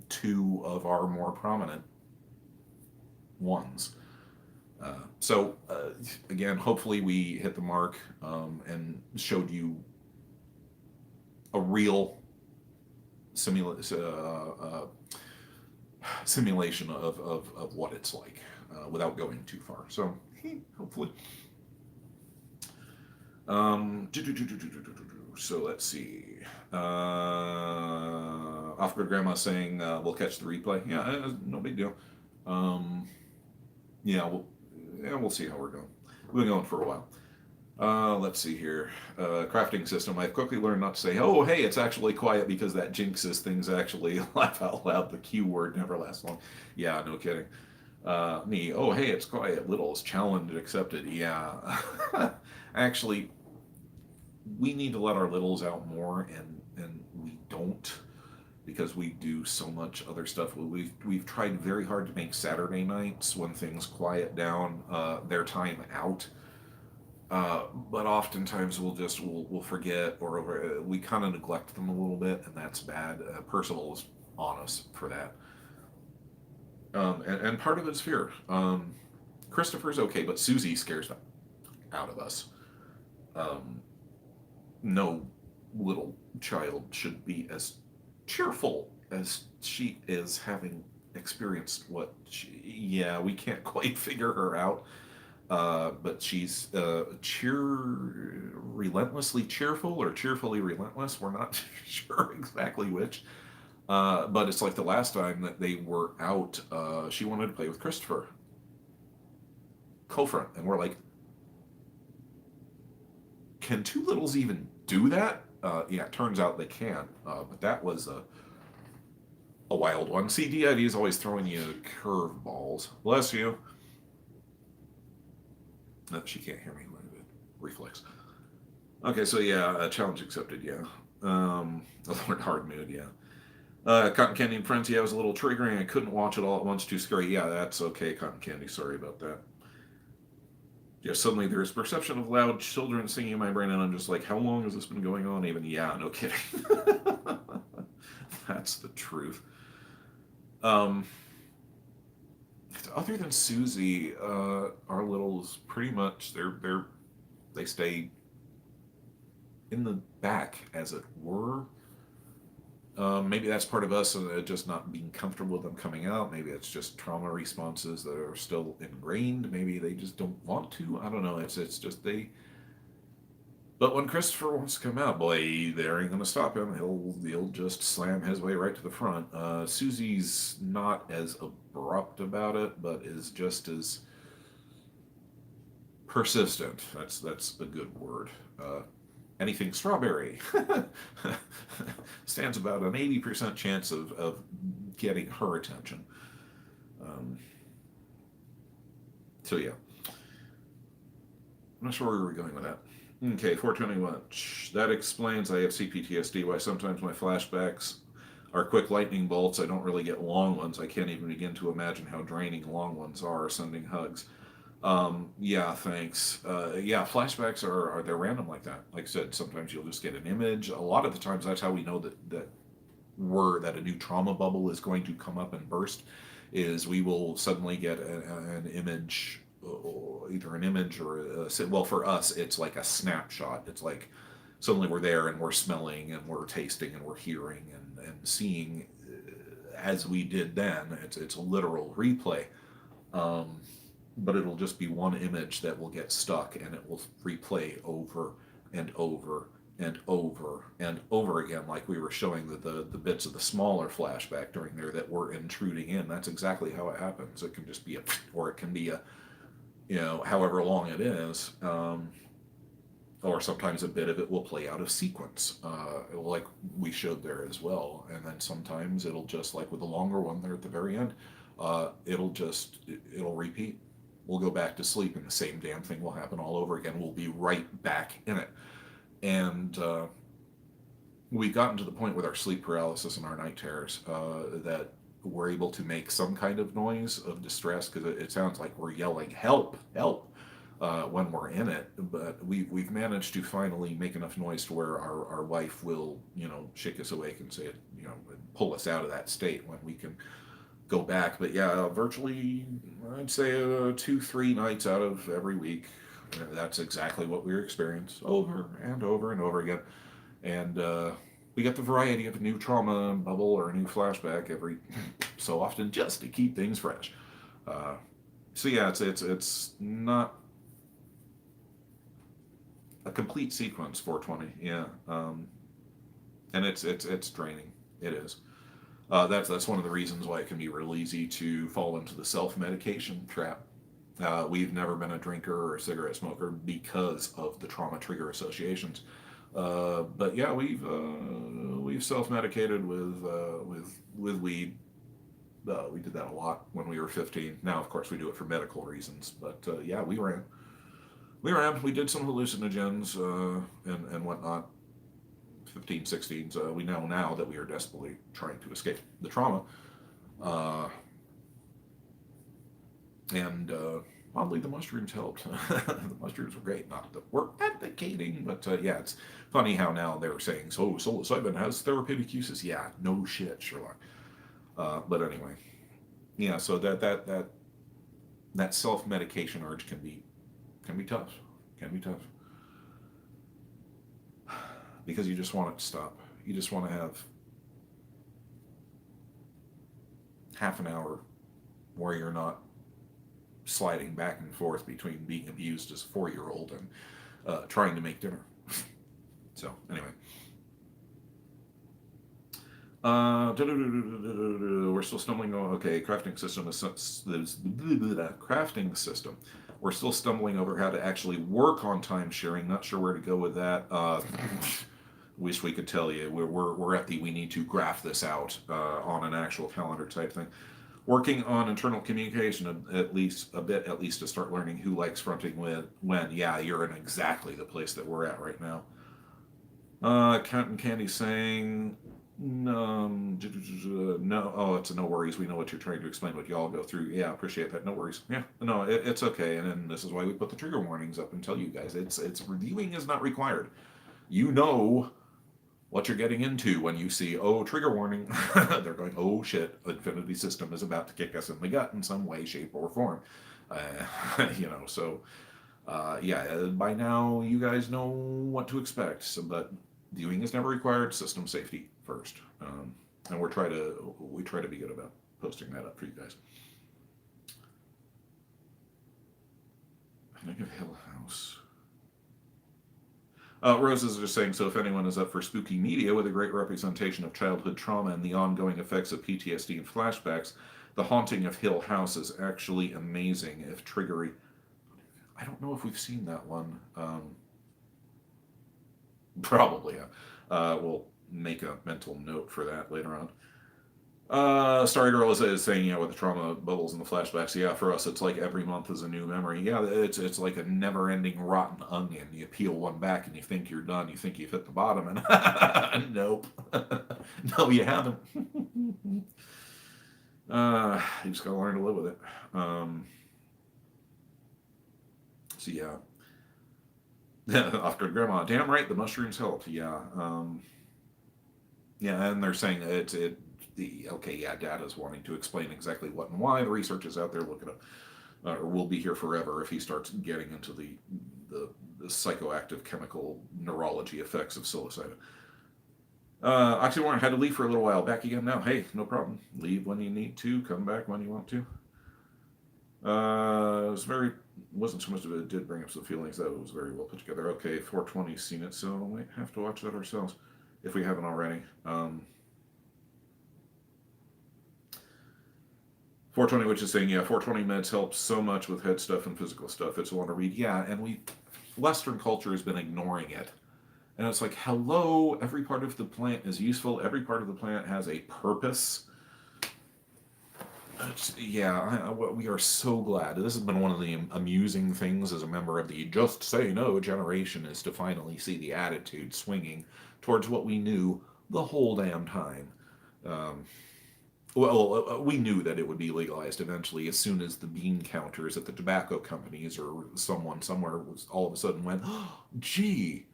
two of our more prominent ones. So again, hopefully we hit the mark and showed you a real simulation of what it's like without going too far. So hopefully. So let's see. Off-grid Grandma saying we'll catch the replay. Yeah, no big deal. We'll see how we're going. We've been going for a while. Let's see here. Crafting System. I've quickly learned not to say, oh, hey, it's actually quiet, because that jinxes things. Actually laugh out loud. The Q word never lasts long. Yeah, no kidding. Me, oh, hey, it's quiet. Littles, challenged, accepted. Yeah. Actually, we need to let our littles out more, and we don't, because we do so much other stuff. We've tried very hard to make Saturday nights, when things quiet down, their time out. But oftentimes we'll forget, or we kind of neglect them a little bit, and that's bad. Percival's on us for that. And part of it's fear. Christopher's okay, but Susie scares the out of us. No little child should be as cheerful as she is, having experienced what yeah, we can't quite figure her out. But she's relentlessly cheerful or cheerfully relentless. We're not sure exactly which. But it's like the last time that they were out, she wanted to play with Christopher. Kofra. And we're like, can two littles even do that? Yeah, it turns out they can. But that was a wild one. See, DID is always throwing you curveballs. Bless you. No, she can't hear me. Reflex. Okay, so yeah, challenge accepted, yeah. Hard mood, yeah. Cotton Candy and Friends, yeah, it was a little triggering. I couldn't watch it all at once, too scary. Yeah, that's okay, Cotton Candy, sorry about that. Yeah, suddenly there's perception of loud children singing in my brain, and I'm just like, how long has this been going on even? Yeah, no kidding. That's the truth. Other than Susie, our littles pretty much, they stay in the back, as it were. Maybe that's part of us just not being comfortable with them coming out. Maybe it's just trauma responses that are still ingrained. Maybe they just don't want to. I don't know. It's just they. But when Christopher wants to come out, boy, they ain't gonna stop him. He'll just slam his way right to the front. Susie's not as abrupt about it, but is just as persistent. That's a good word. Anything strawberry stands about an 80% chance of getting her attention. So yeah, I'm not sure where we were going with that. Okay, 421. That explains I have CPTSD, why sometimes my flashbacks are quick lightning bolts. I don't really get long ones. I can't even begin to imagine how draining long ones are. Sending hugs. Yeah, thanks. Yeah, flashbacks they're random like that. Like I said, sometimes you'll just get an image. A lot of the times that's how we know that a new trauma bubble is going to come up and burst, is we will suddenly get an image, either an image or well, for us it's like a snapshot. It's like suddenly we're there and we're smelling and we're tasting and we're hearing and seeing as we did then. It's a literal replay. But it'll just be one image that will get stuck, and it will replay over and over and over and over again, like we were showing the bits of the smaller flashback during there that were intruding in. That's exactly how it happens. It can just be or it can be however long it is, or sometimes a bit of it will play out of sequence, like we showed there as well. And then sometimes it'll just, like with the longer one there at the very end, it'll repeat. We'll go back to sleep and the same damn thing will happen all over again. We'll be right back in it. And we've gotten to the point with our sleep paralysis and our night terrors that we're able to make some kind of noise of distress, because it sounds like we're yelling, help, help, when we're in it. But we've managed to finally make enough noise to where our wife will, shake us awake and say, pull us out of that state when we can go back. But yeah, virtually, I'd say 2-3 nights out of every week, that's exactly what we experience over and over and over again. And we get the variety of a new trauma bubble or a new flashback every so often, just to keep things fresh. So yeah, it's not a complete sequence. 420, yeah, and it's draining. It is. That's one of the reasons why it can be real easy to fall into the self-medication trap. We've never been a drinker or a cigarette smoker because of the trauma trigger associations. But yeah, we've self-medicated with weed. We did that a lot when we were 15. Now, of course, we do it for medical reasons. But yeah, we ran. We did some hallucinogens and whatnot. 15, 16s. We know now that we are desperately trying to escape the trauma. And oddly, the mushrooms helped. The mushrooms were great. Not that we're advocating, but yeah, it's funny how now they're saying, so psilocybin has therapeutic uses. Yeah, no shit, Sherlock. But anyway, yeah, so that that self-medication urge can be tough. Can be tough. Because you just want it to stop. You just want to have half an hour where you're not sliding back and forth between being abused as a 4-year-old and trying to make dinner. So, anyway. We're still stumbling over. Okay, crafting system. Crafting system. We're still stumbling over how to actually work on time sharing. Not sure where to go with that. Wish we could tell you. We're at the we need to graph this out on an actual calendar type thing. Working on internal communication at least to start learning who likes fronting with when. Yeah, you're in exactly the place that we're at right now. Captain Candy saying no. Oh, it's a no worries. We know what you're trying to explain. What y'all go through. Yeah, appreciate that. No worries. Yeah, no, it's okay. And this is why we put the trigger warnings up and tell you guys it's reviewing is not required. You know what you're getting into when you see, oh, trigger warning. They're going, oh shit, Infinity System is about to kick us in the gut in some way, shape, or form. So by now you guys know what to expect. So, but viewing is never required. System safety first, and we try to be good about posting that up for you guys. Think of Hill House. Rose is just saying, so if anyone is up for spooky media with a great representation of childhood trauma and the ongoing effects of PTSD and flashbacks, The Haunting of Hill House is actually amazing. If triggery, I don't know if we've seen that one. Probably, yeah. We'll make a mental note for that later on. Starry Girl is saying, yeah, with the trauma bubbles and the flashbacks, yeah, for us it's like every month is a new memory. Yeah, it's like a never-ending rotten onion. You peel one back and you think you're done. You think you've hit the bottom, and nope. No, you haven't. You just gotta learn to live with it. So yeah. After Grandma, damn right, the mushrooms helped. Yeah. Yeah, and they're saying that Dada's wanting to explain exactly what and why. The research is out there. Look it up. Or we'll be here forever if he starts getting into the psychoactive chemical neurology effects of psilocybin. Oxymoron had to leave for a little while. Back again now. Hey, no problem. Leave when you need to. Come back when you want to. Wasn't so much of it. Did bring up some feelings. That was very well put together. Okay, 420's seen it, so we might have to watch that ourselves if we haven't already. 420, which is saying, yeah, 420 meds help so much with head stuff and physical stuff. It's one to read. Yeah, and Western culture has been ignoring it. And it's like, hello, every part of the plant is useful. Every part of the plant has a purpose. We are so glad. This has been one of the amusing things as a member of the Just Say No generation is to finally see the attitude swinging towards what we knew the whole damn time. We knew that it would be legalized eventually as soon as the bean counters at the tobacco companies or someone somewhere was all of a sudden went, oh, gee,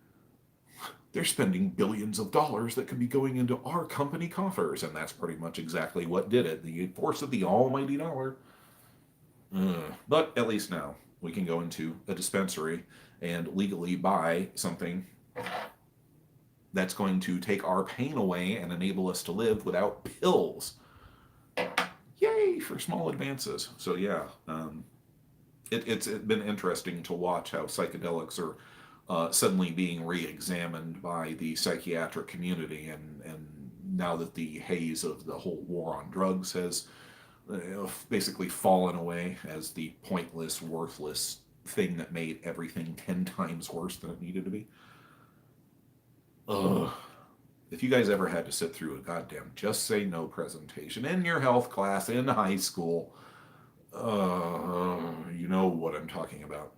they're spending billions of dollars that could be going into our company coffers. And that's pretty much exactly what did it. The force of the almighty dollar. But at least now we can go into a dispensary and legally buy something that's going to take our pain away and enable us to live without pills. Yay for small advances. So yeah, it's been interesting to watch how psychedelics are suddenly being re-examined by the psychiatric community, and now that the haze of the whole war on drugs has basically fallen away as the pointless, worthless thing that made everything 10 times worse than it needed to be. Ugh. If you guys ever had to sit through a goddamn Just Say No presentation in your health class in high school, you know what I'm talking about.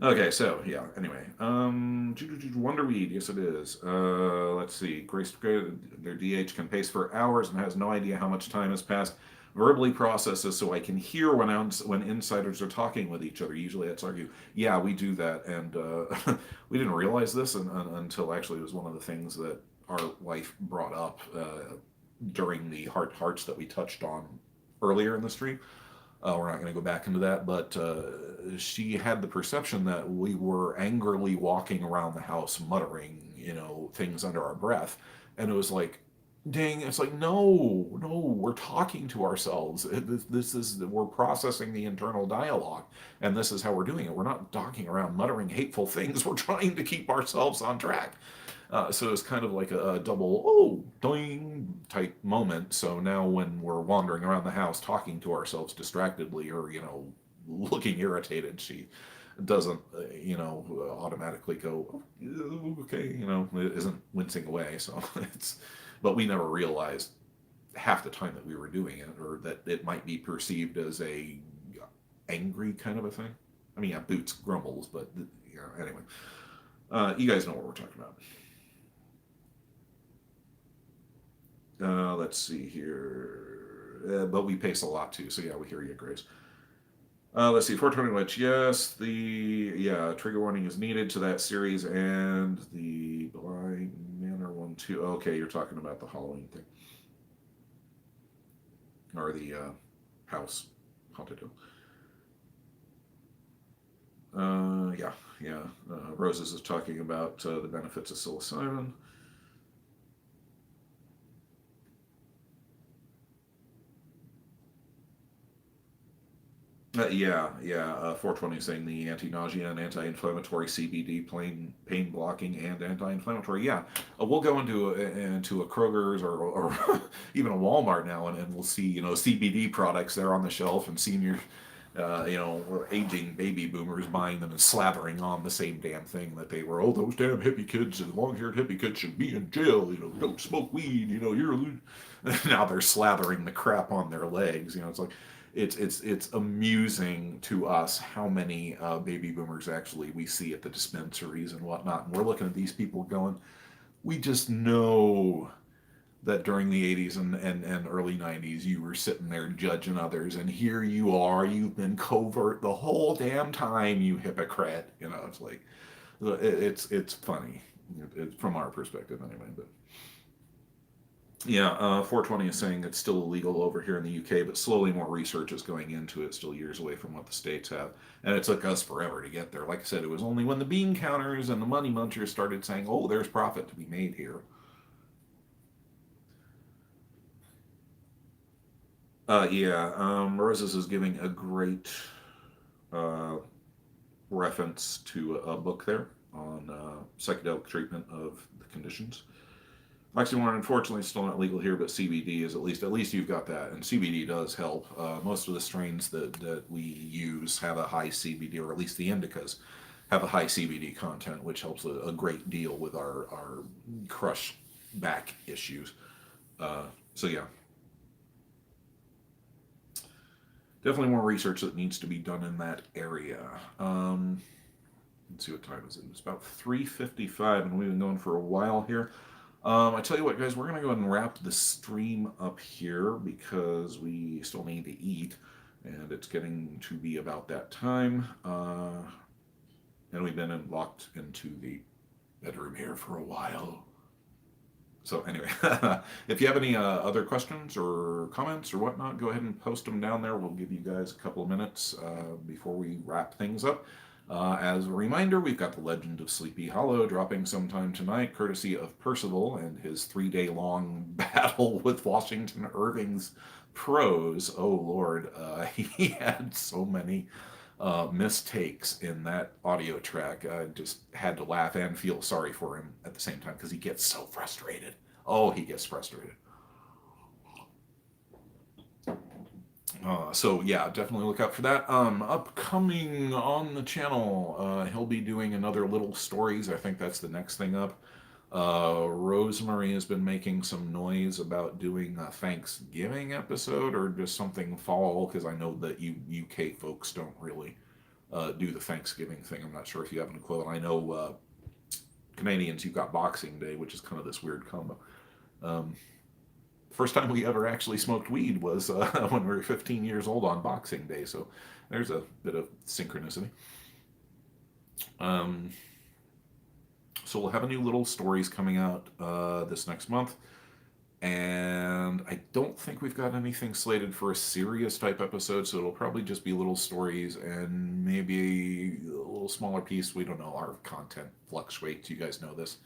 Okay, so, yeah, anyway. Wonderweed, yes it is. Let's see. Grace, their DH can pace for hours and has no idea how much time has passed. Verbally processes so I can hear when insiders are talking with each other. Usually that's argue. Yeah, we do that, and we didn't realize this until actually it was one of the things that our wife brought up during the hearts that we touched on earlier in the stream. We're not going to go back into that, but she had the perception that we were angrily walking around the house muttering, things under our breath. And it was like, dang, it's like, no, we're talking to ourselves. We're processing the internal dialogue, and this is how we're doing it. We're not talking around muttering hateful things. We're trying to keep ourselves on track. So it's kind of like a double, doing type moment. So now when we're wandering around the house talking to ourselves distractedly or, looking irritated, she doesn't, automatically go, oh, okay, it isn't wincing away. So but we never realized half the time that we were doing it, or that it might be perceived as a angry kind of a thing. I mean, yeah, Boots grumbles, but, anyway. You guys know what we're talking about. Let's see here. But we pace a lot too, so yeah, we hear you, Grace. Let's see, 420 Witch, yes. Trigger warning is needed to that series and the Blind Manor one too. Okay, you're talking about the Halloween thing. Or the house, Haunted Hill. Roses is talking about the benefits of psilocybin. Yeah. 420 is saying the anti-nausea and anti-inflammatory CBD, pain blocking and anti-inflammatory. Yeah, we'll go into a Kroger's or even a Walmart now, and we'll see CBD products there on the shelf, and seniors, aging baby boomers buying them and slathering on the same damn thing that they were. Oh, those damn hippie kids, long-haired hippie kids should be in jail. Don't smoke weed. You're now they're slathering the crap on their legs. It's like. It's amusing to us how many baby boomers actually we see at the dispensaries and whatnot. And we're looking at these people going, we just know that during the 80s and early 90s, you were sitting there judging others. And here you are, you've been covert the whole damn time, you hypocrite. It's like, it's funny from our perspective anyway. But yeah, 420 is saying it's still illegal over here in the UK, but slowly more research is going into it, still years away from what the States have. And it took us forever to get there. Like I said, it was only when the bean counters and the money munchers started saying, oh, there's profit to be made here. Roses is giving a great reference to a book there on psychedelic treatment of the conditions. Oxymoron, unfortunately, is still not legal here, but CBD is at least you've got that, and CBD does help. Most of the strains that we use have a high CBD, or at least the indicas have a high CBD content, which helps a great deal with our crush back issues. So yeah, definitely more research that needs to be done in that area. Let's see what time is it. It's about 3:55, and we've been going for a while here. I tell you what, guys, we're going to go ahead and wrap the stream up here because we still need to eat, and it's getting to be about that time. And we've been locked into the bedroom here for a while. So anyway, if you have any other questions or comments or whatnot, go ahead and post them down there. We'll give you guys a couple of minutes before we wrap things up. As a reminder, we've got The Legend of Sleepy Hollow dropping sometime tonight, courtesy of Percival and his 3-day-long battle with Washington Irving's prose. Oh, Lord, he had so many mistakes in that audio track. I just had to laugh and feel sorry for him at the same time because he gets so frustrated. Oh, he gets frustrated. So yeah, definitely look out for that. Upcoming on the channel, he'll be doing another Little Stories. I think that's the next thing up. Rosemary has been making some noise about doing a Thanksgiving episode or just something fall, because I know that you UK folks don't really do the Thanksgiving thing. I'm not sure if you have an equivalent. I know Canadians, you've got Boxing Day, which is kind of this weird combo. First time we ever actually smoked weed was when we were 15 years old on Boxing Day, so there's a bit of synchronicity. So we'll have a new Little Stories coming out this next month, And I don't think we've got anything slated for a serious type episode, so it'll probably just be little stories and maybe a little smaller piece. We don't know. Our content fluctuates. You guys know this.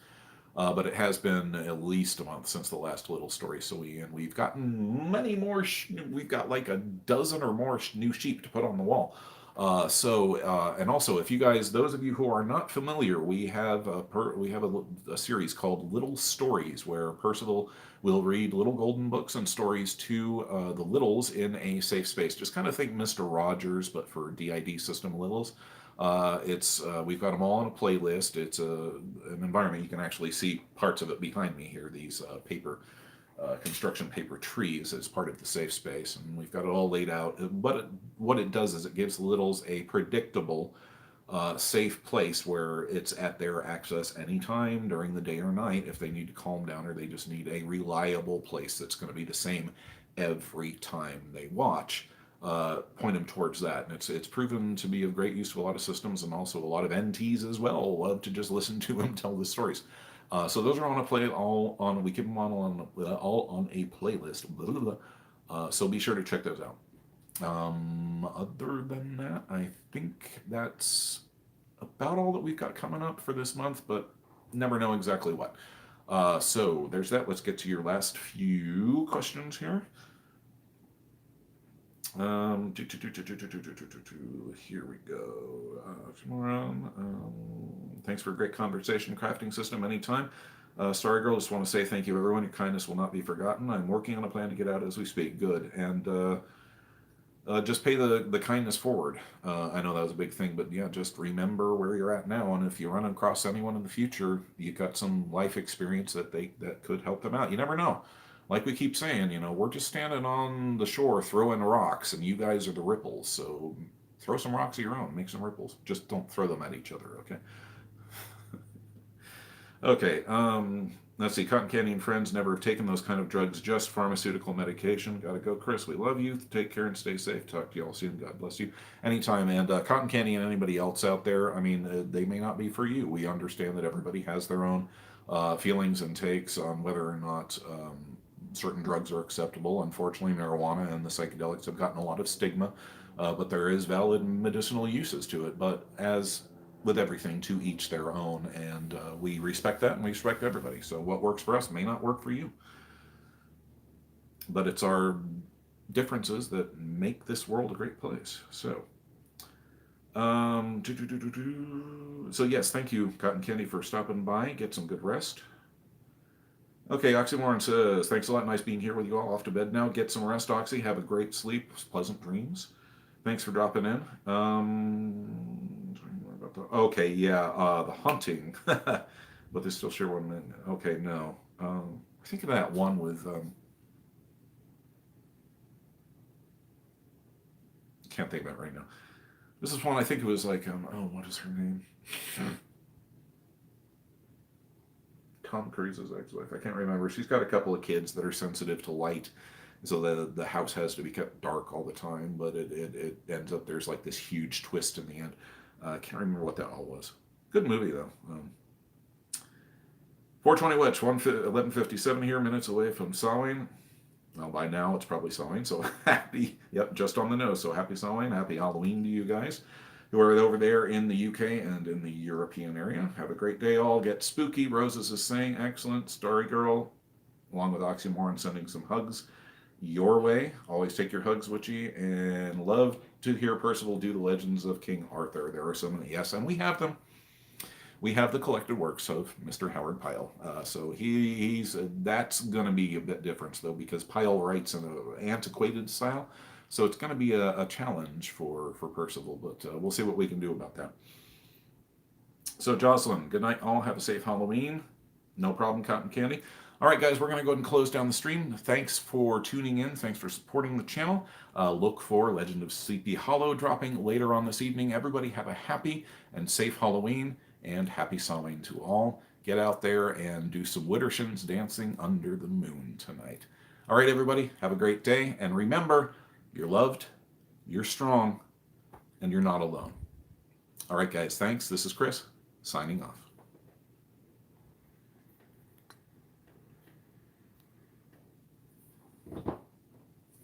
But it has been at least a month since the last little story. So we've gotten many more. We've got like a dozen or more new sheep to put on the wall. And also, if you guys, those of you who are not familiar, we have a series called Little Stories, where Percival will read little golden books and stories to the littles in a safe space. Just kind of think Mr. Rogers, but for DID system littles. We've got them all on a playlist. It's an environment. You can actually see parts of it behind me here. These construction paper trees as part of the safe space, and we've got it all laid out. But what it does is it gives littles a predictable, safe place where it's at their access anytime during the day or night if they need to calm down, or they just need a reliable place that's going to be the same every time they watch. Point them towards that, and it's proven to be of great use to a lot of systems, and also a lot of NTs as well love to just listen to him tell the stories. So those are on a we keep them all on a playlist. So be sure to check those out. Other than that, I think that's about all that we've got coming up for this month, but never know exactly what. So there's that. Let's get to your last few questions here. Here we go. Thanks for a great conversation, crafting system anytime. Starry Girl, just want to say thank you, everyone. Your kindness will not be forgotten. I'm working on a plan to get out as we speak. Good. And just pay the kindness forward. I know that was a big thing, but yeah, just remember where you're at now. And if you run across anyone in the future, you got some life experience that could help them out. You never know. Like we keep saying, we're just standing on the shore throwing rocks, and you guys are the ripples. So throw some rocks of your own, make some ripples. Just don't throw them at each other, okay? Okay, let's see. Cotton Candy and friends never have taken those kind of drugs, just pharmaceutical medication. Gotta go, Chris. We love you. Take care and stay safe. Talk to you all soon. God bless you. Anytime. And Cotton Candy and anybody else out there, I mean, they may not be for you. We understand that everybody has their own feelings and takes on whether or not certain drugs are acceptable. Unfortunately, marijuana and the psychedelics have gotten a lot of stigma, but there is valid medicinal uses to it. But as with everything, to each their own, and we respect that, and we respect everybody. So what works for us may not work for you. But it's our differences that make this world a great place. So, so yes, thank you, Cotton Candy, for stopping by. Get some good rest. Okay, Oxymoron says, thanks a lot. Nice being here with you all. Off to bed now. Get some rest, Oxy. Have a great sleep. Pleasant dreams. Thanks for dropping in. Okay, yeah, the hunting. But they still share 1 minute. Okay, no. I think of that one with... can't think of it right now. This is one, I think it was like, what is her name? Tom Cruise's ex-wife. I can't remember. She's got a couple of kids that are sensitive to light, so the house has to be kept dark all the time, but it ends up there's like this huge twist in the end. I can't remember what that all was. Good movie, though. 420 Witch, 11:57 here, minutes away from Samhain. Well, by now it's probably Samhain, so happy, yep, just on the nose. So happy Samhain, happy Halloween to you guys who are over there in the UK and in the European area. Have a great day all. Get spooky. Roses is saying, excellent. Starry Girl, along with Oxymoron, sending some hugs your way. Always take your hugs, Witchy, and love to hear Percival do the Legends of King Arthur. There are so many. Yes, and we have them. We have the collected works of Mr. Howard Pyle. So he's that's going to be a bit different, though, because Pyle writes in an antiquated style. So it's going to be a challenge for Percival, but we'll see what we can do about that. So Jocelyn, good night all. Have a safe Halloween. No problem, Cotton Candy. All right, guys, we're going to go ahead and close down the stream. Thanks for tuning in. Thanks for supporting the channel. Look for Legend of Sleepy Hollow dropping later on this evening. Everybody have a happy and safe Halloween, and happy Samhain to all. Get out there and do some Widdershins dancing under the moon tonight. All right, everybody, have a great day. And remember, you're loved, you're strong, and you're not alone. All right, guys, thanks. This is Chris, signing off.